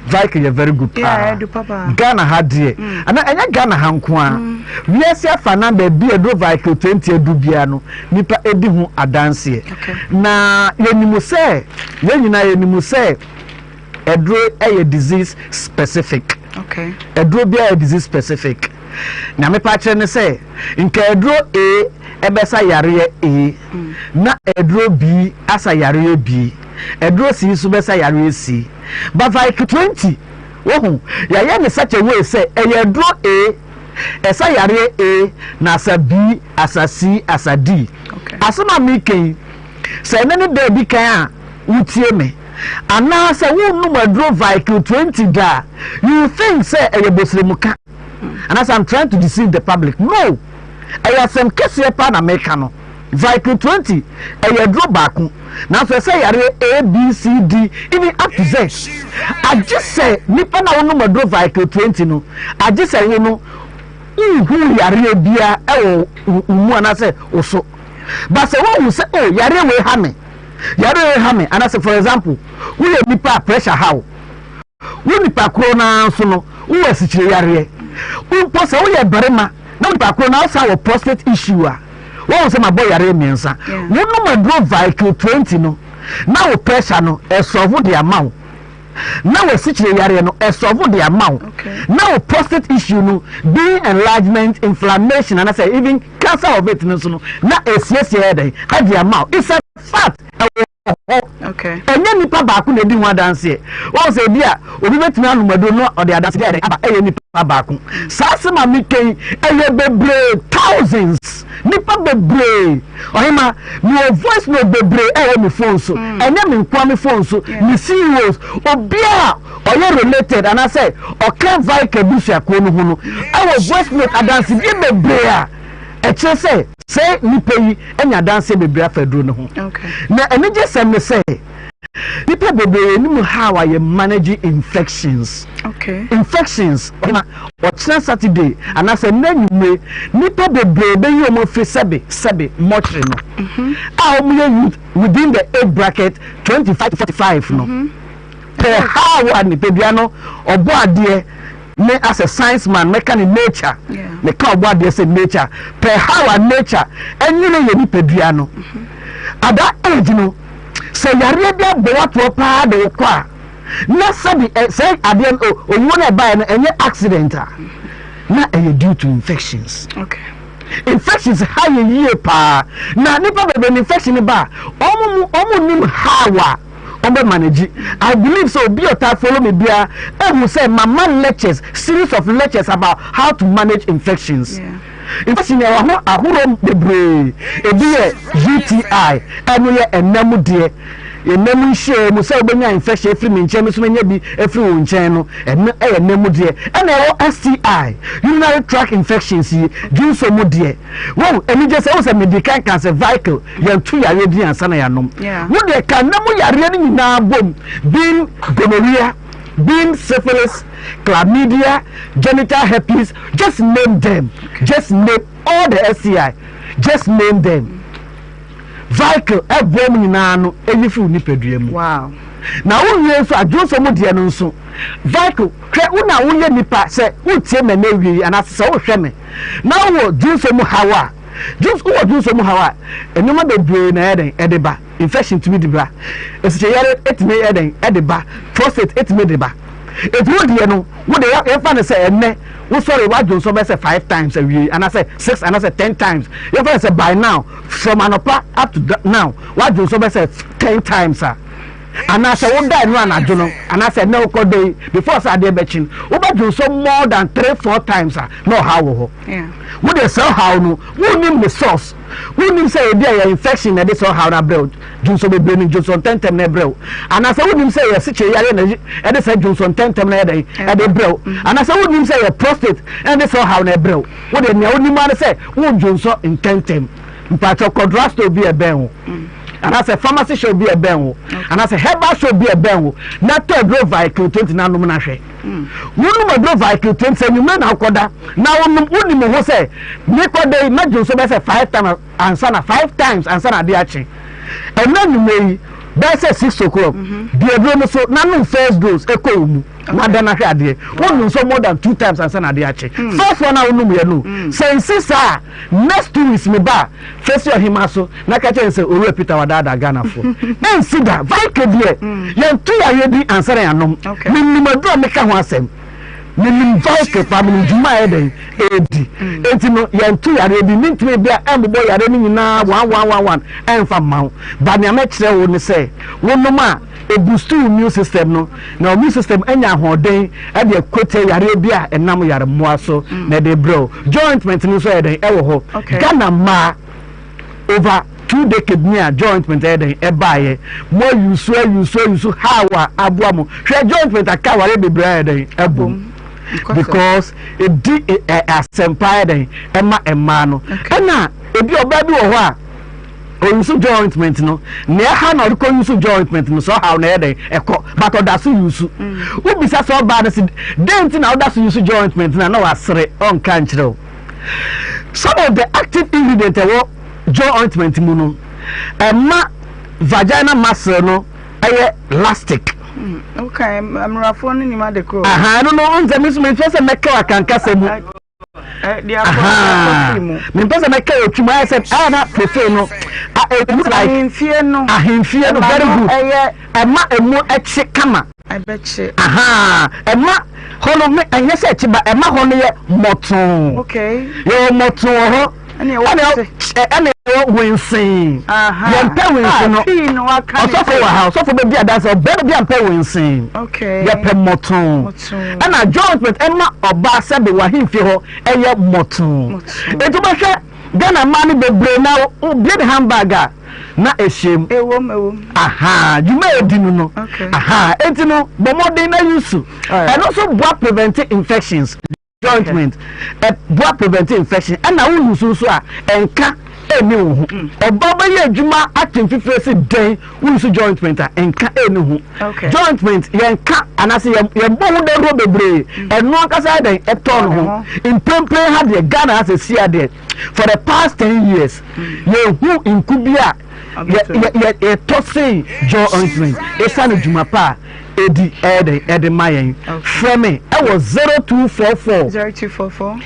vehicle you very good do papa Ghana had there and anya Ghana hankwa we see afa na be do vehicle 20 edu bia no nipa edi hu adanse na yenimu se yenyina yenimu se edro eye disease specific edro bia disease specific na me pa kire ne se nka edro a ebesa yare a na edro b asa yare b edro c so besa yare c but like 20 wohu ya ye ne such a way say edro a esa yare a na asa b asa c asa d asoma mi ken say na ne dey bi kan a utie me ana say wonu madro vehicle 20 da you think say eyebosremuka and as I'm trying to deceive the public no I some case pa na make no vehicle 20 eyedro baako na so say yare A B C D even up to Z I just say nipa na wonu madro vehicle 20 no I just say you know who yare bia umu ana say oso but say who say oh yare we ha me and I say for example who nipa pressure how who nipa corona so no who asichire yare umpo say who barema na nipa corona also prostate issue a won say my boy yare miensa wonu madro vehicle 20 no now pressure no e solve the amount now we sichire yare no e solve the amount now prostate issue no being enlargement inflammation and I say even cancer of it no so no na esiesie dey the amount it's a fact enya nipa baako na di ho adanse won say bia obi betumi anumado no o de adanse dey aba enya nipa baako saase ma miken eye bebre thousands nipa bebre Ohemaa mi voice no bebre mi phone so enya mi nkwa mi phone so mi CEOs obi a oye related and I say o kan vehicle busia ko no ho no voice note adanse bi bebre a eche say nipa yi enya adanse bebre afaduro no ho na ene je sem ne say nipa bebre ni mu how I manage infections infections on Saturday and I say nanwume nipa bebre be yi omo fe sebe mortuary no youth within the age bracket 25 to 45 no how and nipa bia no obo ade me as a science man make an nature me ka obo ade say nature per how and nature enyine ye nipa bia no at that age no say yare bia bo wato pa de kwa na sabi say ade owo na buy no enye accident na due to infections infections how ye pa na nipa be infection ba omo nim how manage. I believe so. Be your follow me, Bia. I will say, Mama lectures, series of lectures about how to manage infections. Infection, a home the brain, a beer UTI, and we are a nemu dear. A nemu share, Musabania infection, every min channel, be every one channel, and a nemu dear, and a STI, urinary tract infections, do so more dear. Well, and you just also medical cancer vehicle, you're 2 years and Sanayanum. Would they can know you are reading now, boom, being gonorrhea, being syphilis, chlamydia, genital herpes, just name them. Just name all the STI. Just name them. vehicle ebom nyina no eyifu nipadua mu wow na wonye nso adwoso mu de no nso vehicle hwe una wonye nipa se wotie me na wi anase se wo hwe me na wo dwoso mu hawa dwoso mu hawa enuma bebre na eden edeba infection to me de bra esiche yare etime eden edeba prostate etime de ba etuwo de no wo de ya fa ne se enne wo sorry wa dwoso be se 5 times a wi anase 6 anase 10 times ya fa se by now from anopa up to now wa dwoso be se 10 times and I said, what no anajono, and I said, no, day before Saturday betching, over so more than 3-4 times. No, how? Yeah. Would they sell how? No, who name the source? Who name say there infection that they saw how that build? Johnson be bringing Johnson 10 tem nebro. And I said, who name say a situation, and they said Johnson 10 tem day at the bro. And I said, who name say a prostate, and they saw how they bro. What they only man say, who Johnson in 10 tem. But your contrast will be a bell. And I said, pharmacy should be a benwo. And I said, herbal should be a benwo. Not to drove vehicle 20 na no manashe. Wonu drove vehicle 20 you men akoda. Now wonu mo say, make day imagine so say 5 times answer 5 times answer na dia chi. And then you may say 6 o'clock. The no so na no first dose eko mu. Na na hwe ade. Wonu so more than 2 times answer na dia chi. First one na wonu me no. Say sister next 2 weeks me ba face your Ohemaa so na ka chen say oru Peter wadada Ghana for. En sida vike die. Yen tu ya yedi answer ya nom. Minni madura me ka ho asem. Minni vike pa minni juma eden edi. Enti no yen tu ya yedi mintime bia embo ya re ni nyina 1111 emfa mawo. Ba ne me kire wo ni say wonu ma a boost immune system no na immune system enya hoden e de kote yare bia enam yare moa so na de bro jointment ni so eden e wo ho Ghana ma over 2 decades near jointment eden e baaye mo use hawa abuamu hwe jointment akaware bebre eden ebom because it di asempa eden ema no na ebi oba bi wo ho a use jointment no na ha na ko use jointment no so how na eden eko but odaso use wo bisa so bad say dent na odaso use jointment na wasere on kan kire some of the active ingredients wo jointment mu no vagina muscle no aye elastic. Okay, I'm rafon ni ma de ko. No on the movement first make wa kan kasa mu. Me pesa make otuma say na fefe no. It looks like ahemfie no very good. Ema emu echi kama. I bet you. Ema hono me anya se echi ba ema hono ye moton. Okay. Ye moton ho. Ane winsin. Ye pe winsin no. Osofo wa house, osofo be bia dance, obe bia pe winsin. Okay. Ye pe moton. Ana jointment ema oba se be wa himfie ho eye moton. Etu ba hwe Ghana mani bebre na obi de hamburger na eshem ewom juma edinu no enti no bomodin na yusu and also blood preventing infections jointment blood preventing infection and na wu yusu so a enka eni wo obaba ye adwuma atemfifre se den wu yusu jointment a enka eni hu jointment yenka anase ye bohu de ro bebre eno akasa den eton ho impempe ha de Ghana as a sia de for the past 10 years ye hu inkubia ye tossing jointment esane dwuma pa edi edi mayen frame e was 0244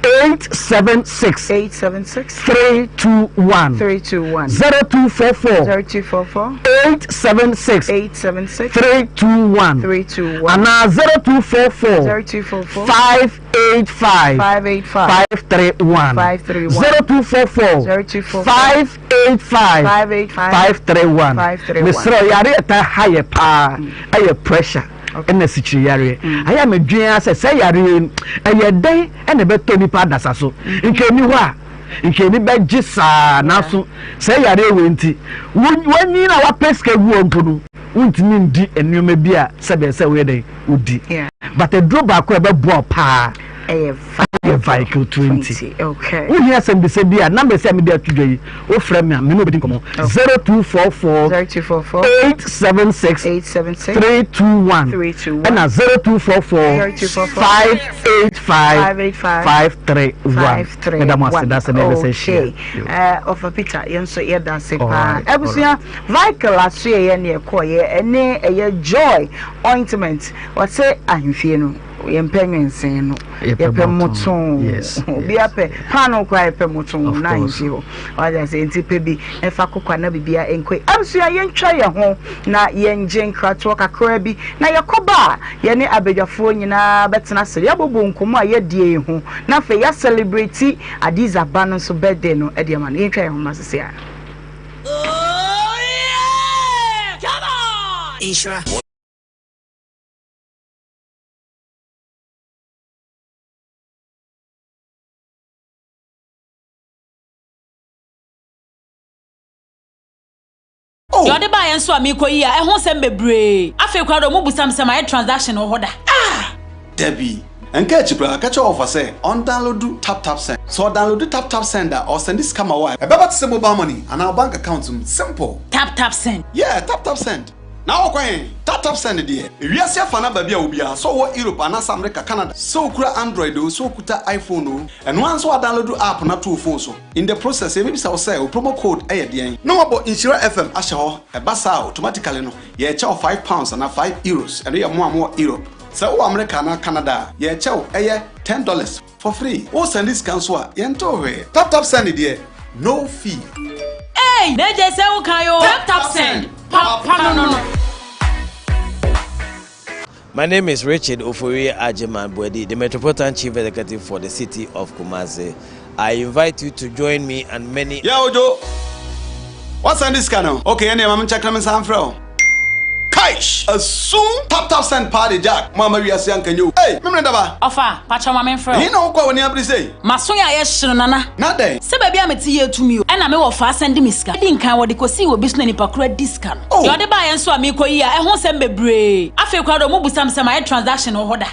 876 321 0244 876 321 and now 0244 585 531 0244 585 531 Mr. Yari eta higher pa aye pressure in the situation. I am a dream say yare eye den e be to nipa dasa so nke ni ho a nke ni be gisa na so say yare we nti wani na wa peska gu onpono untimi ndi enuoma bi a se be say we den udi but a drop back e be bo pa the vehicle 20. Okay. We hear some say be a number say me there today. O frame me, me no be come on. 0244 876 321 and 0244 585 531. Madam Master, that's the name share. Of a Peter, yenso ye dance pa. Ebusia vehicle aso ye ne ekoye ene eye joy ointment. What say ahimfie no. Yempenwensen no yepemoton obi ape pano kwa yepemoton na nji ho waja se ntipe bi efa kokwa na bibia enkwe amsua yentwa ye ho na yenje nkrato kakra bi na yekoba ye ne abedwafo nyina betena sere yebobo nkomo a yedie ho na fe ya celebrate Adiza ba no so birthday no e de ma na yentwa ye ho masese a oh yeah come on Nhyira. Your de buy and so amiko yi a ehun sem bebre afi kwa do mu busam sem ay transaction ho da Debbie enka chipra ka cha offer say on download tap send so download tap send or send this come away e baba to mobile money and our bank account simple tap send yeah tap send now okwan tap send there wiase afa na ba bia obia so wo Europe and America Canada so kura Android o so kuta iPhone o and once we download app na to phone so in the process maybe say promo code den no about Nhyira FM ahye ho e basa automatically no ye cha £5 and €5 and you more Europe so America and Canada ye cha $10 for free o send this cancel yento we tap send there no fee. Hey, they just say okay yo tap send no. My name is Richard Ohemaa Benewaa, the Metropolitan Chief Executive for the city of Kumasi. I invite you to join me and many. Yeah, Ojo. What's on this channel? Okay, any I'm checking my sound from. Kaish, as soon tap send party Jack. Mama, we are saying can you? Hey, me daba. Ofa, pacha mama friend. You know what when you say? Masoya ye nana. Not there. Se baby ameti ye to me. And me wo fa send me ska. Din kan wo de kosi wo bisu na nipa kura discount. Your de buy enso amiko yi a ehun sem bebre. Afi kwa do mo busam sem ay transaction ho da.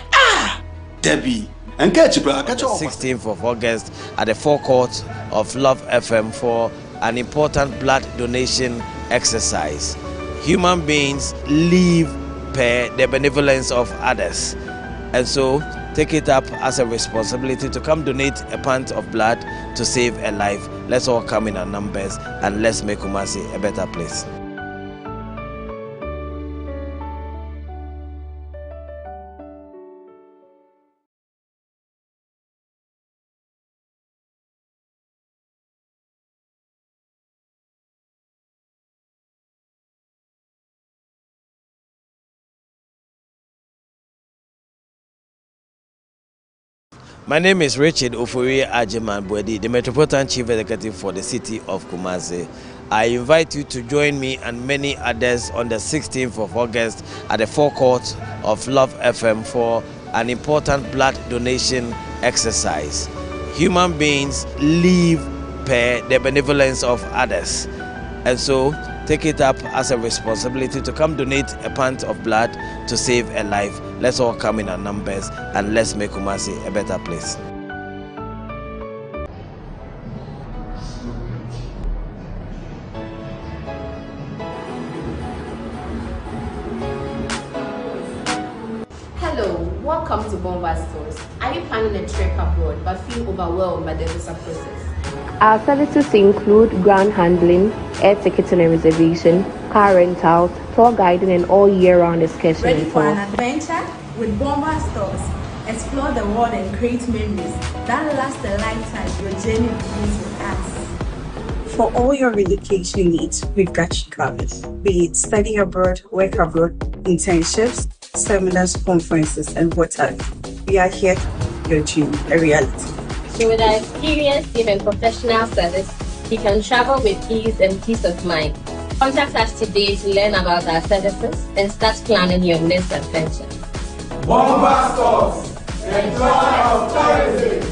Debbie. And catch you, bro. Catch you. 16th of August at the forecourt of Love FM for an important blood donation exercise. Human beings live per the benevolence of others, and so take it up as a responsibility to come donate a pint of blood to save a life. Let's all come in our numbers and let's make Kumasi a better place. My name is Richard Ohemaa Benewaa, the Metropolitan Chief Executive for the city of Kumasi. I invite you to join me and many others on the 16th of August at the forecourt of Love FM for an important blood donation exercise. Human beings live per the benevolence of others, and so take it up as a responsibility to come donate a pint of blood to save a life. Let's all come in our numbers and let's make Kumasi a better place. Hello, welcome to Bomba Stores. Are you planning a trip abroad but feel overwhelmed by the visa process? Our services include ground handling, air ticketing and reservation, car rentals, tour guiding, and all year-round excursions. Ready for an adventure? With Bomba Stores, explore the world and create memories that last a lifetime. Your journey begins with us. For all your relocation needs, we've got you covered. Be it study abroad, work abroad, internships, seminars, conferences, and whatever. We are here to make your dream a reality. So with our experienced team and professional service, you can travel with ease and peace of mind. Contact us today to learn about our services and start planning your next adventure. Bomba Stores, enjoy our tourism.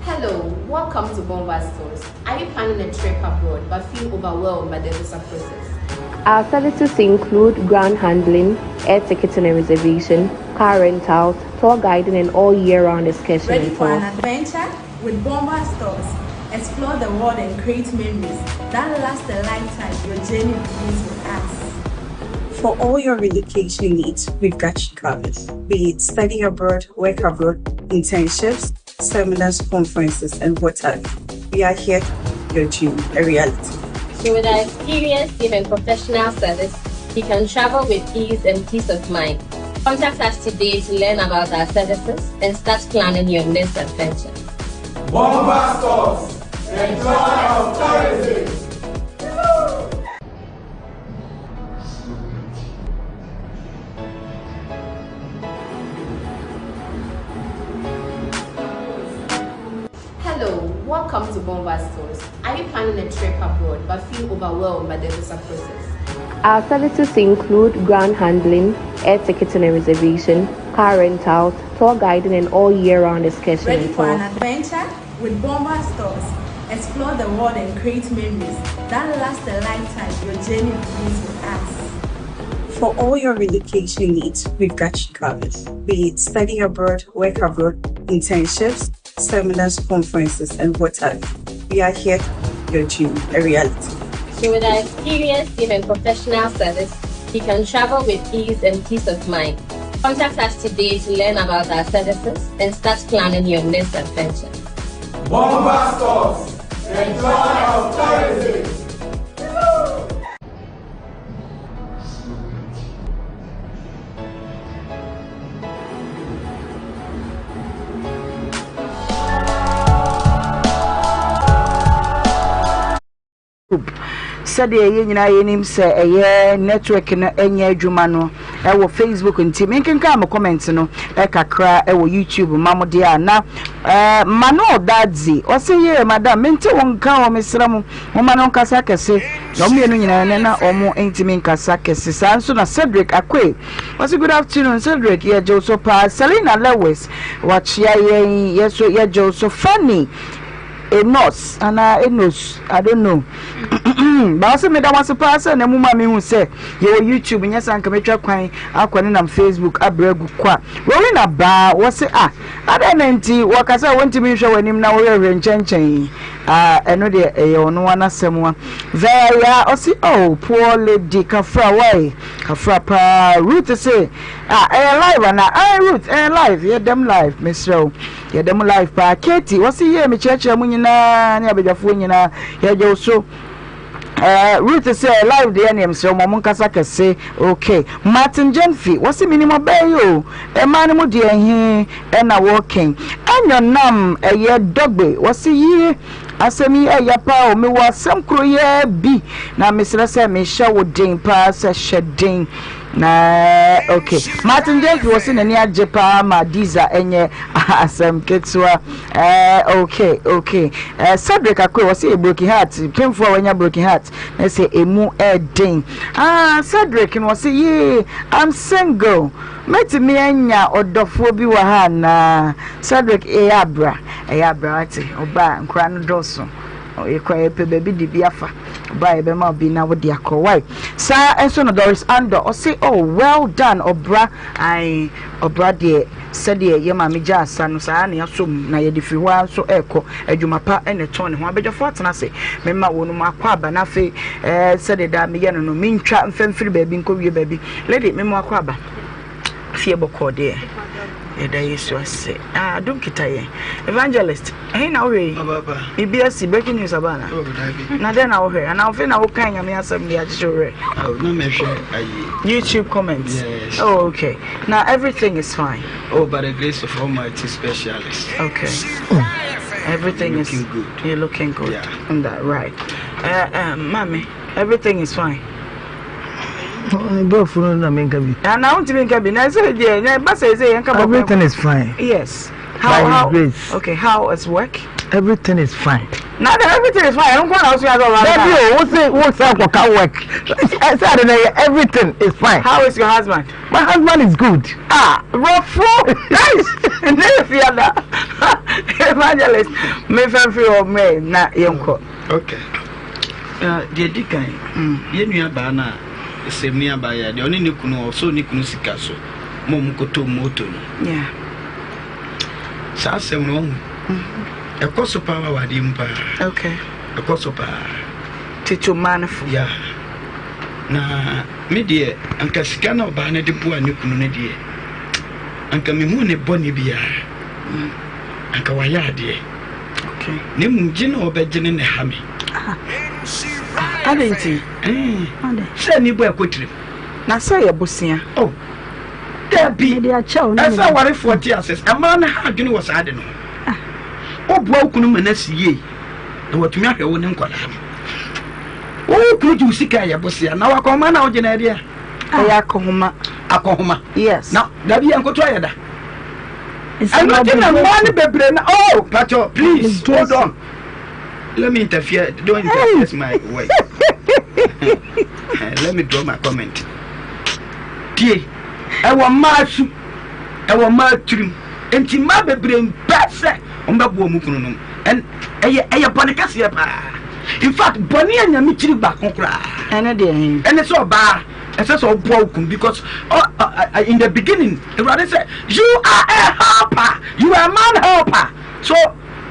Hello, welcome to Bomba Stores. Are you planning a trip abroad but feel overwhelmed by the visa process? Our services include ground handling, air ticketing and reservation, car rentals, tour guiding, and all year-round excursion Ready and for tours. an adventure? With Bomba Stores, explore the world and create memories that last a lifetime. Your journey begins with us. For all your relocation needs, we've got you covered. Be it study abroad, work abroad, internships, seminars, conferences, and what have you. We are here to make your dream a reality. So with our experienced team and professional service, you can travel with ease and peace of mind. Contact us today to learn about our services and start planning your next adventure. Bomba Stores, the joy of tourism. Hello, welcome to Bomba Stores. Are you planning a trip abroad but feel overwhelmed by the visa process? Our services include ground handling, air ticketing and reservation, car rentals, tour guiding, and all year-round excursion Ready and for tours. an adventure? With Bomba Stores, explore the world and create memories that last a lifetime. Your journey begins with us. For all your relocation needs, we've got you covered. Be it study abroad, work abroad, internships, seminars, conferences, and what have you. We are here to make your dream a reality. So with our experienced team and professional service, you can travel with ease and peace of mind. Contact us today to learn about our services and start planning your next adventure. Bomba Stores, the joy of tourism. Sadia ye nyina ye nim se eye network na enye adwuma no e wo Facebook nti me nkenka am comment no e kakra e wo YouTube mamode a na mano dadzi o se ye madam mente won kan o mesram mo mano nkasa kese no mienu nyina na omo ntimi nkasa kese sanso na Cedric Akwe o se good afternoon Cedric ye Joso pa Selena Lewis wachia ye yeso ye Joso funny Enos Enos I don't know but also me that was a person na muma me hu say your YouTube nya sanka metwa kwan akwani na Facebook abregu kwa we na ba wo say adanti wakasa wonti me hwe wanim na wo yɛ nchenchen eno de ono wana semwa there o say oh poor lady kafra why kafra pa Ruth say live na Ruth live ye dem live Mr. ye dem live pa Katie wo say ye me church mu nyina ne abedwafo nyina ye je so Ruth say live the name so mom kasa kese okay Martin Jenfi what's minimum bayo e man mu de hin e na walking anyo nam ye dogbe what's ye asemi ayapa o me wasam kroye bi na mesra say me hye wodin pa se hyedin na okay Martin Jenfi was in any ajepa ma diza enye asem ketwa okay Cedric Akwe was a broken heart painful when you broken heart they say emu edin Cedric was say ye I'm single met me anya odofo bi wa ha na Cedric eyabra ati oba nkra no doso ekwa epe baby di biafa oba ebe ma obi na wodi akowai sa enso no Doris Ando o say oh well done obra de said ye ma meja asa no sa na yasom na ye di fiwa so eko adwuma pa ene ton ho abedjofo atena se me ma wonu akwa aba na fe said da me ye no mentwa mfemfiri baby nko wie baby lady me mo akwa aba fie bokọ de Eda Yesu ase don't kita ye evangelist na we baba BBS breaking news abana na then na we and na we na we kan yame asem dia chore no me hwe YouTube comments yes. Oh okay now everything is fine by the grace of Almighty specialist okay everything is good you're looking good yeah. On that right mommy everything is fine Everything is fine. Yes. How? Okay. How is work? Everything is fine. Now everything is fine. I don't want to say what's work? I said everything is fine. How is your husband? My husband is good. Rough. Nice. Evangelist, me feel me na yonko. Okay. The dikai. Yenu abana semni abaya. The only nikunu also nikunu sikaso. Mom koto moto. Yeah. Sa semno. Ekoso power wadi mpa. Okay. Ekoso pa. Ticho manfo. Yeah. Na me die anka sika na oba na de bua ne kunu ne die. Anka me hu ne boni bia. Anka wa ya de. Okay. Ne mu gine obegine ne ha me. Adenti. Se ni bo ekotire. Na say ye bosia. Oh. There be. Esa ware 40 access. Ama na ha dwene was ade no. Obo kunu manasi ye na watumi ahwe wo ne nkwala o kunu ju sika ya bosia na wakoma na ogene ade ya akohoma yes na dabi enkoto ayeda I'm not in a money bebre na oh pacho please hold on let me interfere don't interfere my way let me draw my comment tie I want masu I want matrim enti ma bebre mbese ombabu omukunu no and eye bonikase ya pa in fact boni anya mi chiri ba konkura ene de ene so ba ese so bo okun because in the beginning everybody said you are a helper you are a man helper so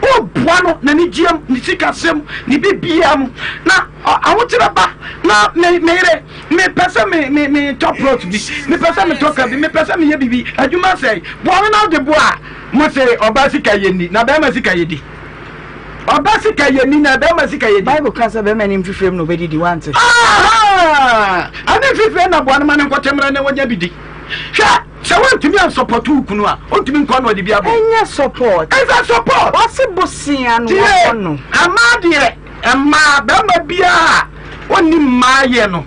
o buano na ni jiam ni sikasem ni bibiam na awotira ba na me pesa me top road bi me pesa me talk bi me pesa me ye bibi aduma say bo na de bo a mo say obasika yeni na be ma sika yedi obasika yeni na be ma sika yedi Bible can say be ma nim fifrem no be di want ani fifrem na bo na man nkotemra na wonya bidi hwa se wantumi an support ukunu a ontumi nko no de bia bo enya support eza support wase bosia no no amade emma be ma bia oni maaye no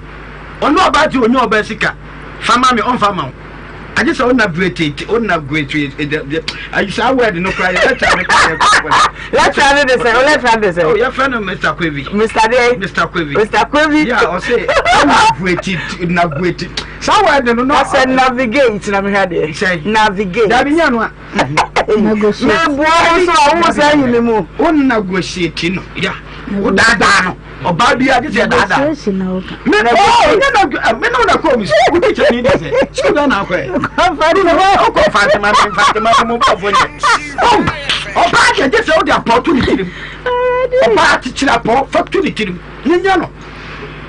ono obati onyo obasika fama me on fama I just on great I shall wear no cry. Let's try this. Oh, your friend Mr. Quavy. Mr. Quavy. Yeah, I'll say navigate. Somewhere no say navigate na me had say navigate. That be yanwa. Negotiate. Me boy so I was saying me mo. On negotiate no. Yeah. O dada no. Oba bia dey say dada. Me no na come so we dey tell you dey say. Sugar na kwa. Ko Fatima mo ba fonye. Oba dey say o dey opportunity. Oba teacher po opportunity. Nyanya no.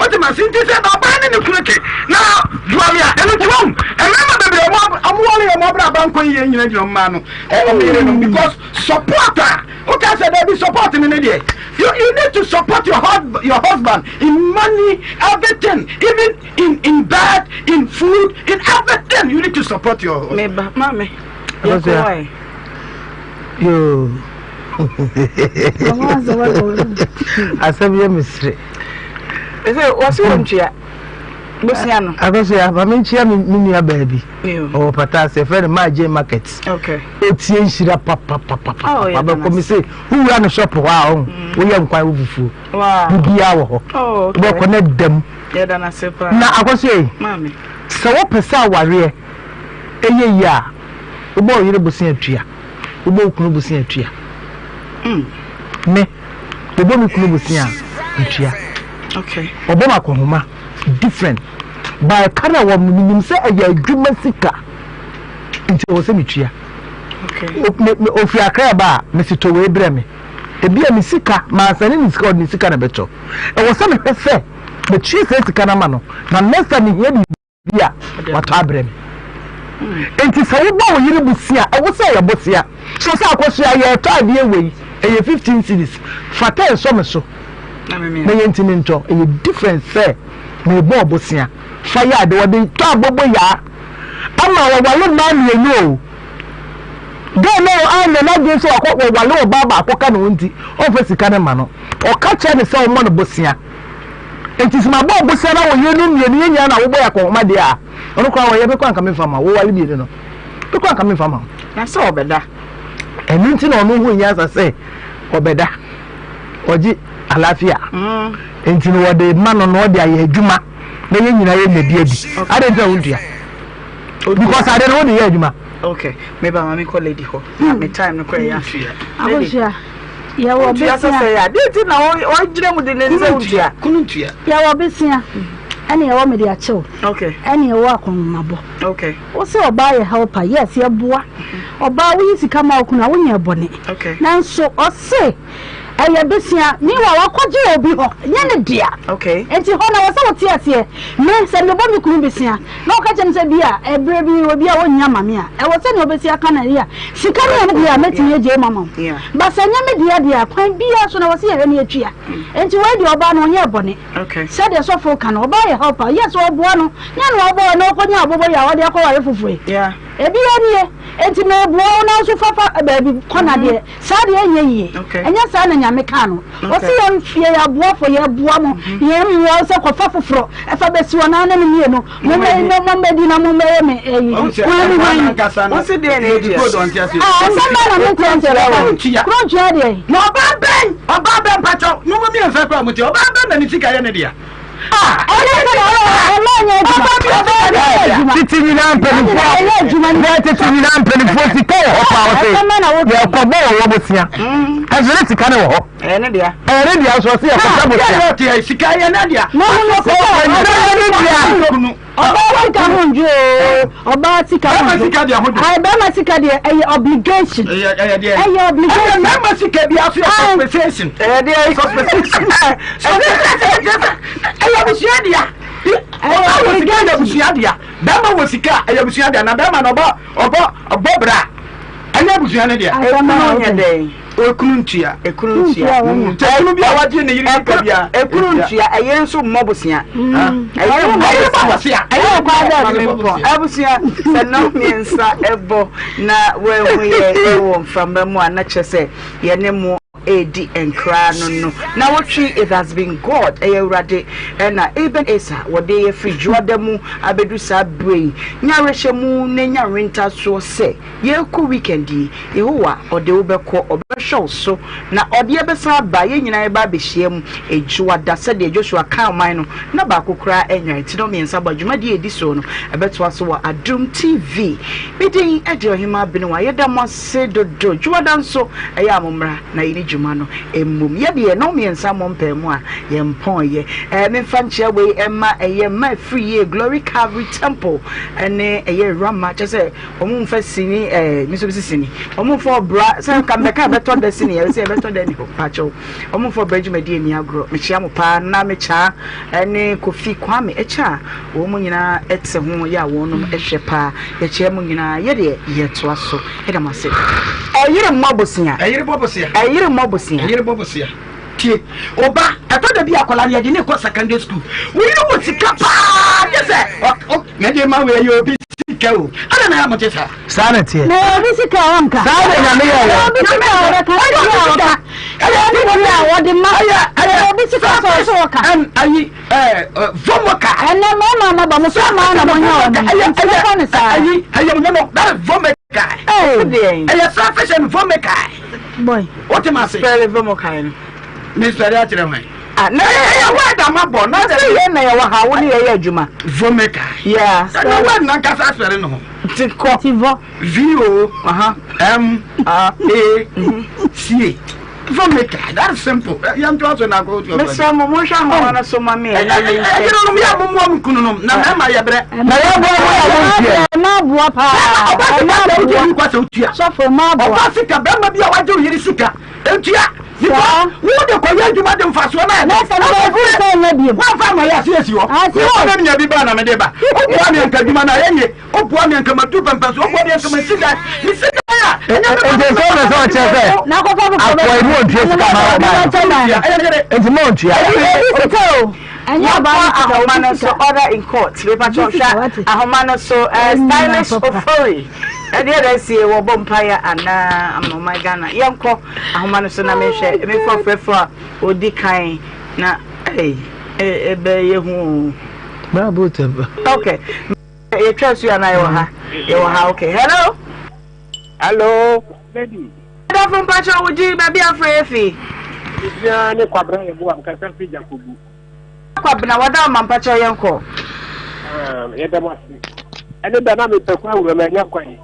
O dey ma sin dey say oba ne kureke. Na dualia eno twom. Emema bebre mo amwole mo bra ban kon ye nyina di ma no. Because supporter. Okay, so there be support in the you need to support your husband in money, everything, even in bed, in food, in everything. You need to support your husband. Mommy, yo. I said you mystery. Is it what's your chair? Bosiano. I go say mama nchia me baby. Oh pata say friend ma J market. Okay. Otie Nhyira papa. Baba come say who run shop wa o. We yam kwan wufufu. Wow. Bibia wo ho. Oh. Bo connect them. Yeah da na sepa. Na akose. Mami. So wo pesa ware eye ya. Ubo yire bosia atua. Ubo kunu bosia atua. Me. Ubo mi kunu bosia atua. Okay. Obo makohoma different by kana wa minim say aya adwuma sika nti wo se metua okay me ofi akra ba me sito we bre me ebia me sika ma asane ni sika ni sika na beto e wo se me pese me tue se sika na ma no na nesa ni hia bia wata bre me nti se wo ba wo yire busia e wo se ya bosia so se akoso ya to ade ewe e 15 cities fata so me so na me yentimi nto e different say me bo bosia fire de wode to abobo ya ama wawalo na mienu de no an na de so akọ wawalo baba akoka no nti ofesika ne ma no o ka che ne se o mo no bosia enti sima bo bosia na wo yenu mienu nya na wo boya ko ma de a ono kwa wo ye be kwa nka me fama wo wale mienu no be kwa nka me fama na so obeda eni nti na ono hu nya sa se obeda oji alafia enti no wode ma no no de aye adwuma na ye nyina ye medi adi ade nta wontua because ade no de ye adwuma okay maybe mama call lady ho me time no cry afia abosia ya wo besia ya dey na o jire mu de ne nse wontua kununtua ya wo besia ani ya wo me de achew okay ani ya wo akonmabo okay wo se oba ye helper yes ye boa oba wo yisika ma okuna wo nya bone okay nanso o se aya besia ni wa wakwaje obi ho nya ne dia okay enti ho na wo se wote ase me se me bo me kunu besia na o ka chem se bia ebre bi obi a wonya mame a e wo se ne obesia kana ria sika ne dia metinye je mama ba se nya me dia kwan bia so na wo se ye ne atwa enti we di oba no nya bone okay se de so fo kana oba ye helper yes wo boa no nya no oba no ko nya abobo ya wo de akwa ware fufue yeah ebi ye enti me boa na so fafa baby kona de sa de enye enya sa na nyame ka no o se ye mfie ya boa fo ye boa mo ye mwo se ko fa foforo e fa besi wona na me no mo me di na mo me me o se de na e go don ti ase sa na me tente la kro jia de no oba ben pacho no mo mi en fa kwa mo ti oba ben na ni sika ye ne dia obligation. Bema wasika ayabusuadia na bema no obobra anya busuane dia ayama dey ekununtua tekunu bia waje ne yiri ka bia ekununtua ayenso mmobusia abusia seno miensa ebo na wehu ye ewo mfamamu anachese ye ne mu edi enkra no na wotwi it has been God eyurade na even esa wode ye free juadamu abedu sa brain nyarehye mu ne nyarenta so se ye ku weekend yi yehowa ode wobekọ obehwe so na ode ebesa ba ye nyina eba behie mu ejuada se de Joshua Kalman no na ba kokura enwa ti no miensa ba dwumadi edi so no ebeto aso wa Adum TV bidin ede Ohemaa Benewaa yeda mo se dodo juada nso eya amomra na yini jumano emmum ye de no miensa mo mpemu a ye mpon ye memfa nchia we emma eye ma free ye Glory Calvary Temple ene eye rama chese omumfa sini misobisi sini omumfa bra se kambeka beto da sini ye se beto da ni ko pacho omumfa brajumadi ni agro mechia mo pa na mecha ene Kofi Kwame echa wo mu nyina etse ho ya wonum ehwe pa ye chia mu nyina ye de ye to aso eda mase ayire mmabosia ayire bobosia tie oba atoda bi akola ye de ne ko secondary school we no mutika pa yes me de ma we yo bi sika o ana na ya mo tesa sanity na bi sika wanka sana nya me yo bi sika wa ka ya ni mo ya wo de ma ya bi sika so ka ayi vomoka ene ma ba mo so ma na mo nya o ayi mo that vomoka ayi sufficient vomoka boy what am I saying spell vomoka Mr. Ratchet, na ya wada mabo na se ye na ya wa ha wo ne ye adwuma vomeka yeah so no wa na kasa asere no tivo v o m a c vomeka that's simple yam to aso na go to Mr. Momo sha ho na so mami e na me e no no ya momo kununum na ma ya bre na ya bo na bo pa na bo ji kwa so tua so for ma bo ba sika be ma bia waje yiri sika entua wo de kwa yaduma de mfaso na na sa na bu se na bi wa fa ma ya se ho wo na nya bi ba na me de ba o bua me nka duma na yenye o bua me nka matu pampaso o bua me nka masika ni sika ya ente so na so chefe na ko fa ko akwa imu ontua sika ma ente mo ontua anya ba ahomano so order in court we pa chosha ahomano so stylish ofori ede si wo bompaya ana amoma Ghana yenko ahomano so na mehwe me frefra odi kan na ebe yehu bravo temba okay you trust you and I ha okay hello baby from Pacha would you maybe afraid fee? Yeah, ne kwabra ye bo am ka selfie Jacobu. Kwabna wada man Pacha yanko. Ye da masi. Ene da na me pe kwa wo me nya kwan.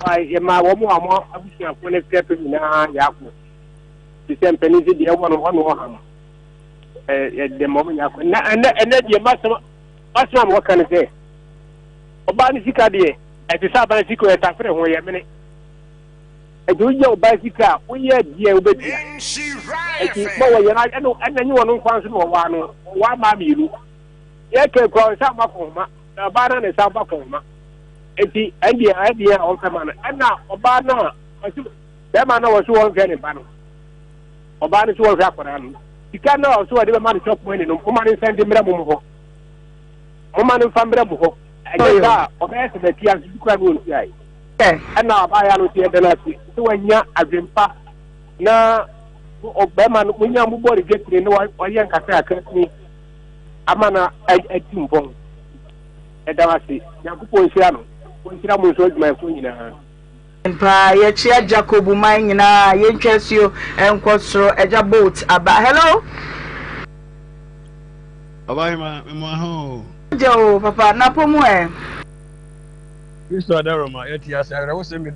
Ai ye ma wo mo amo abusia ko ne step na ya ko. Ti sempe ni di e wono ha. The moment you and then you must what can I say? Obani Sicadi, at the South Bicycle at Africa, where a minute. I do your bicycle, we are dear with you. And then you are no function or one mammy. Yet, call some of Homa, a banana and South Homa. And the idea of the man, and now Obana, that man was one very banner. Obani was happening. You can't also have money shop winning, no money send him Rabuho. Woman from Rabuho. I guess the tears you can say. And now I am here the last week. So when you are in pa now, Obama, when you are moving, get to know why young Kaka me. Amana, I think bomb. And I see Yakupo Siano, when Siamo sold my phone in her hand. Ye chia Jacobu mine na ye interest you and kwosro eja boat aba hello Ohemaa ho Jo papa na pomu Kristo adaroma yeti asare wo se mi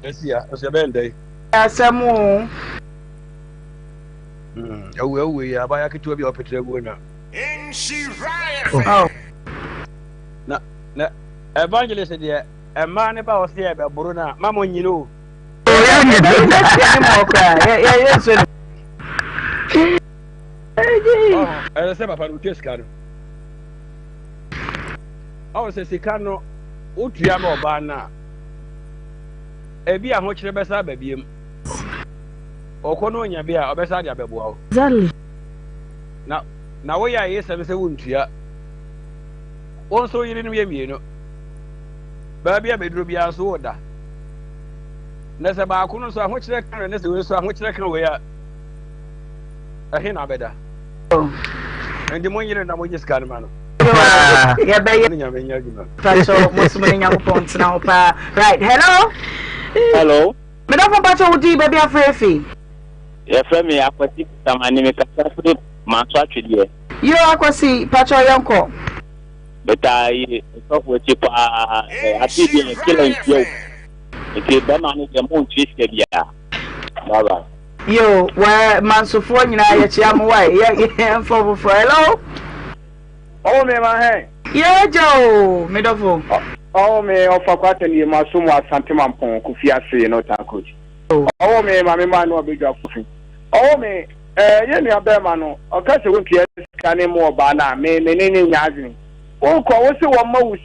esia o se bende asemu ewe ya aba ya kitu bi opetre go na Nhyira na evangelist de man ba o se be buru na mama nyino se papa no teska no o se sika no o tua na oba na ebi a ho kire besa ba biem okono onya bia obesa dia beboa o Zali na wo ya yesa se wontua won so yiri no yemie no Baby, I made Rubia's order. Nessa Bakuno, so much like Nessa, so much like away. A hina better. And the money and I will just got man. Right, hello? Hello? Madame Pacha would be baby afraid. Yes, me, I put some anime catastrophe, my tragedy. You are Quasi Pacha Yanko. But I talk with you. I see you killing you. If you don't know the moon, yo, where Mansophone, I am away. Yeah, for hello. Oh, me, my hand. Yeah, Joe, Medavo. Oh, me, of a quarter, you must somewhat Santiman Kufia, no taco. Oh, me, my man, no big of oh, me, Yenny Abermano, or catch a week, can more banana, me, Yazin. Oh, call us one more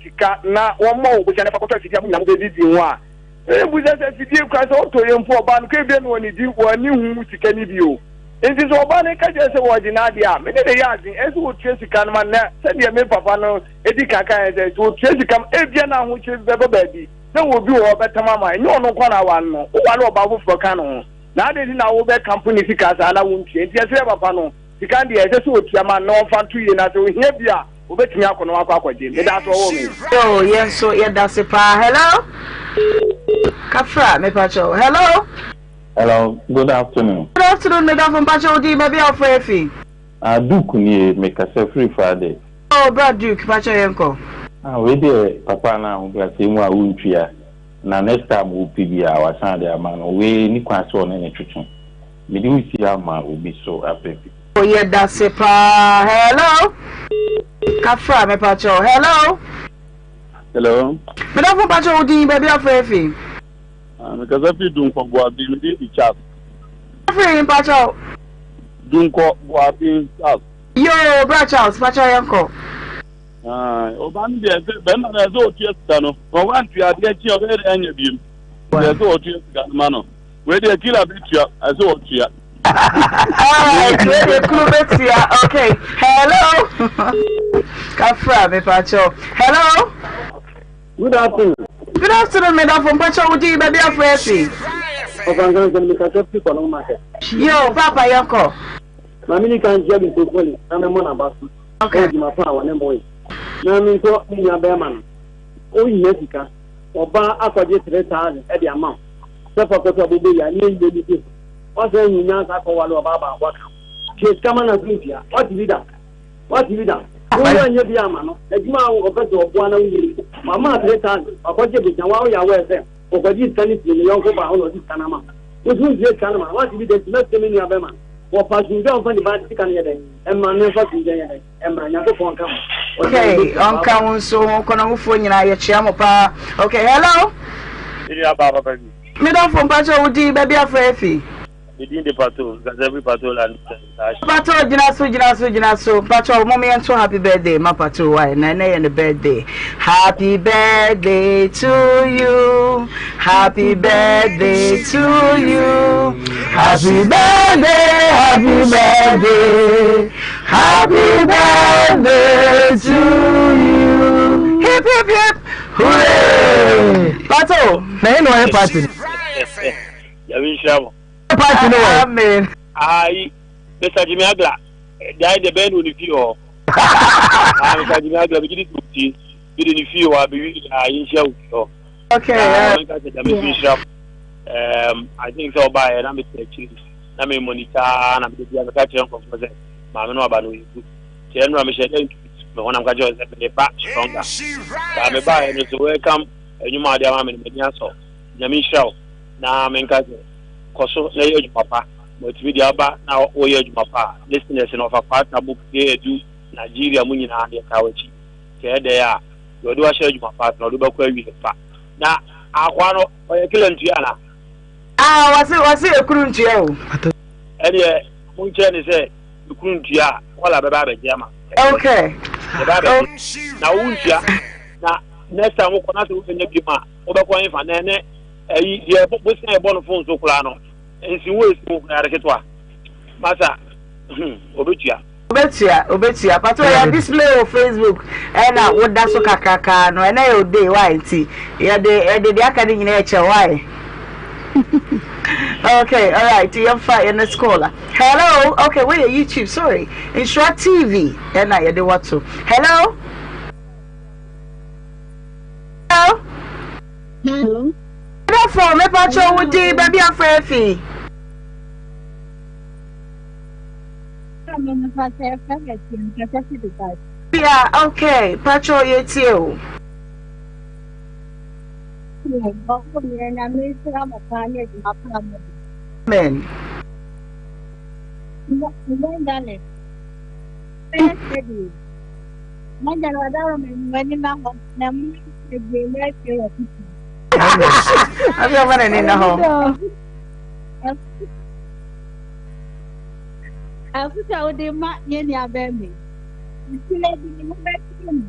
na one more, which I never got to tell you. We just said, if you cast out to him for Ban Cabian when you do one new music can you. It is Obanica just a word in Adia, many Yazin, as would chase the canman, send your men Papano, Edicaka, to chase the cam, Eviana, which is the baby. Then will be all better, Mamma, and no one about for canon. Now they didn't know that company because I won't change. Yes, Papano, you can't be a just Yaman, no fun to you, and I will hear you. Ubeti nyako na wako kwa jini. That's all me. Oh, yes, so yeah, that's it. Hello? Kafra, me pacho. Hello? Hello, good afternoon. Good afternoon, madam from Pacho D, maybe I'll free. Duke ni make a free Friday. Oh, Brad Duke, Pacho Yanko. We de papa na ublasi mwa unchia. Na next time upibia wasande amano. We ni kwa so nene chuchu. Midi usi ama ubiso apepi. Oh, yeah, that's it. Hello? Kafra, me pacho. Hello? Hello? Madam from Pacho D, maybe I'll free. Because if you don't go out, you need the chat. Free, Pacho. Don't go out in chat. Yo, Brad Charles, Pacho Yanko. Oban de ben na zo tiesta no. For one to ade chi o be anya biem. De zo tiesta mano. We de kila bitua azo tia. Alright, okay. Hello? Kafra, me Pacho. Hello? Good afternoon. Good afternoon, madam from Pacho Udi, baby afraid. Yo, Papa Yanko. Mamini can jab into police. I'm a man about to. Okay. My power, no boy. Now, I'm into Bearman. Oh, Jessica. Oba, I forget 3,000 at the amount. Sepa Koto Bubu, and you also in Yanka or Baba, what? She's coming as India. What did that? What did that? Oh, and Yamano, a Jima or better of 1 year. Mamma, 3 times, or what you did, now you are aware of them. Or what you tell it in the young of this Panama. Which was your Panama? What did you let them in your Bema? Or passing down from the bad chicken yesterday, and my never today, and my younger phone come. Okay, on council, Konamufu, and I, Chiamopa. Okay, hello? Yeah, Baba, baby. Middle from Pacho would be baby afraid. Within the patrol, because every patrol and Patrol, Jinaso, Patrol, mommy, and so happy birthday, my patrol, why, Nene, and the birthday. Happy birthday to you. Happy birthday to you. Happy birthday, happy birthday. Happy birthday to you. Hip, hip, hip. Hooray! Patrol, now you know I'm party. Amen. I, Mr. Jimmy Agla, died the band with the few. Mr. Jimmy Agla, beginning to see, didn't feel I be in show. Okay, I think so by and I'm I mean, Monica, and I'm the catcher of Mamma about you. General Michelle, when I'm catching the back stronger. I'm a buyer, and to welcome a new Madia in Mediaso. Yami show. Now I'm in Kazi. Koso na yeju papa but video aba na o yeju papa listeners in of a partner book dey do Nigeria mu nyina dey kawachi ke dey a you do yeju papa na do ba kwa wi pa na akwa no o ye kilantu ana wasi ekuruntu e o ede mun che ni say ekuruntu a wala baba ba jama okay na untia na next time ko na so nya bi ma o ba kwa infa na ne ayi ye bo se e bon phone so kula no ensi wo esi na reketwa masa obetia pato ya display on Facebook na wo da so kakaka no na yo dey why ti ya de aka ni nyina eche why okay all right you're fine in the scholar hello okay wait your YouTube sorry Nhyira TV na ya de what to hello for me pacho wudi baby afrefi yeah okay pacho yetio amen I'm not running in the home. I put out the mat near baby. You see, let me move back to me.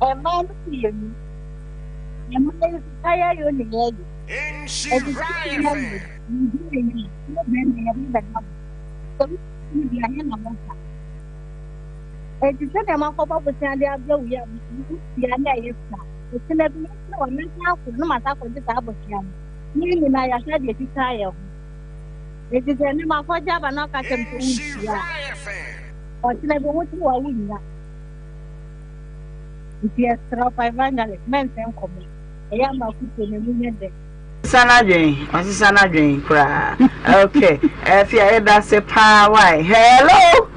A man, you must tire you in the leg. And she ran. And you said, I'm a couple of Sandia, we are the it's in a no matter for this Abusian. Me and I said it is tired. It is a name of a job and not catch him to eat. Or never what you are winning. If you are struck by vandalic, men can come. I am a foot in a minute. Sana Jane, cry. Okay, if you heard that say power, hello.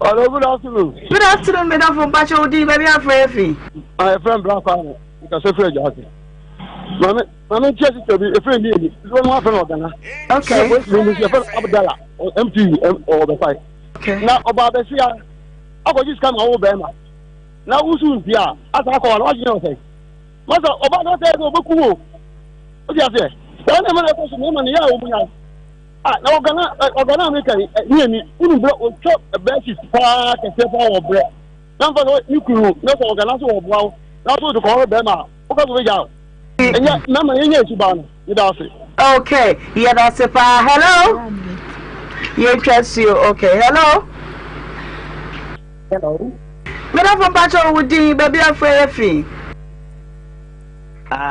Hello, good afternoon. Good afternoon, Madam from Pacho D, baby, I'm free. My friend Black Farmer, because a friend Jacket. Mamma Chess to be a friend, one more friend of Ghana. Okay, Abdallah or MT or the fight. Okay, now about the Sia, I will just come over Bama. Now, who's soon, yeah, as I call what you say. Master, about that, go Boku. What do you say? Then I'm going to put some money out. Now, Ghana make a me, who will chop a basis park and step out of bread. Number you could not organize or wow, not to call Bema. And yet, Mamma, you ban without it. Okay, yeah, that's a pa. Hello, you trust you. Okay, hello. Hello. Madam from Pacho would be baby afraid.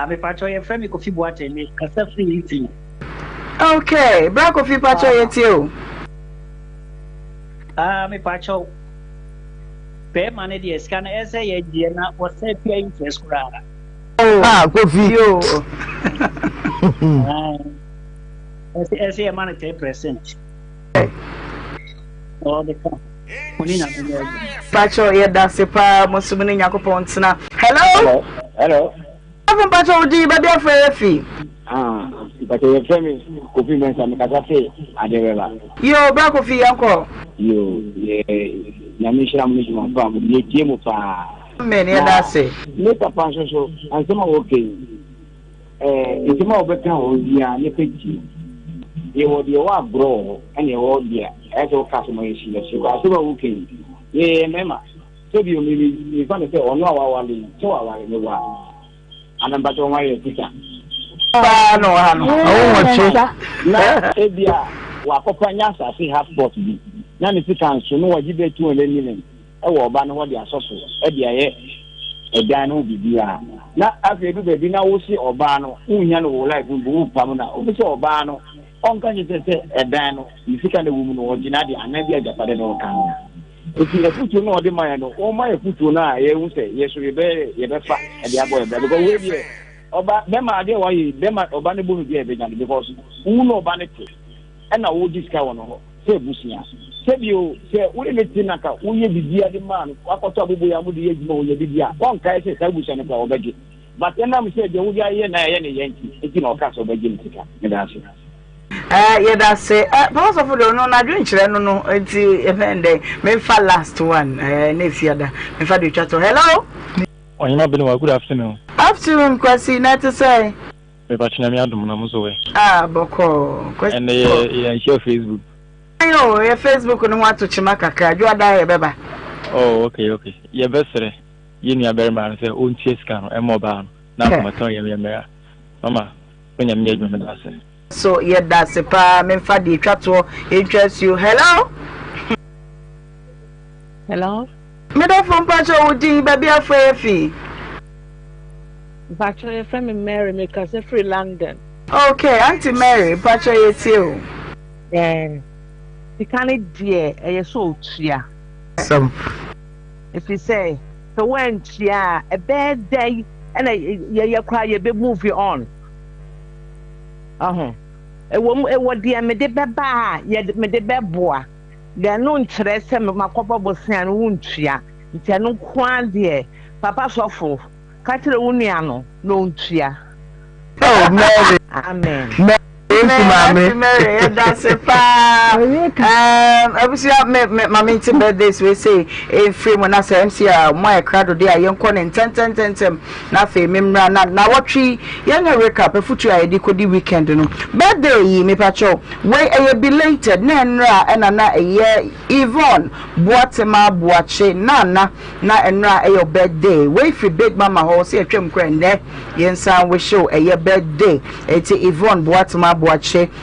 Me Pacho, your friend, coffee water, me, a free eating. Okay, black coffee Pacho, yet you. Me Pacho. Pay money, the scanner essay, and was said paying first crowd. Kofi. Yo. I say a man at 10%. All the time. Pacho, yeah, that's a pa, Musumini Yakoponsna. Hello? Hello. I'm Pacho D, but they're free. But your friend is Kofi Mensa Mikasafe, Adela. Yo, back of your uncle. Yo, Yamisha Mission Farm, you came of many, that's it. Make a passion show, and some are okay. It's more of a town, yeah, you pick you will be a wild bro, and your old year, as your customer is okay. Yeah, Mema. So you may be going to say, oh, no, I will, so I will know. And I'm about to my teacher. Na ebia wa papa nyasa fi half pot bi na ne tikan so no waji be 200 million e wo ba no wo de asoso e de aye edan no bibia na afi du be bi na wo si oba no unya no wo life bu pam na o bi si oba no onka je se edan no ifika na wo mu no wo gina de anabi agapade no kan oti e futu no de man no o ma e futu na ye hu se ye so ye be fa e de abo e be because we be Oba bema ade wa yi bema oba ne bonu bi e benya because unu oba ne te e na wo diska wono ho se busia se bio se wo ne ti naka wo ye bibia de man akoto abobo ya mu de ye jima wo ye bibia won kai se sa busia ne ka obege but na me se de wo ya ye na ye ne yanki eti na o ka so obege ne tika me da se yeah, that's it. Because of the no, I drink no, it's me fa last one. Next year, me fa do chat. Hello. Ohemaa Benewaa, good afternoon. Afternoon, Kwasi, not to say. Me patching me adum na muzo we. Boko. And yeah, share Facebook. Ayo, your Facebook no want to chimaka ka. You are there, beba. Oh, okay. Your best re. You ni abere man say on tie scan no e mo ba no. Na ko maton ye me. Mama, when you me da say. So, yeah, that's a pa me fa di twato interest you. Hello? Hello? Me do from Pacho Udi, baby afi. Pacho, your friend Mary, because they're free London. Okay, Auntie Mary, Pacho is you. Yeah. You can't dear, a so cheer. Some. If you say, so when cheer, a bad day, and you cry a big movie on. A woman, a what dear, me de baba, yet me de beboa. There are no interest in my papa was saying, won't cheer. It's a no quan dear. Papa suffer. Cattle uniano, no cheer. Oh, Mary. Amen. Mary, that's a pa. Obviously, my meeting birthdays we say in free when I say MC, my crowd day, young con and 10, nothing, Mimra, now what tree, young recap, a future ID could the weekend, no. Birthday, me pacho, where a belated, Nenra, and a year, Yvonne, Boatema, Boache, Nana, na and ra a your birthday, wait for big mama horse, a trim grand there, Yensan we show a year birthday, it's Yvonne, Boatema, Boache,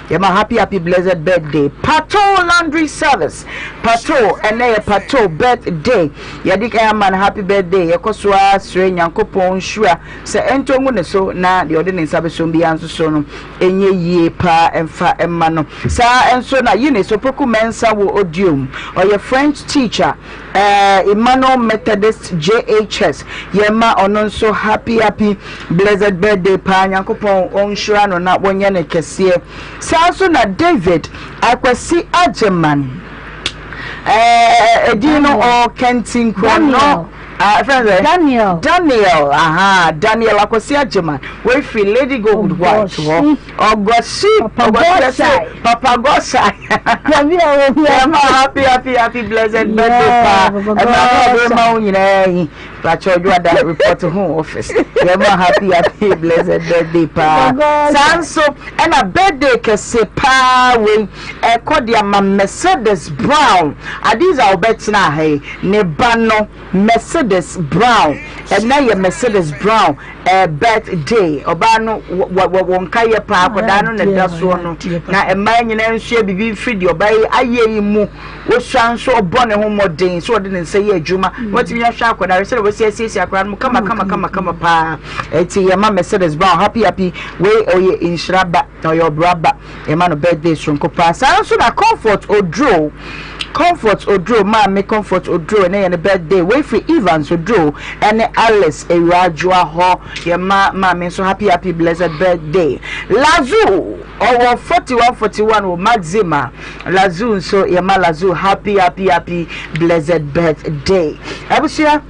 yama happy blessed birthday. Pato laundry service. Pato and a pato birthday. Yadik man happy birthday. Yakoswa sre nyankopon shua. Se ento ngune so na the ordinance sabeso bi anso so no. Enye ye pa emfa emano. Sa enso na yine so poku mensa wo odium. Or your French teacher Emmanuel Methodist JHS. Yema ononso happy blessed birthday pa nyankopon on shua no na wonye ne kese. Saso na David akwasi ajeman edino o kentin no Daniel Daniel akwasi ajeman we free lady gold white Papa Gosai happy blessed birthday pa and but you are that report to home office. Yema happy blessed birthday pa. Sanso and a birthday can say pa we call their Mercedes Brown. These are bets now hey Nebano Mercedes Brown and now your Mercedes Brown birthday Obano won kaya pa kodano na daso no na e man nyina nso bibi free obai aye mu wo swan so obone ho modern so de ne say adwuma what you hwa akoda say we say akran mu kama pa eti yema Mercedes Brown happy we oye inshiraba or your braba yema no birthday shonko pa so na comfort odro ma me comfort odro na your birthday we free Evans odro and Alice Ewajua ho Your mama so happy blessed birthday. Lazu or 41 or Maxima. Lazu so your ma Lazu happy blessed birthday. I was here.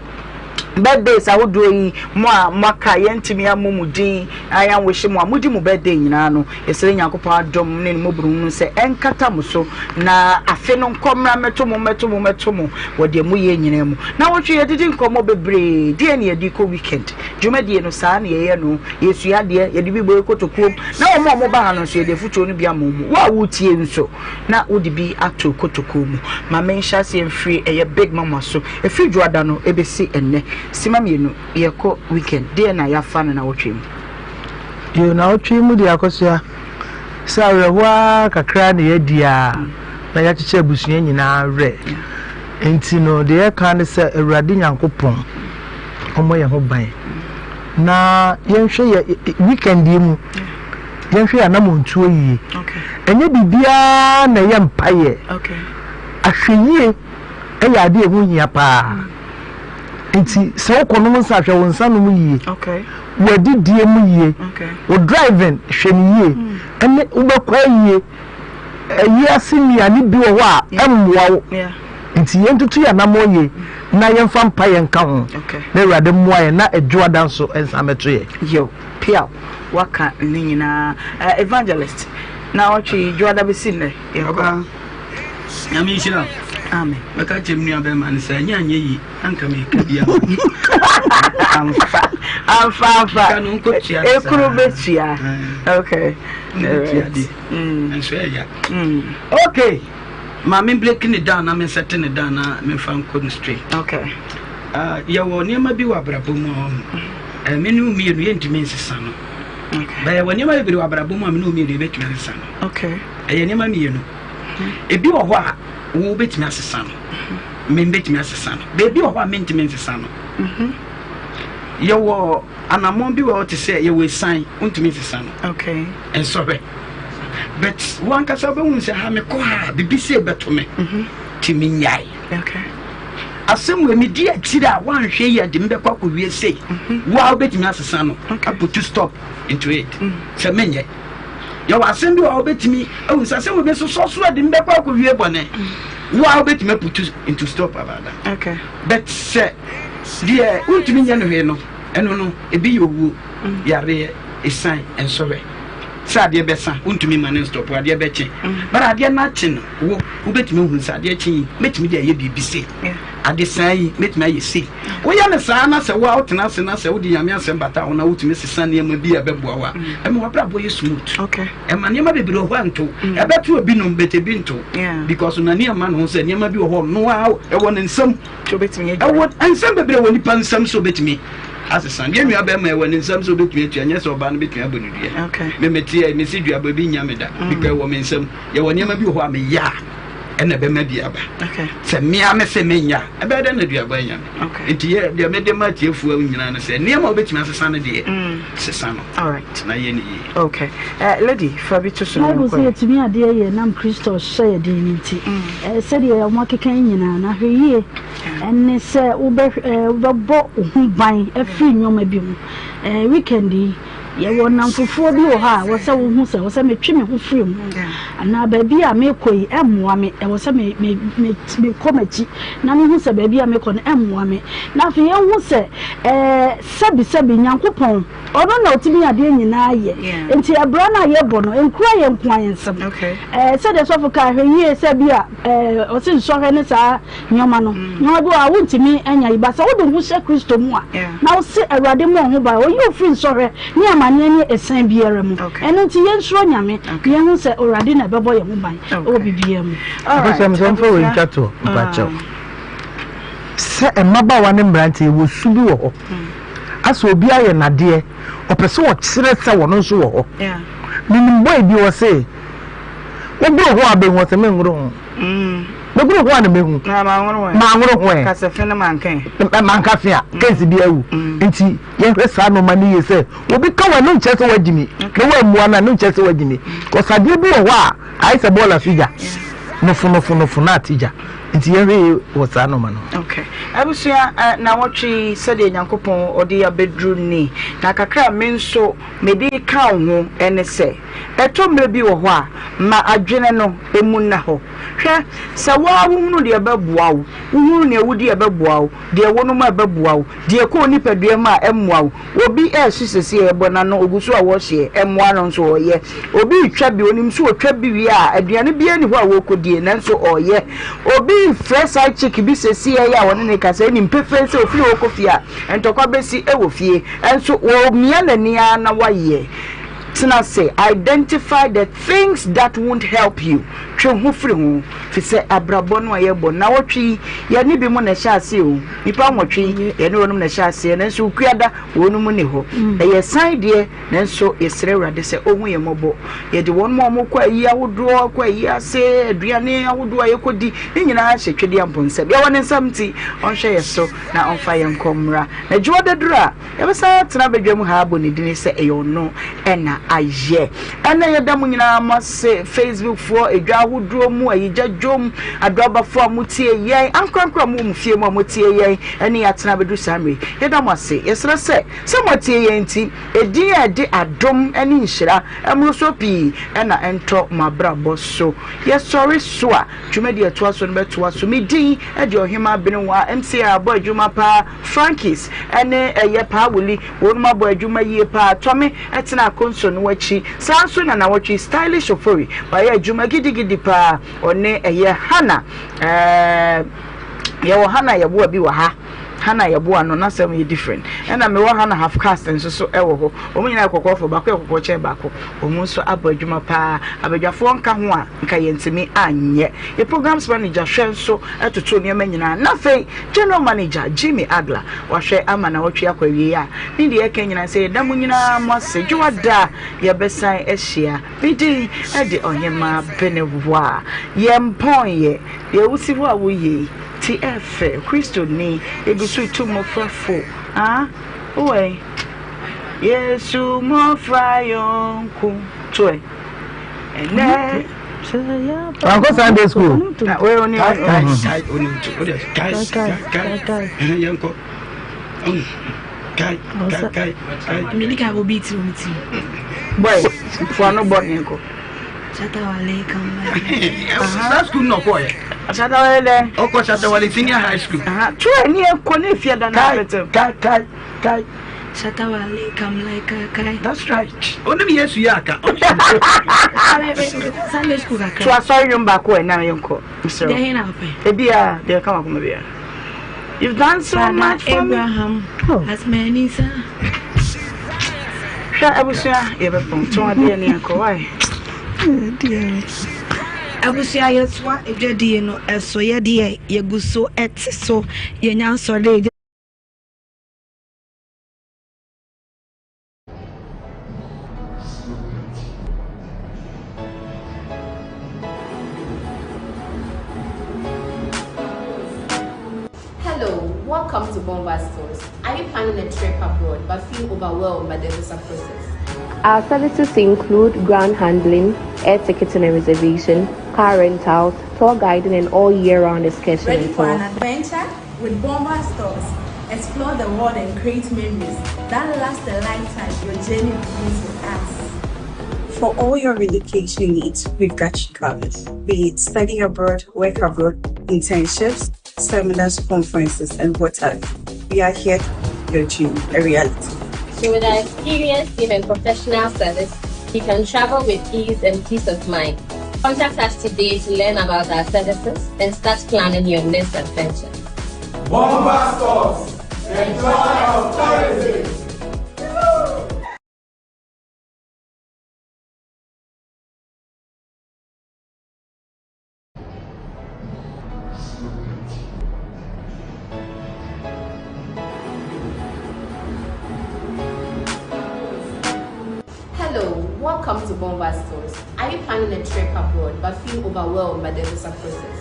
Birthdays I would do mwaka yentimi amumudi aya wishim wa mudi mu birthday nyina no yesere nyakopa dom ne mo brunu se enkata mu so na afe no nkomra meto mu wode mu ye nyina mu na wotwe yedidi nkomo bebre die ne yedi ko weekend dwumadie no saa ne ye no yesu ade yedi bi boy kotokom na omo ba no so yede futuo no bia mu wa wutie nso na wodi bi ato kotokom ma mensha se free eye big mama so e free dwada no ebesi enne Sima mienu yeko weekend de na ya fa na wotwem yo na wotwem de akosia sa rewa kakra na yedia na ya chiche busua nyina re enti no de ya kan se awurade nyankopon omo ye ho ban na yenhwe ye weekend mu yenhwe ya na montuo yi enye bibia na ye mpaye ahweye eya ade emu hia pa enti so kono nsa hwe wonsa no mu yie wadi die mu yie wo driving hwe ni yie ene ubekwa yie eyi asimi ani bi wo a emwa wo enti yentutu ya na moye na yemfa mpa yenka ho na awurade mmoa ye na adwoada nso ensa meto ye yo pia waka ni nyina evangelist na ochi dwoada be sin ne yoba Nhyira amen maka chemni abema nsa nyanye yi anka me kabia amfa kanu nkotia ekuru betia okay nso ya okay ma me break ni down na me set ni down na me fan code straight okay ya wo niam bi wa brabo mu menu mi enu yentime nsesa no okay ba ya wo niam bi wa brabo mu menu mi enu betime nsesa no okay niam mi enu ebi wo ho a wo betime asesa no me betime asesa no bebi wo ho a mentime nsesa no ya wo anamon bi wo te say ya we sign untime nsesa no okay ensobe but one kasa be hun say ha me ko ha bibi se beto me timi nyai okay asem we me di akira wan hwe ya de mbe kwa ko wie sei wa obetimi asesa no put to stop into it se menye ya wa asem bi wa obetimi ehun say we be so de mbe kwa ko wie bone wa obetimi put into stop about that okay but se die untimi nya no hwe no eno no ebi yowu yare esan ensobe sa de besa untumi man stop ade be chi but ade na chi no wo betimi hu sa de chi betimi de ye bibi se ade sai betimi aye se wo ya ne sa na se wo outna se na se wo di yame asem bata wo na wotumi sesa ne ma bi abeboa wa e me wapra boy smooth okay e ma ne ma bebiri ho anto e betu obi no betebi nto because na ne ma no se ne ma bi ho no e wo ne nsam so betimi ye e wo nsam bebiri wo ni pa nsam so betimi asesa ndie nua be ma e wo ne nsam so betimi atu anya se oba no betimi abonu dua okay me meti me si dua baby nyameda because wo me nsam ye wo ne ma bi ho a me ya ena be ma bi aba okay se me ame se menya e be da na dua ba nyame okay enti ye de me de ma tiefu a nyina no se ne ma obetimi asesa no de sesa no all right na ye ni okay lady fabi to so no go say to me ade ye nam Christo share de ni ti se de ya mo kekan nyina na hweye enne se wo be bo hu ban afri nyoma bi mu weekend ye wonam fufuo bi wo ha wo se wo hu se wo se metwe me ho firi mu ana ba bi a me koi emmoa me wo se me komachi na me hu se ba bi a me ko na emmoa me na fe ye hu se sabi nyankopon ono na otimi ade nyina ye enti abra na ye bo no enkura ye nkoa ye nsem se de so fuka hweye se bi a o se so hwe ne sa nyoma no nyoma bi a wontimi anya iba se wo de hu se Kristo mu a na wo se awurade mu ho ba wo ye ofin so hwe ni amane esan biere mu eno nti ye nsuro nyame ye hu se orade na bebo ye ho ban o bibia mu alright so mfo we nkato bacho se emaba wa ne mbrante wo subi wo ho aso obi aye nade opese wo kire se wo no nso wo ho minim boy bi wo se wo bro ho abe wo se menwuro ho meguro ho na mehu ma nworo ho ka se fe na mankan manka fe a kesi bi awu nti ye hwe sa no mani ye se obi ka wa no nche se wagimi no wa muwa na no nche se wagimi ko sade bi wo a ai se bola fija no fu na atija nti yɛhwɛ wɔ saa noma no. Okay, abusua na wɔtwe sɛdeɛ nyankopɔn ɔde abɛduru ni na kakra me nso mede ka ho ɛne sɛ ɛtɔ mmerɛ bi wɔ hɔ a ma adwene no emu na hɔ hwɛ sɛ wɔahunu deɛ ɛbɛboa wo wohunu ne awudi ɛbɛboa wo deɛ wɔnom ɛbɛboa wo deɛ kɔ nipadua mu a ɛmmoa wo obi ɛhye sɛsi ɛbɔ na no ogu so a wɔhyɛ ɛmmoa no nso ɔyɛ obi twa bi onim so ɔtwa bi wie a aduane bi ani hɔ a wɔkɔdie nanso ɔyɛ obi fresh chick bi sɛsi ɛyɛ a wɔne ne kasa ni mpefe sɛ ofiri wɔkɔ fie a ɛntɔkwa bɛsi ɛwɔ fie ɛnso wɔ mia n'ani a na wayɛ Tina say identify the things that won't help you. Twe ho firi ho fi se abrabɔ no ayebo na wotwi ye ni bi mo na hya ase o nipa nwotwi ye ne wonum na hya ase na nso kuada wonum ne ho ye san de na nso yesere urade se ohu ye mobo ye de wonum mo kwa yi awodo kwa yi ase aduane awodo ayekodi ni nyina hye twede amponse bia woni nsamti onhwe ye so na onfa ye nkomra na juwa dadura ye besa tena badwam ha abɔ ne dini se eyono ɛna aye ana yeda mu nyina ma se Facebook for edwa hodro mu ayija dwom adoba fo amutie yen ankrankra mu mfie mu amutie yen ene atena bedu samre yeda mu ase yesra se motie yen ti edin a de adom ene Nhyira emro so pi ena ento mabrabo so yesori so a dwumadi ato aso no beto aso medin e de Ohemaa Benewaa MC abo adwuma pa Frankies ene eye pa woli wonuma abo adwuma yie pa tome etena konso no wachi sanso na wachi stylish ofori ba ye adwuma gidigidi pa one eye Hana ye wo Hana ye bo bi wa ha Hana ye bo ano na sem ye different na me wo Hana half cast nso so ewo ho omu nyina kokofo ba kokofo che ba ko omu so abo adwuma pa abadwafo nka ho a nka ye ntimi anye ye programs manager hwe nso etoto ne ma nyina na fei general manager Jimmy Adler wa hwe ama na wotwe akwawie a ni de ye ka nyina se da mu nyina mo se juwada ye besan ehia bidi e de Ohemaa Benewaa ye mpon ye wusi ho a wo ye ti efe Kristo ni egusu tu mo frafo owe Yesu mo frayonku toy ene Uncle Sunday school we only guys yanko kai America will beat you boy for no bonenko Shatawale come that school no boy Shatawale oko Shatawale senior high school tu eni enko ne fie da na betem kai Shatawale come like kai that's right only Yesu yaka Sunday school ka tu asori yumba ko na yenko mr de hina ope ebia de kama kuma bia you've done so much for Abraham as many sir sha abusia ye be pon to ade ne enko why abusia yeswa edwadi no eso ye de yeguso etiso yenya nsore. Hello, welcome to Bomba Stores. Are you planning a trip abroad but feel overwhelmed by the visa process? Our services include ground handling, air ticketing and reservation, car rentals, tour guiding and all year-round excursion. Ready for an adventure? With Bomba Stores, explore the world and create memories that last a lifetime. Your journey begins with us. For all your relocation needs, we've got you covered. Be it studying abroad, work abroad, internships, seminars, conferences, and whatever. We are here to make your dream a reality. So with our experienced team and professional service, you can travel with ease and peace of mind. Contact us today to learn about our services and start planning your next adventure. Bomba Stores, the joy of tourism. Hello, welcome to Bomba Stores. Are you planning a trip abroad but feel overwhelmed by the visa process?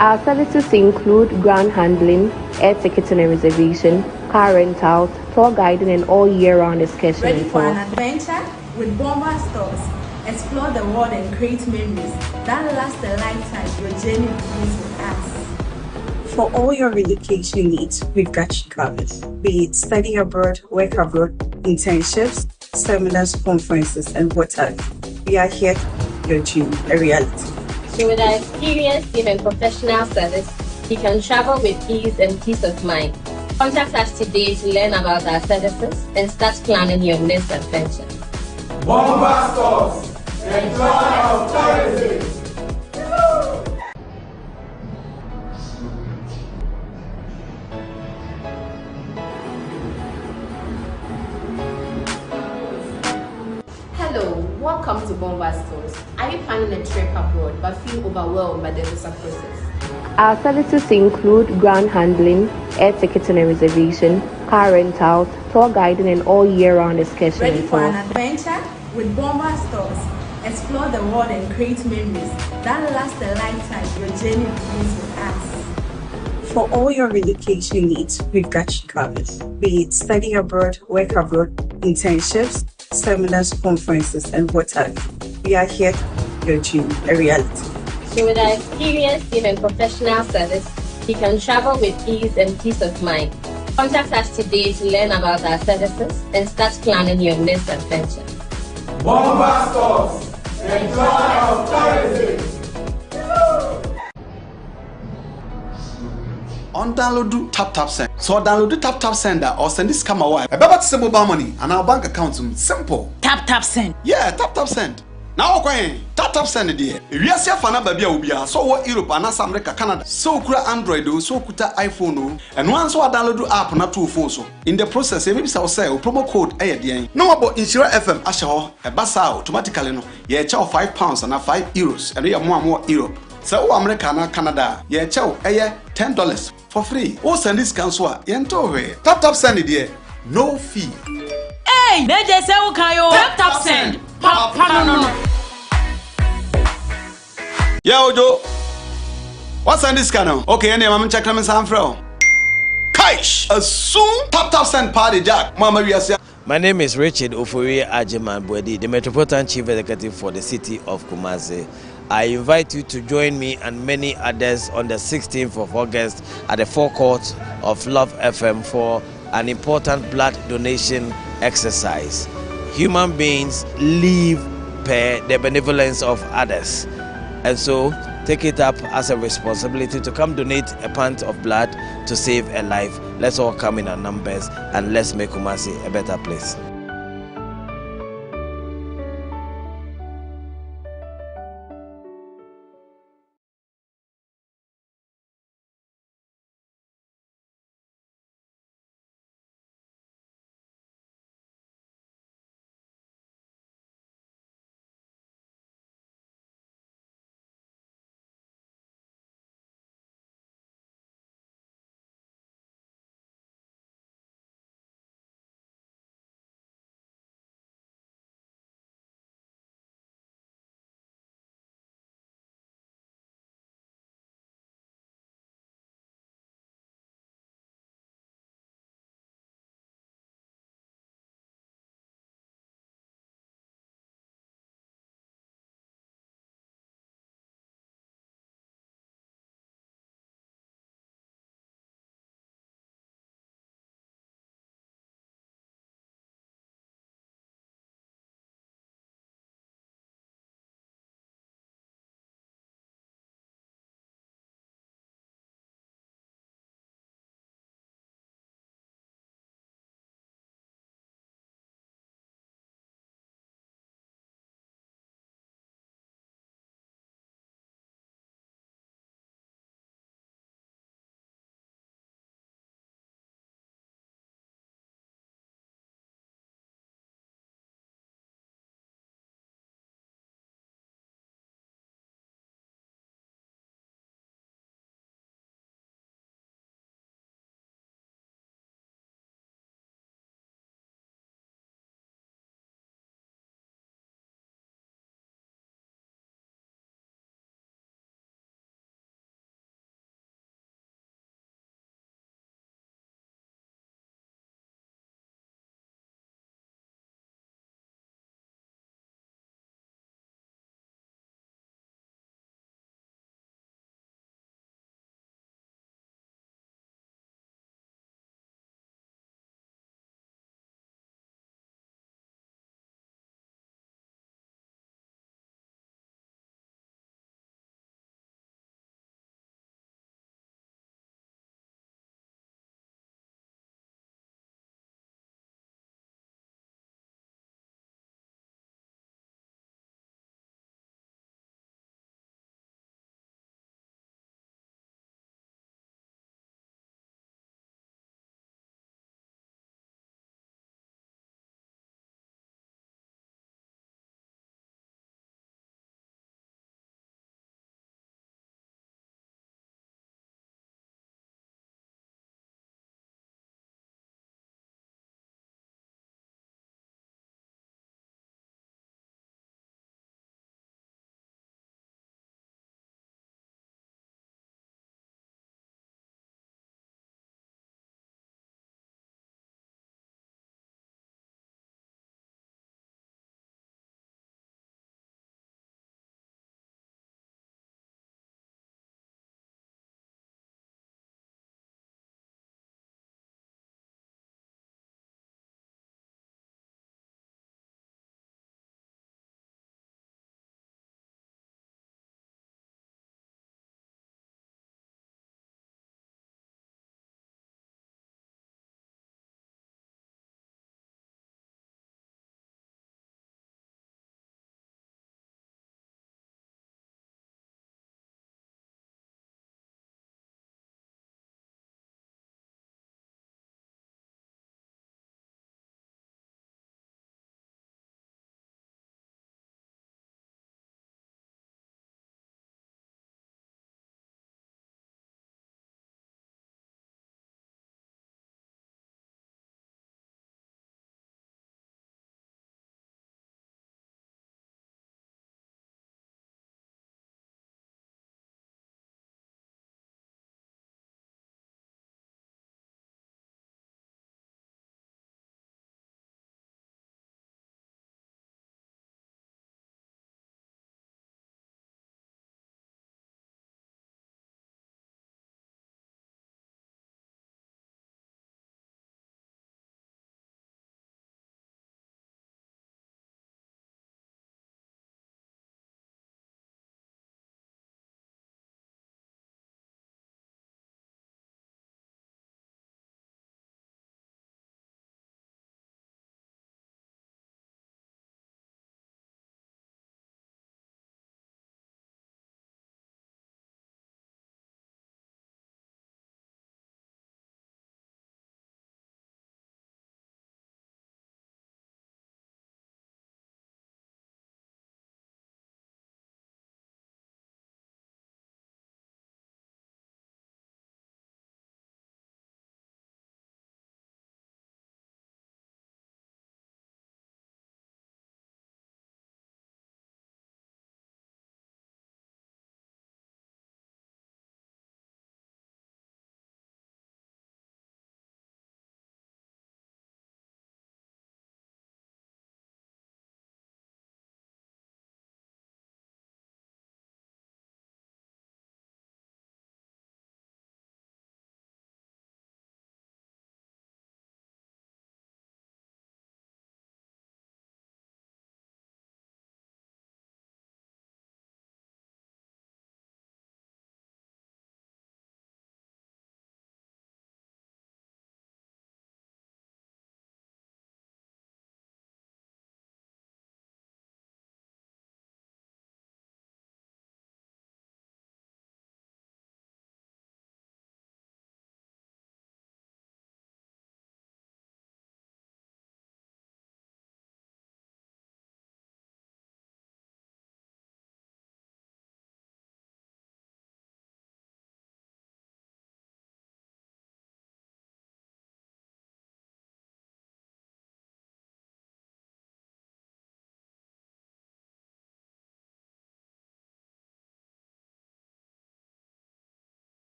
Our services include ground handling, air ticketing and reservation, car rentals, tour guiding and all year-round excursion. Ready for an adventure? With Bomba Stores, explore the world and create memories that last a lifetime. Your journey begins with us. For all your relocation needs, we've got you covered. Be it study abroad, work abroad, internships, seminars, conferences, and what have you. We are here to make your dream a reality. So with our experienced team and professional service, you can travel with ease and peace of mind. Contact us today to learn about our services and start planning your next adventure. Bomba Stores, the joy of tourism. Hello, welcome to Bomba Stores. Are you planning a trip abroad but feel overwhelmed by the visa process? Our services include ground handling, air ticketing and reservation, car rentals, tour guiding, and all year-round excursion Ready and for tours. an adventure? With Bomba Stores, explore the world and create memories that last a lifetime. Your journey begins with us. For all your relocation needs, we've got you covered. Be it study abroad, work abroad, internships, seminars, conferences, and what have you. We are here to make your dream a reality. So with our experienced team and professional service, you can travel with ease and peace of mind. Contact us today to learn about our services and start planning your next adventure. Bomba Stores, the joy of tourism. Download tap send. So download tap sender or send this camera wire. About to mobile money and our bank account. Simple. Tap send. Yeah, tap send. Now okay, tap send there. We are here for na baby obia. So what Europe and America, Canada. So kura Android o, so kuta iPhone o. And once we download app na two phone so. In the process, maybe say promo code eh no about Nhyira FM asho e basa automatically no. Ye charge £5 and €5 and we are more Europe. So America and Canada, ye charge $10 for free. O send this cancel yento we. Tap send it there. No fee. Hey, they just say ukayo. Tap send. No. Yeah, Ojo. What's on this channel? Okay, any mama check them some fro. Kaish. Soon tap send party jack. Mama we are. My name is Richard Ohemaa Benewaa, the Metropolitan Chief Executive for the city of Kumasi. I invite you to join me and many others on the 16th of August at the forecourt of Love FM for an important blood donation exercise. Human beings live per the benevolence of others. And so take it up as a responsibility to come donate a pint of blood to save a life. Let's all come in our numbers and let's make Kumasi a better place.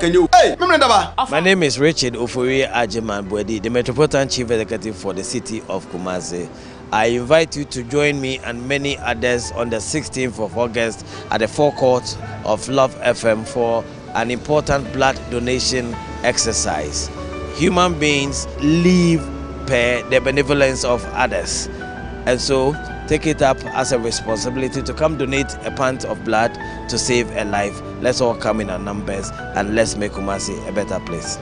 Can you? Hey, my name is Richard Oforie Ajeman Bwedi, the Metropolitan Chief Executive for the city of Kumasi. I invite you to join me and many others on the 16th of August at the forecourt of Love FM for an important blood donation exercise. Human beings live per the benevolence of others, and so take it up as a responsibility to come donate a pint of blood to save a life. Let's all come in our numbers and let's make Kumasi a better place.